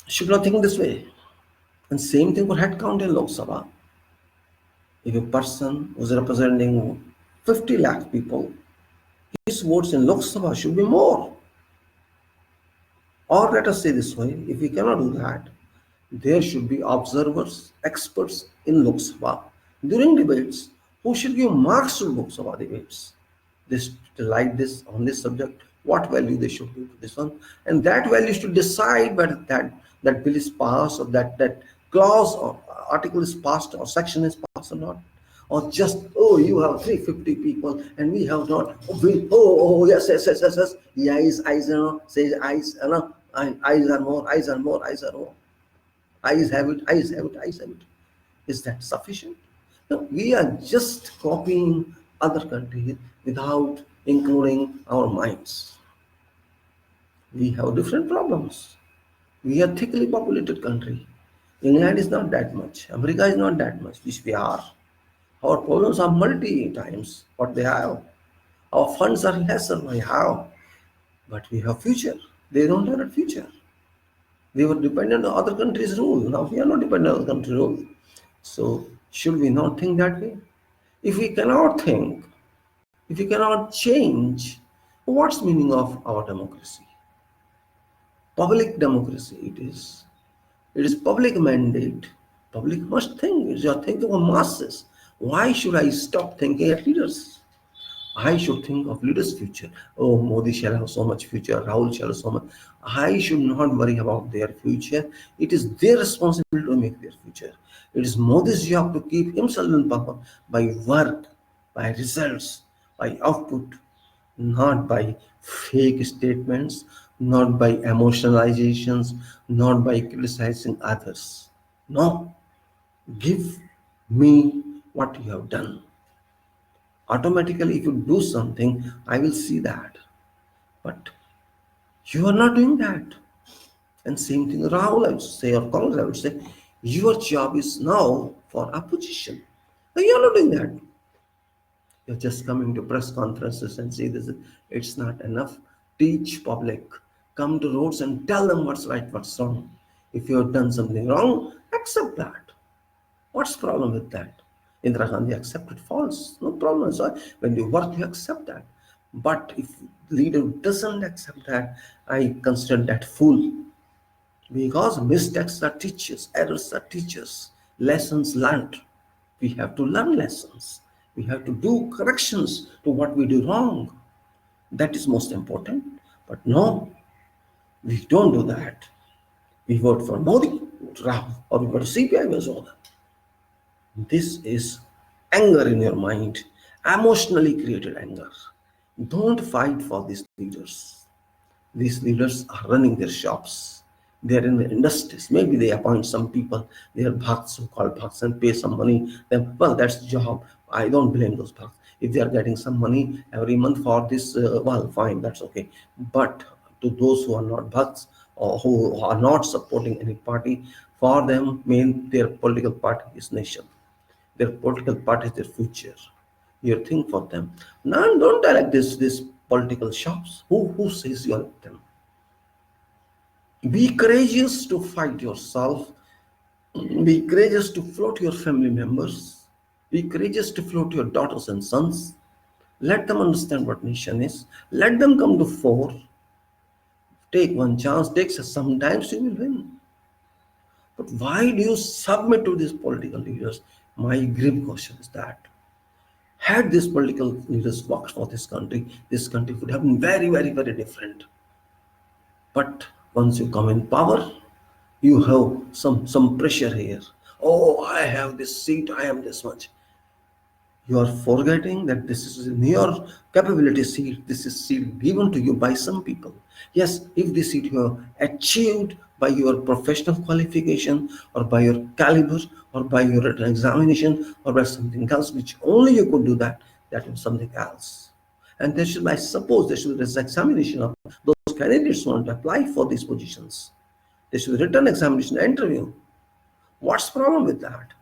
Should not think this way. And same thing for head count in Lok Sabha. If a person was representing 50 lakh people, his votes in Lok Sabha should be more. Or let us say this way, if we cannot do that, there should be observers, experts in Lok Sabha during debates who should give marks to Lok Sabha debates. This like this on this subject, what value they should give to this one, and that value should decide whether that bill is passed or that clause or article is passed or section is passed or not, or just you have 350 people and we have not. Yes, eyes says eyes eyes are more, eyes are more, eyes are more. Eyes have it, eyes have it, eyes have it. Is that sufficient? No, we are just copying other countries without including our minds. We have different problems. We are thickly populated country. England is not that much. America is not that much, which we are. Our problems are multi times what they have. Our funds are lesser than we have, but we have future. They don't have a future. We were dependent on other countries' rule. Now we are not dependent on other countries' rule. So should we not think that way? If we cannot think, if we cannot change, what's meaning of our democracy? Public democracy it is. It is public mandate. Public must think. It's your thinking of masses. Why should I stop thinking at leaders? I should think of leaders' future. Oh, Modi shall have so much future, Rahul shall have so much. I should not worry about their future. It is their responsibility to make their future. It is Modi's job to keep himself in power by work, by results, by output, not by fake statements, not by emotionalizations, not by criticizing others. No, give me what you have done. Automatically, if you do something, I will see that. But you are not doing that. And same thing, Rahul, I would say, or Congress, I would say, your job is now for opposition. But you are not doing that. You're just coming to press conferences and say this. It's not enough. Teach public. Come to roads and tell them what's right, what's wrong. If you have done something wrong, accept that. What's the problem with that? Indira Gandhi accepted false. No problem. So when you work, you accept that. But if leader doesn't accept that, I consider that fool. Because mistakes are teachers, errors are teachers, lessons learned. We have to learn lessons. We have to do corrections to what we do wrong. That is most important. But no, we don't do that. We vote for Modi, Rahul, or we vote for CPI, Vezoda. This is anger in your mind, emotionally created anger. Don't fight for these leaders. These leaders are running their shops. They are in the industries. Maybe they appoint some people. They are bhakts, so-called bhakts, and pay some money. Then, well, that's the job. I don't blame those bhakts. If they are getting some money every month for this, well, fine, that's okay. But to those who are not bhakts or who are not supporting any party, for them, their political party is nation. Their political party is their future. You think for them. Now, don't elect this political shops. Who says you elect them? Be courageous to fight yourself. Be courageous to float your family members. Be courageous to float your daughters and sons. Let them understand what nation is. Let them come to fore. Take one chance. Sometimes you will win. But why do you submit to these political leaders? My grim question is that had these political leaders worked for this country would have been very, very, very different. But once you come in power, you have some pressure here. Oh, I have this seat, I am this much. You are forgetting that this is in your capability seat. This is seat given to you by some people. Yes, if this seat you have achieved by your professional qualification or by your caliber or by your written examination or by something else which only you could do that is something else. And there should, I suppose, there should be this examination of those candidates who want to apply for these positions. There should be written examination interview. What's the problem with that?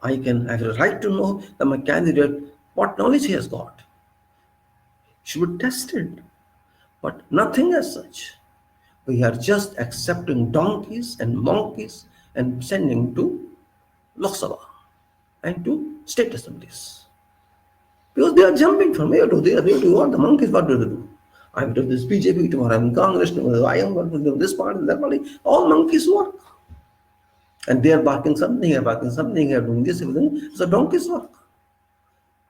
I have a right to know that my candidate, what knowledge he has got. Should be tested, but nothing as such. We are just accepting donkeys and monkeys and sending to Lok Sabha and to state assemblies. Because they are jumping from here to there, here to what the monkeys, what do they do? I'm doing this BJP, tomorrow I'm Congress, tomorrow I am going to do this party, that party. All monkeys work. And they are barking something, they are barking something, they are doing this, everything. It's a donkey's work.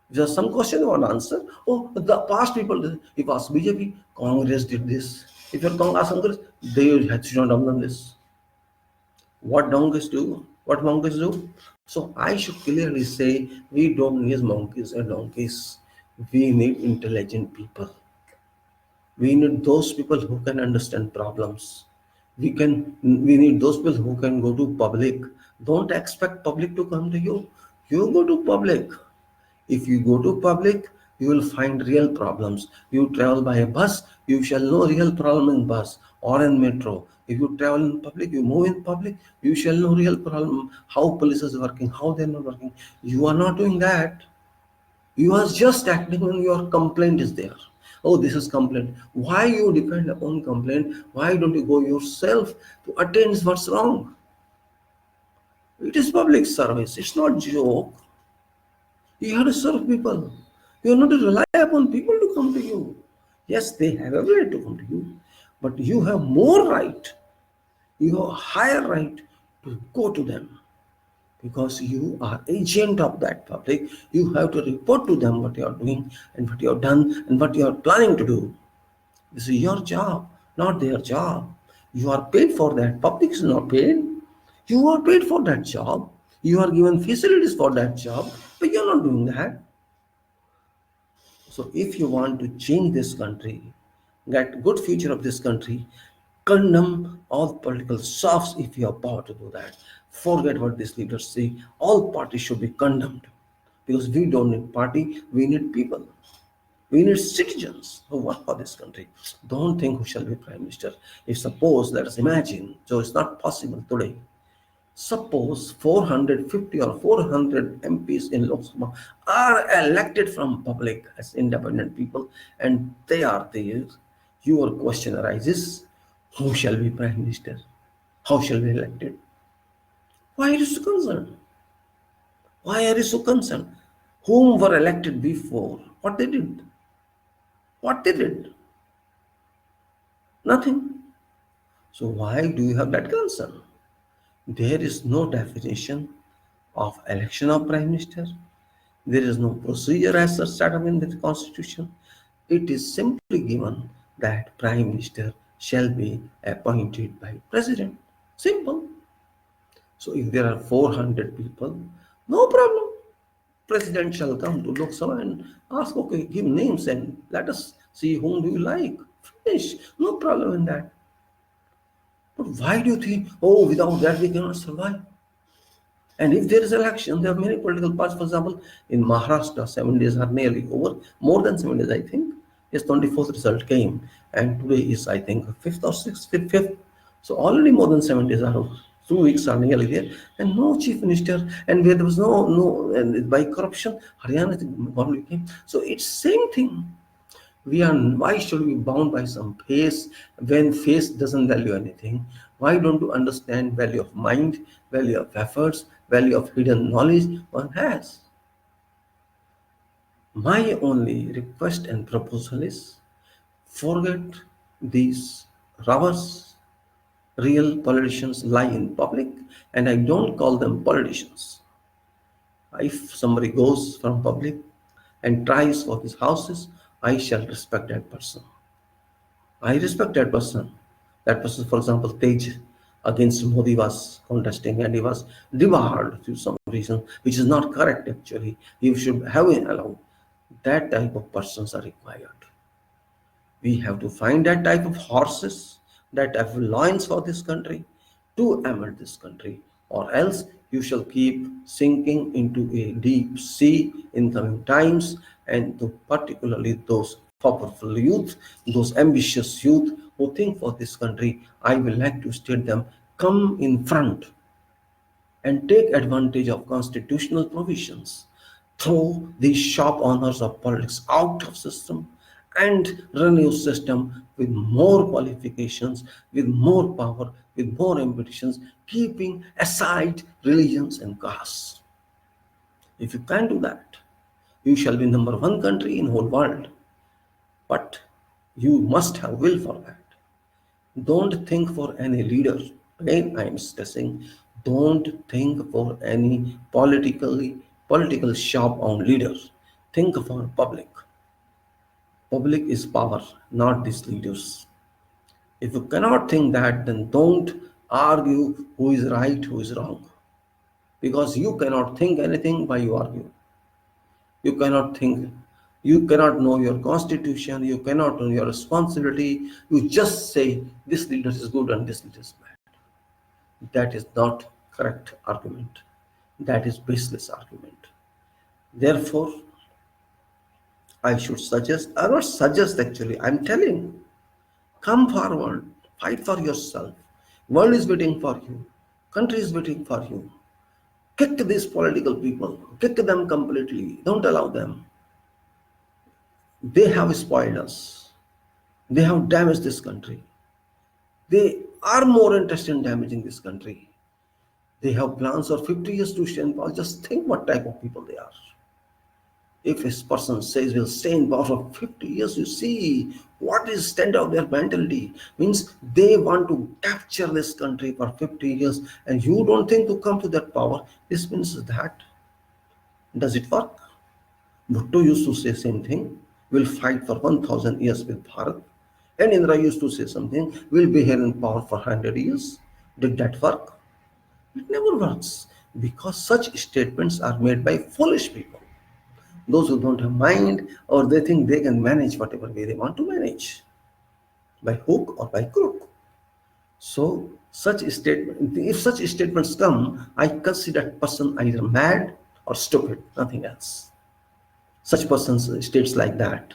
If there's some question you want to answer, oh, the past people, if you ask BJP, Congress did this. If you're Congress, they should not have done this. What donkeys do? What monkeys do? So I should clearly say, we don't need monkeys and donkeys. We need intelligent people. We need those people who can understand problems. We need those people who can go to public. Don't expect public to come to you. You go to public. If you go to public, you will find real problems. You travel by a bus, you shall know real problem in bus or in metro. If you travel in public, you move in public, you shall know real problem, how police is working, how they're not working. You are not doing that. You are just acting when your complaint is there. Oh, this is complaint. Why you depend upon complaint? Why don't you go yourself to attend what's wrong? It is public service. It's not joke. You have to serve people. You are not to rely upon people to come to you. Yes, they have a right to come to you, but you have more right. You have a higher right to go to them because you are agent of that public. You have to report to them what you are doing and what you have done and what you are planning to do. This is your job, not their job. You are paid for that. Public is not paid. You are paid for that job. You are given facilities for that job, but you are not doing that. So if you want to change this country, get good future of this country, condemn all political softs if you have power to do that. Forget what these leaders say. All parties should be condemned because we don't need party, we need people. We need citizens who work for this country. Don't think who shall be prime minister. If suppose, let us imagine, so it's not possible today. Suppose 450 or 400 MPs in Lok Sabha are elected from public as independent people and they are there. Your question arises, who shall be prime minister? How shall be elected? Why are you so concerned? Why are you so concerned? Whom were elected before? What they did? What they did? Nothing. So why do you have that concern? There is no definition of election of prime minister. There is no procedure as such set up in the constitution. It is simply given that prime minister shall be appointed by president. Simple. So if there are 400 people, no problem. President shall come to Lok Sabha and ask, okay, give names and let us see whom do you like. Finish. No problem in that. But why do you think, oh, without that we cannot survive? And if there is election, there are many political parties. For example, in Maharashtra, 7 days are nearly over, more than 7 days, I think. Yes, 24th result came, and today is, I think, 5th or 6th, 5th. So already more than 7 days are over. 2 weeks are nearly there, and no chief minister, and where there was no, and by corruption, Haryana government came. So it's same thing. We are, why should we be bound by some face when face doesn't value anything? Why don't you understand value of mind, value of efforts, value of hidden knowledge one has? My only request and proposal is forget these robbers. Real politicians lie in public, and I don't call them politicians. If somebody goes from public and tries for his houses, I shall respect that person. I respect that person. That person, for example, Tej against Modi was contesting and he was debarred through some reason, which is not correct actually. You should have been allowed. That type of persons are required. We have to find that type of horses, that type of lions for this country to amend this country, or else you shall keep sinking into a deep sea in coming times, and particularly those powerful youth, those ambitious youth who think for this country, I will like to state them, come in front and take advantage of constitutional provisions, throw these shop owners of politics out of system and run your system with more qualifications, with more power, with more ambitions, keeping aside religions and castes. If you can do that, you shall be number one country in whole world. But you must have will for that. Don't think for any leader. Again, I am stressing, don't think for any political shop on leaders. Think for public. Public is power, not these leaders. If you cannot think that, then don't argue who is right, who is wrong. Because you cannot think anything by you argue. You cannot think. You cannot know your constitution. You cannot know your responsibility. You just say this leader is good and this leader is bad. That is not correct argument. That is baseless argument. Therefore, I should suggest, I not suggest actually, I'm telling, come forward, fight for yourself. World is waiting for you. Country is waiting for you. Kick these political people. Kick them completely. Don't allow them. They have spoiled us. They have damaged this country. They are more interested in damaging this country. They have plans for 50 years to stay in power. Just think what type of people they are. If a person says we'll stay in power for 50 years, you see what is stand of their mentality. Means they want to capture this country for 50 years and you don't think to come to that power. This means that. Does it work? Bhutto used to say same thing. We'll fight for 1000 years with Bharat. And Indra used to say something. We'll be here in power for 100 years. Did that work? It never works. Because such statements are made by foolish people. Those who don't have mind or they think they can manage whatever way they want to manage. By hook or by crook. So if such statements come, I consider that person either mad or stupid, nothing else. Such persons states like that.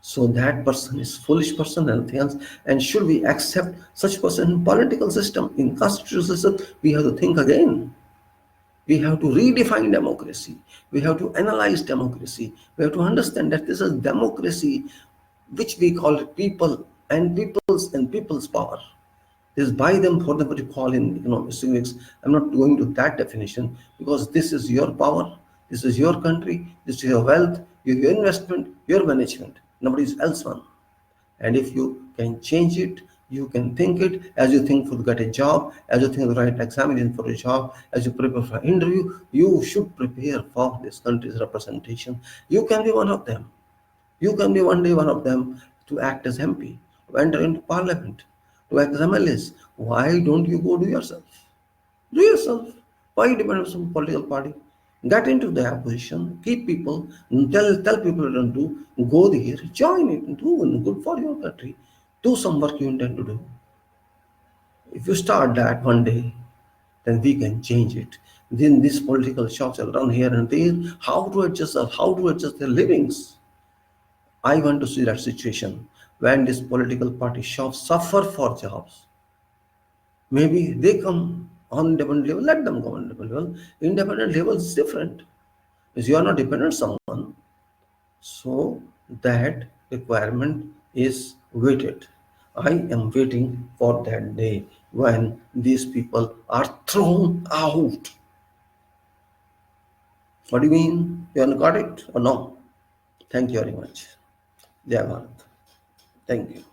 So that person is foolish person and nothing else. And should we accept such person in political system, in constitutional system, we have to think again. We have to redefine democracy. We have to analyze democracy. We have to understand that this is democracy, which we call it people and people's power. This is by them for them what you call in economic civics. I'm not going to that definition because this is your power, this is your country, this is your wealth, your investment, your management. Nobody else one. And if you can change it, you can think it as you think to get a job, as you think to write examination for a job, as you prepare for an interview, you should prepare for this country's representation. You can be one of them. You can be one day one of them to act as MP, to enter into parliament, to act as MLAs. Why don't you go do yourself? Do yourself. Why depend on some political party? Get into the opposition, keep people, tell people don't do, go there, join it, do good for your country. Do some work you intend to do. If you start that one day, then we can change it. Then these political shops will run here and there. How to adjust their livings? I want to see that situation when this political party shops suffer for jobs. Maybe they come on independent level, let them go on independent level. Independent level is different. Because you are not dependent on someone. So that requirement is waited. I am waiting for that day when these people are thrown out. What do you mean? You haven't got it or no? Thank you very much. Jai Bharat. Thank you.